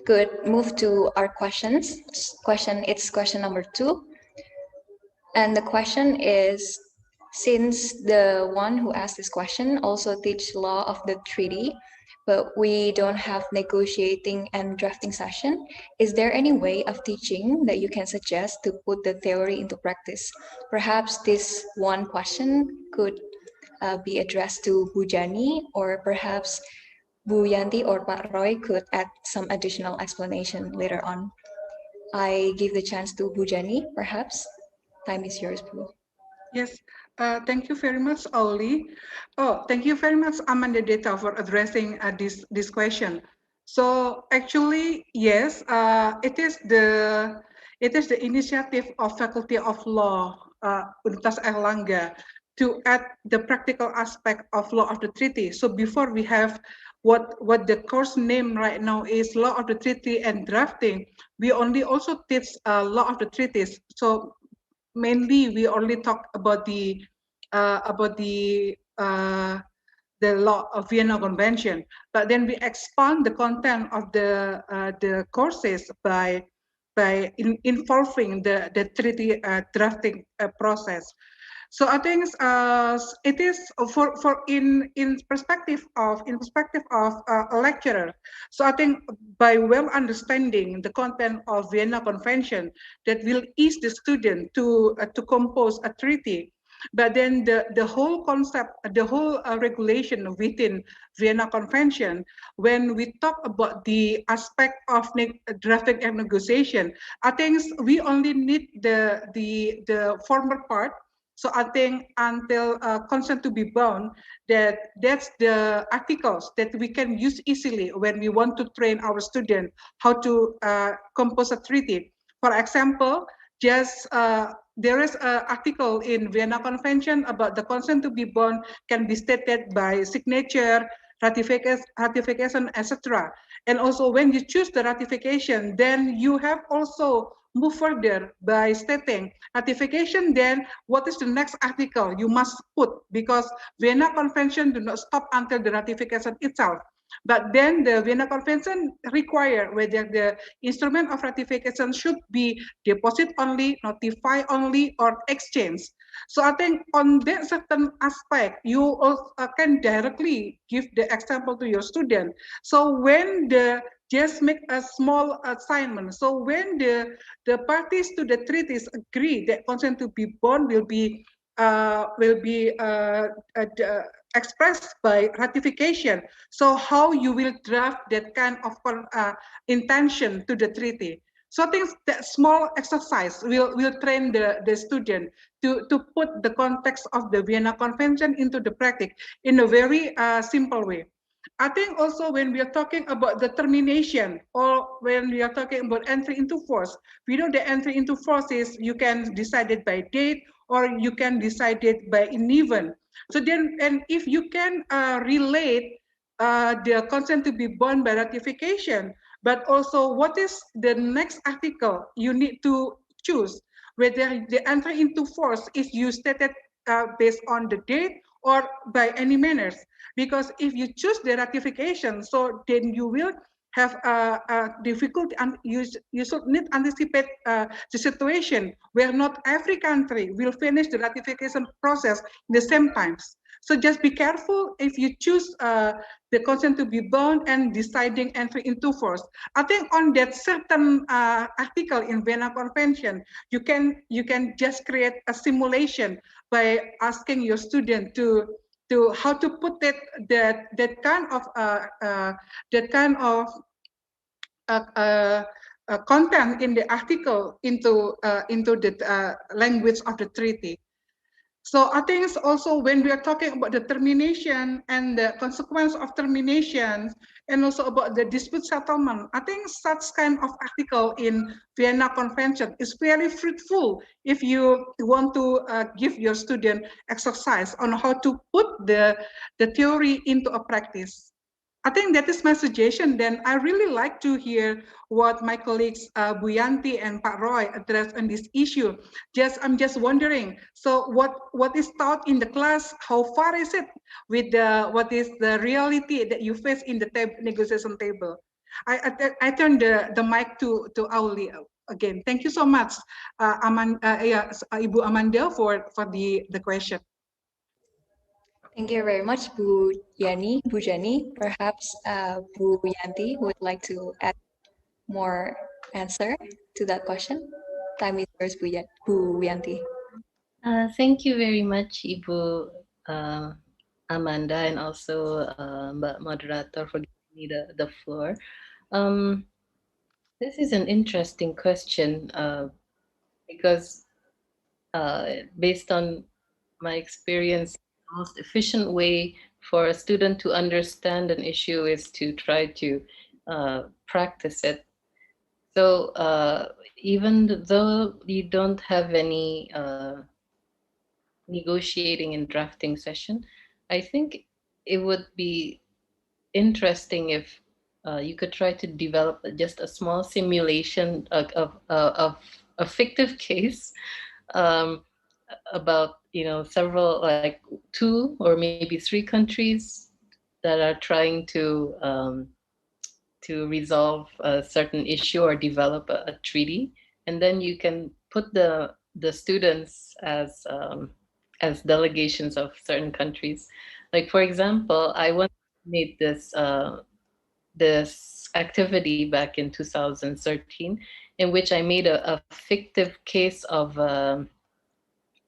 could move to our questions. It's question number 2. And the question is, since the one who asked this question also teach law of the treaty, but we don't have negotiating and drafting session, is there any way of teaching that you can suggest to put the theory into practice? Perhaps this one question could be addressed to Bu Jani, or perhaps Bu Yanti or Pak Roy could add some additional explanation later on. I give the chance to Bu Jani, perhaps. Time is yours, Bu. Yes, thank you very much, Oleh. Oh, thank you very much, Amanda Data, for addressing this question. So actually, yes, it is the initiative of Faculty of Law, Universitas Airlangga, to add the practical aspect of law of the treaty. So before we have what the course name right now is law of the treaty and drafting, we only also teach law of the treaties. So mainly we only talk about the law of Vienna Convention, but then we expand the content of the courses by involving the treaty drafting process. So I think it is for in perspective of a lecturer. So I think by well understanding the content of Vienna Convention, that will ease the student to compose a treaty. But then the whole concept, the whole regulation within Vienna Convention, when we talk about the aspect of drafting and negotiation, I think we only need the former part. So I think until consent to be bound, that's the articles that we can use easily when we want to train our student how to compose a treaty. For example, just there is an article in Vienna Convention about the consent to be bound can be stated by signature, ratification, etc. And also when you choose the ratification, then you have also move further by stating ratification, then what is the next article you must put, because Vienna Convention do not stop until the ratification itself. But then the Vienna Convention require whether the instrument of ratification should be deposit only, notify only, or exchange. So I think on that certain aspect, you also can directly give the example to your student. So when just make a small assignment. So when the parties to the treaties agree that consent to be bound will be will be expressed by ratification. So how you will draft that kind of intention to the treaty. So I think that small exercise will train the student to put the context of the Vienna Convention into the practice in a very simple way. I think also when we are talking about the termination or when we are talking about entry into force, we know the entry into force is you can decide it by date or you can decide it by an event. So then, and if you can relate the consent to be bound by ratification, but also what is the next article you need to choose, whether the entry into force is you stated based on the date or by any manners. Because if you choose the ratification, so then you will have a difficulty, and you should need anticipate the situation where not every country will finish the ratification process in the same times. So just be careful if you choose the consent to be bound and deciding entry into force. I think on that certain article in Vienna Convention, you can just create a simulation by asking your student to how to put that kind of content in the article into the language of the treaty. So I think it's also when we are talking about the termination and the consequence of termination and also about the dispute settlement, I think such kind of article in Vienna Convention is very fruitful if you want to give your student exercise on how to put the theory into a practice. I think that is my suggestion. Then I really like to hear what my colleagues Bu Yanti and Pak Roy address on this issue. I'm just wondering. So what is taught in the class? How far is it with what is the reality that you face in the negotiation table? I turn the mic to Auli again. Thank you so much, Ibu Amanda for the question. Thank you very much, Bu Jani. Perhaps Bu Yanti would like to add more answer to that question. Time is yours, Bu Yanti. Thank you very much, Ibu Amanda, and also Mbak Moderator for giving me the floor. This is an interesting question because based on my experience, the most efficient way for a student to understand an issue is to try to practice it. So even though you don't have any negotiating and drafting session, I think it would be interesting if you could try to develop just a small simulation of a fictive case about several, like 2 or maybe 3 countries that are trying to resolve a certain issue or develop a treaty, and then you can put the students as delegations of certain countries. Like, for example, I once made this activity back in 2013, in which I made a fictive case of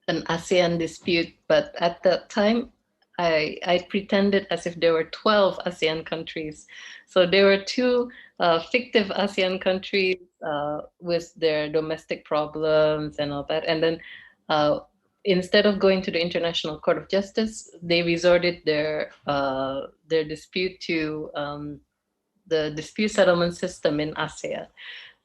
an ASEAN dispute, but at that time I pretended as if there were 12 ASEAN countries. So there were 2 fictive ASEAN countries with their domestic problems and all that. And then instead of going to the International Court of Justice, they resorted their dispute to the dispute settlement system in ASEAN.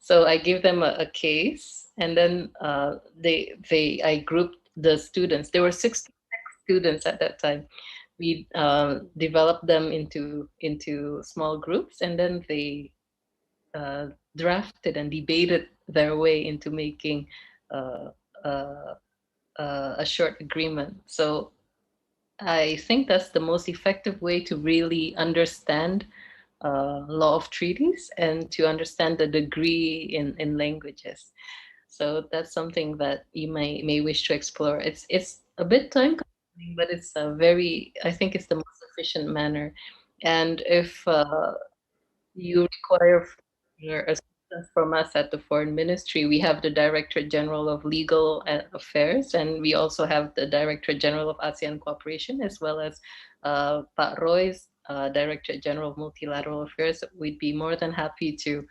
So I gave them a case, and then I grouped the students. There were 66 students at that time. We developed them into small groups, and then they drafted and debated their way into making a short agreement. So I think that's the most effective way to really understand law of treaties and to understand the degree in languages. So that's something that you may wish to explore. It's a bit time consuming, but it's I think it's the most efficient manner. And if you require a from us at the Foreign Ministry, we have the Director General of Legal Affairs, and we also have the Director General of ASEAN Cooperation, as well as Pak Roy's Director General of Multilateral Affairs. We'd be more than happy to,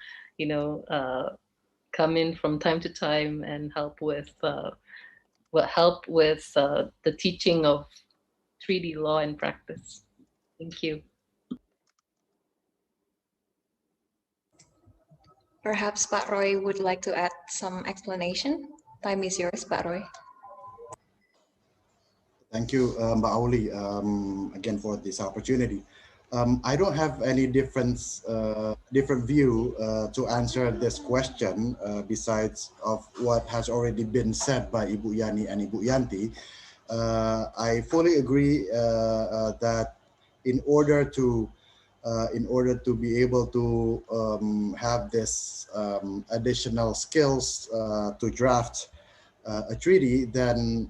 come in from time to time and help with the teaching of treaty law and practice. Thank you. Perhaps Pak Roy would like to add some explanation. Time is yours, Pak Roy. Thank you, Mbak Auli, again for this opportunity. I don't have any different view to answer this question besides of what has already been said by Ibu Yani and Ibu Yanti. I fully agree that in order to be able to have this additional skills to draft a treaty, then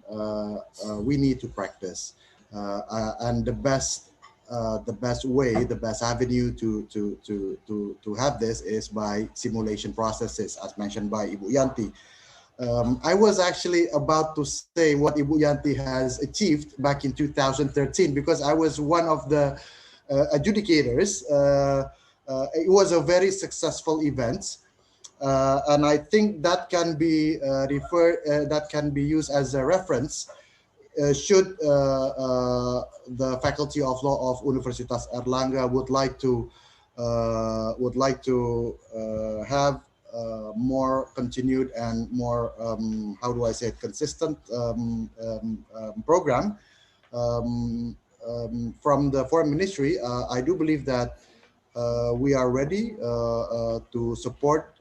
we need to practice, and the best way, the best avenue to have this is by simulation processes, as mentioned by Ibu Yanti. I was actually about to say what Ibu Yanti has achieved back in 2013, because I was one of the adjudicators. It was a very successful event, and I think that can be that can be used as a reference. Should the Faculty of Law of Universitas Airlangga would like to have more continued and more how do I say it, consistent program from the Foreign Ministry, I do believe that we are ready to support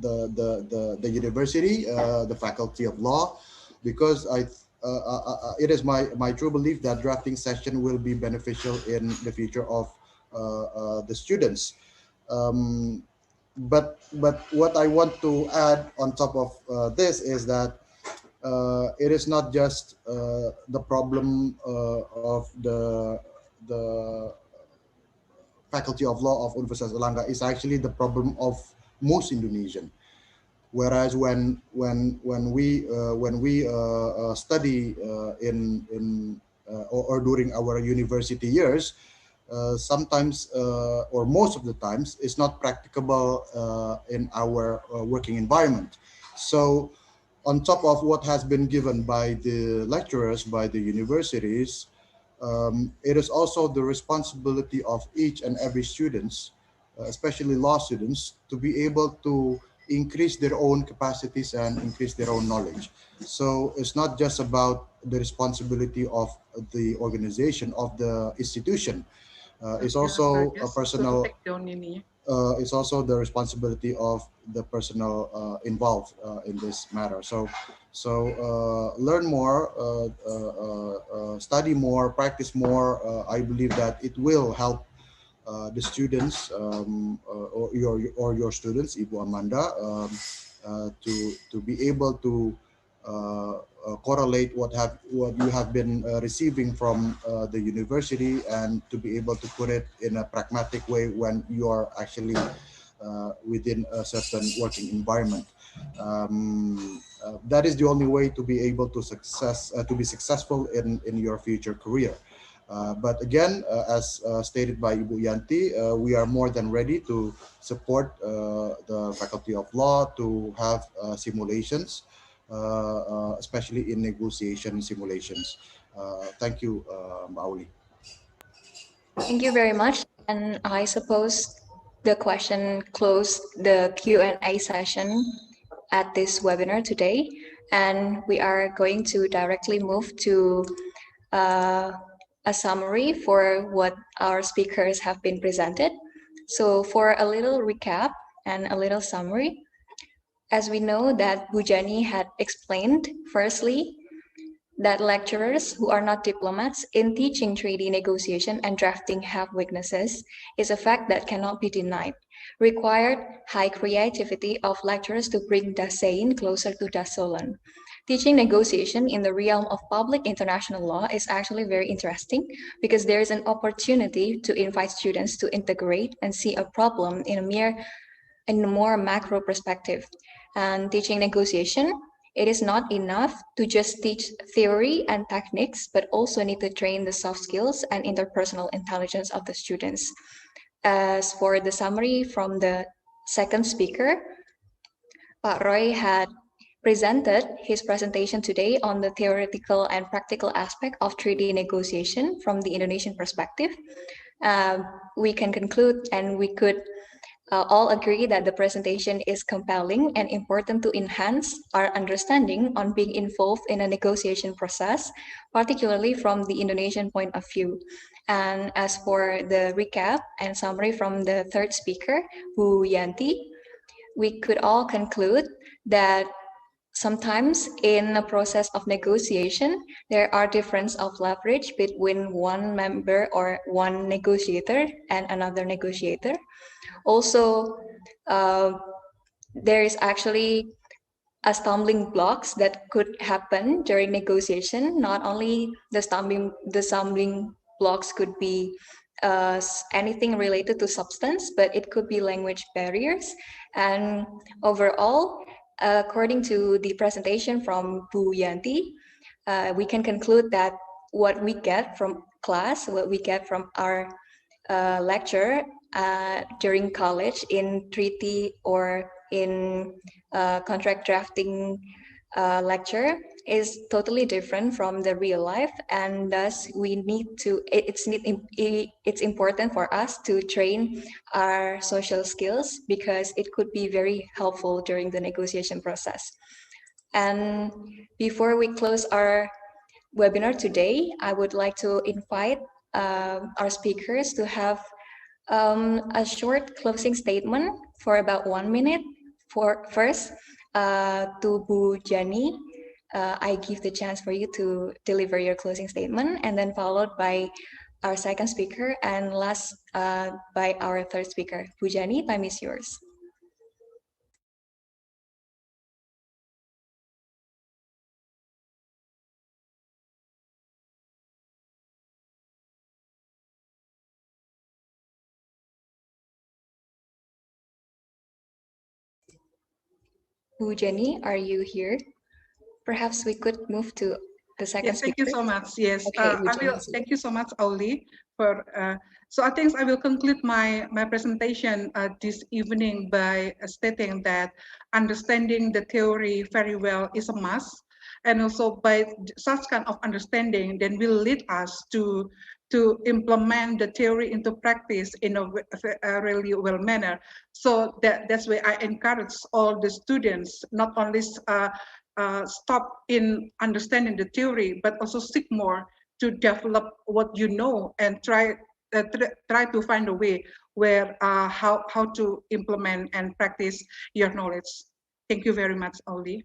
the university, the Faculty of Law, because it is my true belief that drafting session will be beneficial in the future of the students. But what I want to add on top of this is that it is not just the problem of the Faculty of Law of Universitas Airlangga. Is actually the problem of most Indonesian. Whereas when we study in or during our university years, sometimes or most of the times it's not practicable in our working environment. So on top of what has been given by the lecturers, by the universities, it is also the responsibility of each and every students, especially law students, to be able to increase their own capacities and increase their own knowledge. So it's not just about the responsibility of the organization, of the institution. It's also a personal. It's also the responsibility of the personnel involved in this matter. So learn more, study more, practice more. I believe that it will help the students or your students, Ibu Amanda, to be able to correlate what you have been receiving from the university, and to be able to put it in a pragmatic way when you are actually within a certain working environment. That is the only way to be able to be successful in your future career. But again, as stated by Ibu Yanti, we are more than ready to support the Faculty of Law to have simulations, especially in negotiation simulations. Thank you, Mbak. Thank you very much. And I suppose the question closed the Q&A session at this webinar today. And we are going to directly move to a summary for what our speakers have been presented. So for a little recap and a little summary, as we know that Bu Jani had explained, firstly, that lecturers who are not diplomats in teaching treaty negotiation and drafting have weaknesses is a fact that cannot be denied. Required high creativity of lecturers to bring Dasein closer to Dasolen. Teaching negotiation in the realm of public international law is actually very interesting because there is an opportunity to invite students to integrate and see a problem in a more macro perspective. And teaching negotiation, it is not enough to just teach theory and techniques, but also need to train the soft skills and interpersonal intelligence of the students. As for the summary from the second speaker, Pak Roy had presented his presentation today on the theoretical and practical aspect of treaty negotiation from the Indonesian perspective. We can conclude and we could all agree that the presentation is compelling and important to enhance our understanding on being involved in a negotiation process, particularly from the Indonesian point of view. And as for the recap and summary from the third speaker, Bu Yanti, we could all conclude that sometimes in a process of negotiation, there are difference of leverage between one member or one negotiator and another negotiator. Also, there is actually a stumbling blocks that could happen during negotiation. Not only the stumbling blocks could be anything related to substance, but it could be language barriers. And overall, according to the presentation from Bu Yanti, we can conclude that what we get from class, what we get from our lecture during college in treaty or in contract drafting lecture is totally different from the real life, and thus we need to it's important for us to train our social skills because it could be very helpful during the negotiation process. And before we close our webinar today, I would like to invite our speakers to have a short closing statement for about 1 minute. First, to Bu Jani, I give the chance for you to deliver your closing statement, and then followed by our second speaker, and last by our third speaker. Bu Jani, time is yours. Bu Jani, are you here? Perhaps we could move to the second Yes, speaker. thank you so much. Yes, Okay, I will. Thank you so much, Oleh, for. So I think I will conclude my presentation this evening by stating that understanding the theory very well is a must, and also by such kind of understanding, then will lead us to implement the theory into practice in a really well manner. So that's why I encourage all the students not only stop in understanding the theory, but also seek more to develop what you know and try to find a way where how to implement and practice your knowledge. Thank you very much, Oleh.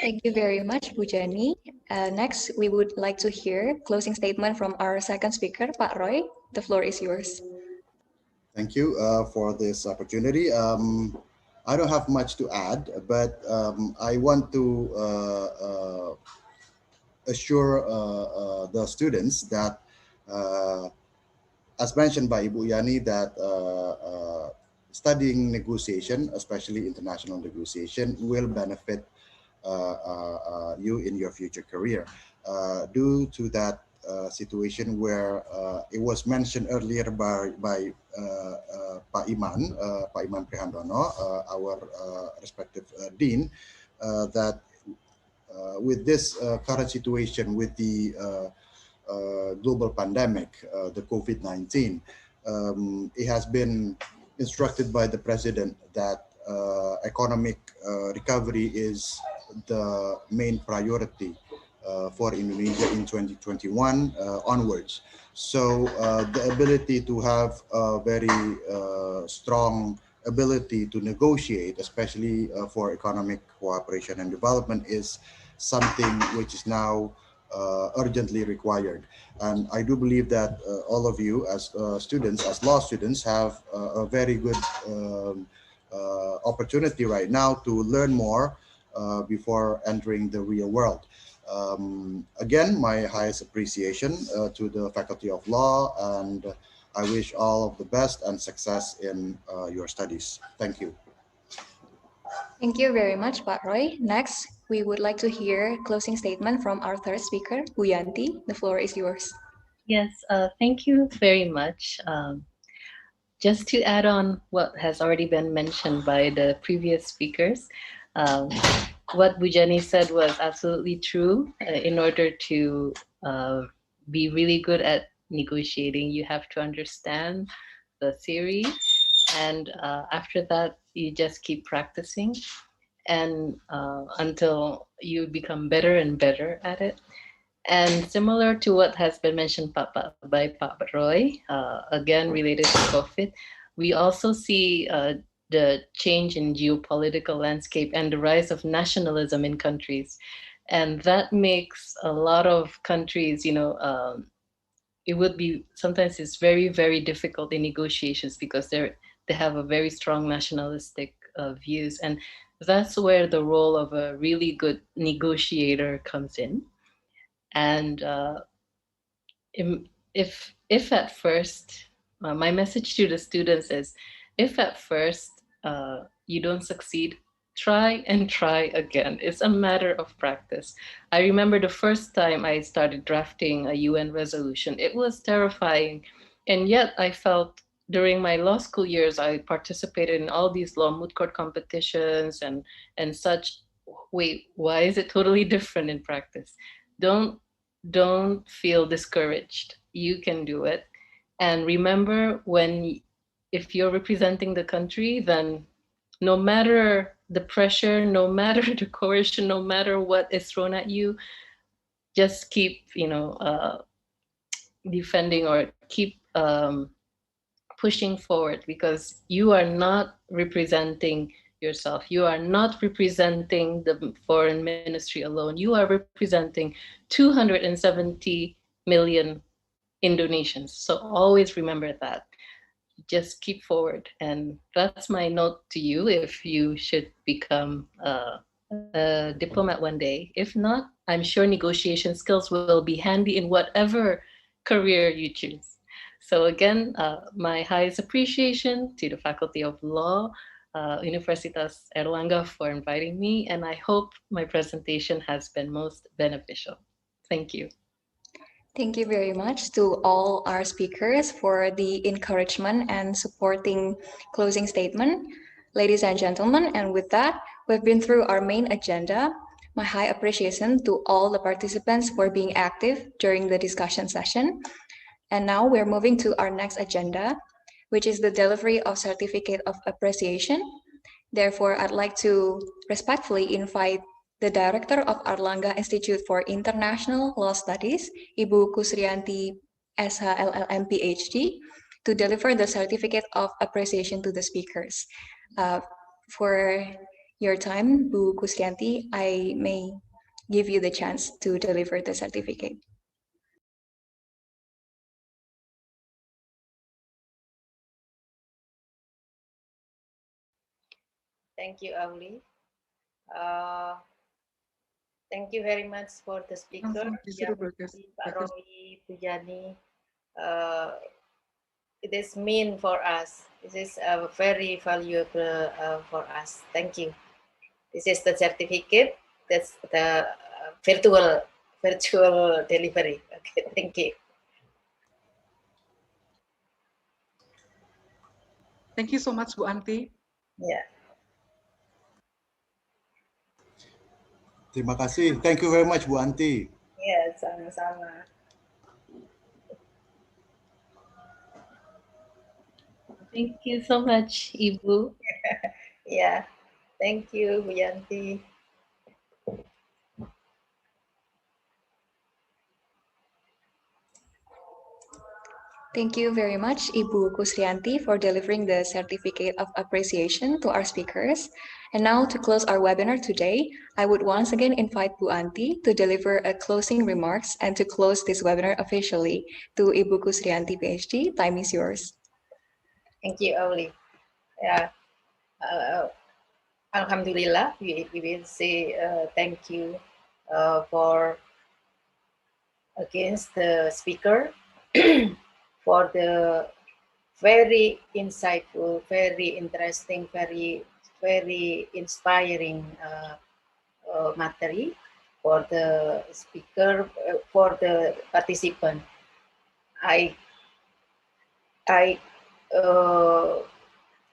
Thank you very much, Bu Jani. Next, we would like to hear closing statement from our second speaker, Pak Roy. The floor is yours. Thank you for this opportunity. I don't have much to add, but I want to assure the students that, as mentioned by Ibu Yani, that studying negotiation, especially international negotiation, will benefit you in your future career. Due to that situation where it was mentioned earlier by Pak Iman Prihandono, our respective dean, that with this current situation with the global pandemic, the COVID-19, it has been instructed by the president that economic recovery is the main priority for Indonesia in 2021 onwards. So the ability to have a very strong ability to negotiate, especially for economic cooperation and development, is something which is now urgently required. And I do believe that all of you as students, as law students, have a very good opportunity right now to learn more before entering the real world. Again, my highest appreciation to the Faculty of Law, and I wish all of the best and success in your studies. Thank you. Thank you very much, Pak Roy. Next, we would like to hear closing statement from our third speaker, Bu Yanti. The floor is yours. Yes, thank you very much. Just to add on what has already been mentioned by the previous speakers, what Bu Jani said was absolutely true. In order to be really good at negotiating, you have to understand the theory, and after that, you just keep practicing, and until you become better and better at it. And similar to what has been mentioned by Pak Roy, again related to COVID, we also see the change in geopolitical landscape and the rise of nationalism in countries. And that makes a lot of countries, it would be, sometimes it's very, very difficult in negotiations because they have a very strong nationalistic views. And that's where the role of a really good negotiator comes in. And if at first, my message to the students is, if at first you don't succeed, try and try again. It's a matter of practice. I remember the first time I started drafting a UN resolution, it was terrifying. And yet I felt during my law school years, I participated in all these law moot court competitions and such. Wait, why is it totally different in practice? Don't feel discouraged. You can do it. And remember, if you're representing the country, then no matter the pressure, no matter the coercion, no matter what is thrown at you, just keep, defending or keep pushing forward, because you are not representing yourself. You are not representing the foreign ministry alone. You are representing 270 million Indonesians. So always remember that. Just keep forward. And that's my note to you if you should become a diplomat one day. If not, I'm sure negotiation skills will be handy in whatever career you choose. So again, my highest appreciation to the Faculty of Law, Universitas Airlangga, for inviting me, and I hope my presentation has been most beneficial. Thank you. Thank you very much to all our speakers for the encouragement and supporting closing statement. Ladies and gentlemen, and with that, we've been through our main agenda. My high appreciation to all the participants for being active during the discussion session. And now we're moving to our next agenda, which is the delivery of Certificate of Appreciation. Therefore, I'd like to respectfully invite the Director of Airlangga Institute for International Law Studies, Ibu Kusrianti, SH LL.M PhD, to deliver the Certificate of Appreciation to the speakers. For your time, Bu Kusrianti, I may give you the chance to deliver the certificate. Thank you, Auli. Thank you very much for the speaker, Pak Roy, Bu Jani. It is mean for us. This is very valuable for us. Thank you. This is the certificate. That's the virtual delivery. Okay, thank you. Thank you so much, Bu Anti. Yeah. Terima kasih. Thank you very much, Bu Anti. Yeah, sama-sama. Thank you so much, Ibu. Yeah, thank you, Bu Yanti. Thank you very much, Ibu Kusrianti, for delivering the Certificate of Appreciation to our speakers. And now, to close our webinar today, I would once again invite Bu Anti to deliver a closing remarks and to close this webinar officially. To Ibu Kusrianti, PhD, time is yours. Thank you, Oli. Yeah, Alhamdulillah, we will say thank you for against the speaker for the very insightful, very interesting, very inspiring material for the speaker, for the participant. I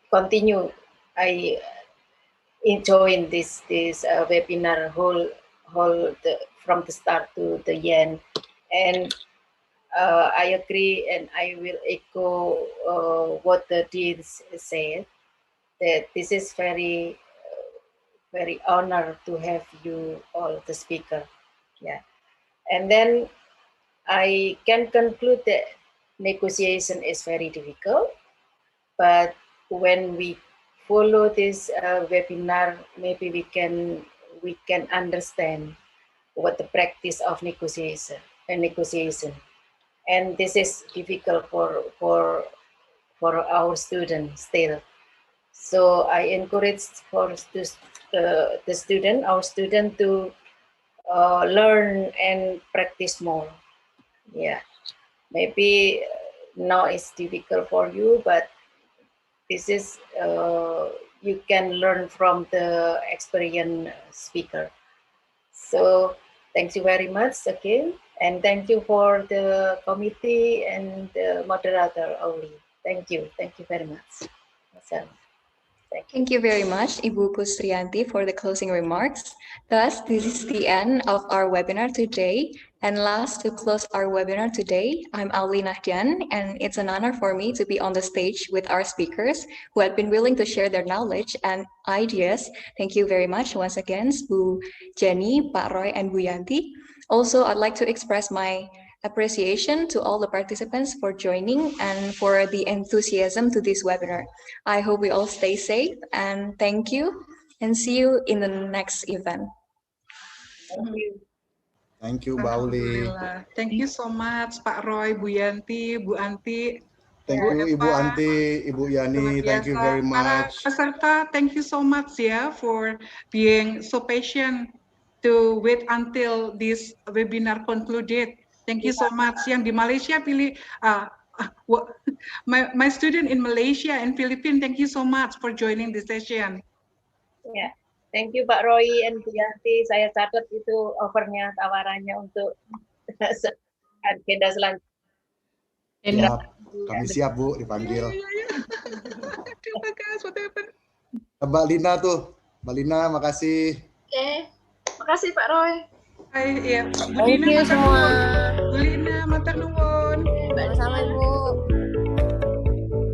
continue. I enjoying this webinar from the start to the end, and I agree, and I will echo what the dean said, that this is very honored to have you all the speaker. Yeah, and then I can conclude that negotiation is very difficult, but when we follow this webinar, maybe we can understand what the practice of negotiation, and this is difficult for our students still. So I encourage for our student to learn and practice more. Yeah, maybe now it's difficult for you, but this is you can learn from the experienced speaker. So thank you very much again, and thank you for the committee and the moderator, Oleh. Thank you very much. Thank you very much, Ibu Kusrianti, for the closing remarks. Thus, this is the end of our webinar today. And last, to close our webinar today, I'm Auli Nahdian, and it's an honor for me to be on the stage with our speakers who have been willing to share their knowledge and ideas. Thank you very much once again, Bu Jani, Pak Roy, and Bu Yanti. Also, I'd like to express my appreciation to all the participants for joining and for the enthusiasm to this webinar. I hope we all stay safe, and thank you, and see you in the next event. Thank you. Thank you, Mbak Uli. Thank you so much, Pak Roy, Bu Yanti, Bu Anti. Thank you, Ibu Anti, Ibu Yani. Thank you very Para much. peserta, thank you so much ya for being so patient to wait until this webinar concluded. Thank you so much. Yang di Malaysia my student in Malaysia and Philippines, thank you so much for joining this session. Ya, thank you Pak Roy and Bu Yanti. Saya catat itu offernya, tawarannya untuk agenda selanjutnya. Siap. Kami siap, Bu, dipanggil. Terima kasih, what happened? Mbak Lina tuh. Mbak Lina, makasih. Oke, makasih Pak Roy. Hai, ya. Bu Thank Dina, you semua. Bu Lina, matur nuwun. Sama Ibu.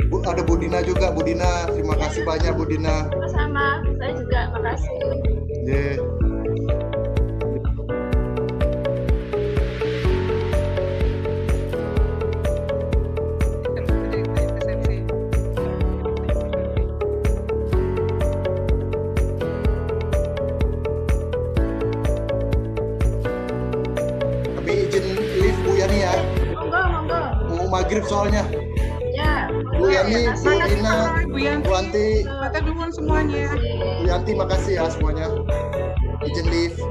Bu, ada Bu Dina juga, Bu Dina. Terima kasih banyak, Bu Dina. Sama, saya juga makasih. Yeah. Maghrib soalnya. Ya. Bu Yani, Bu Ina, Bu Anti, matur nuwun semuanya. Bu Yanti, makasih ya semuanya. Izin live.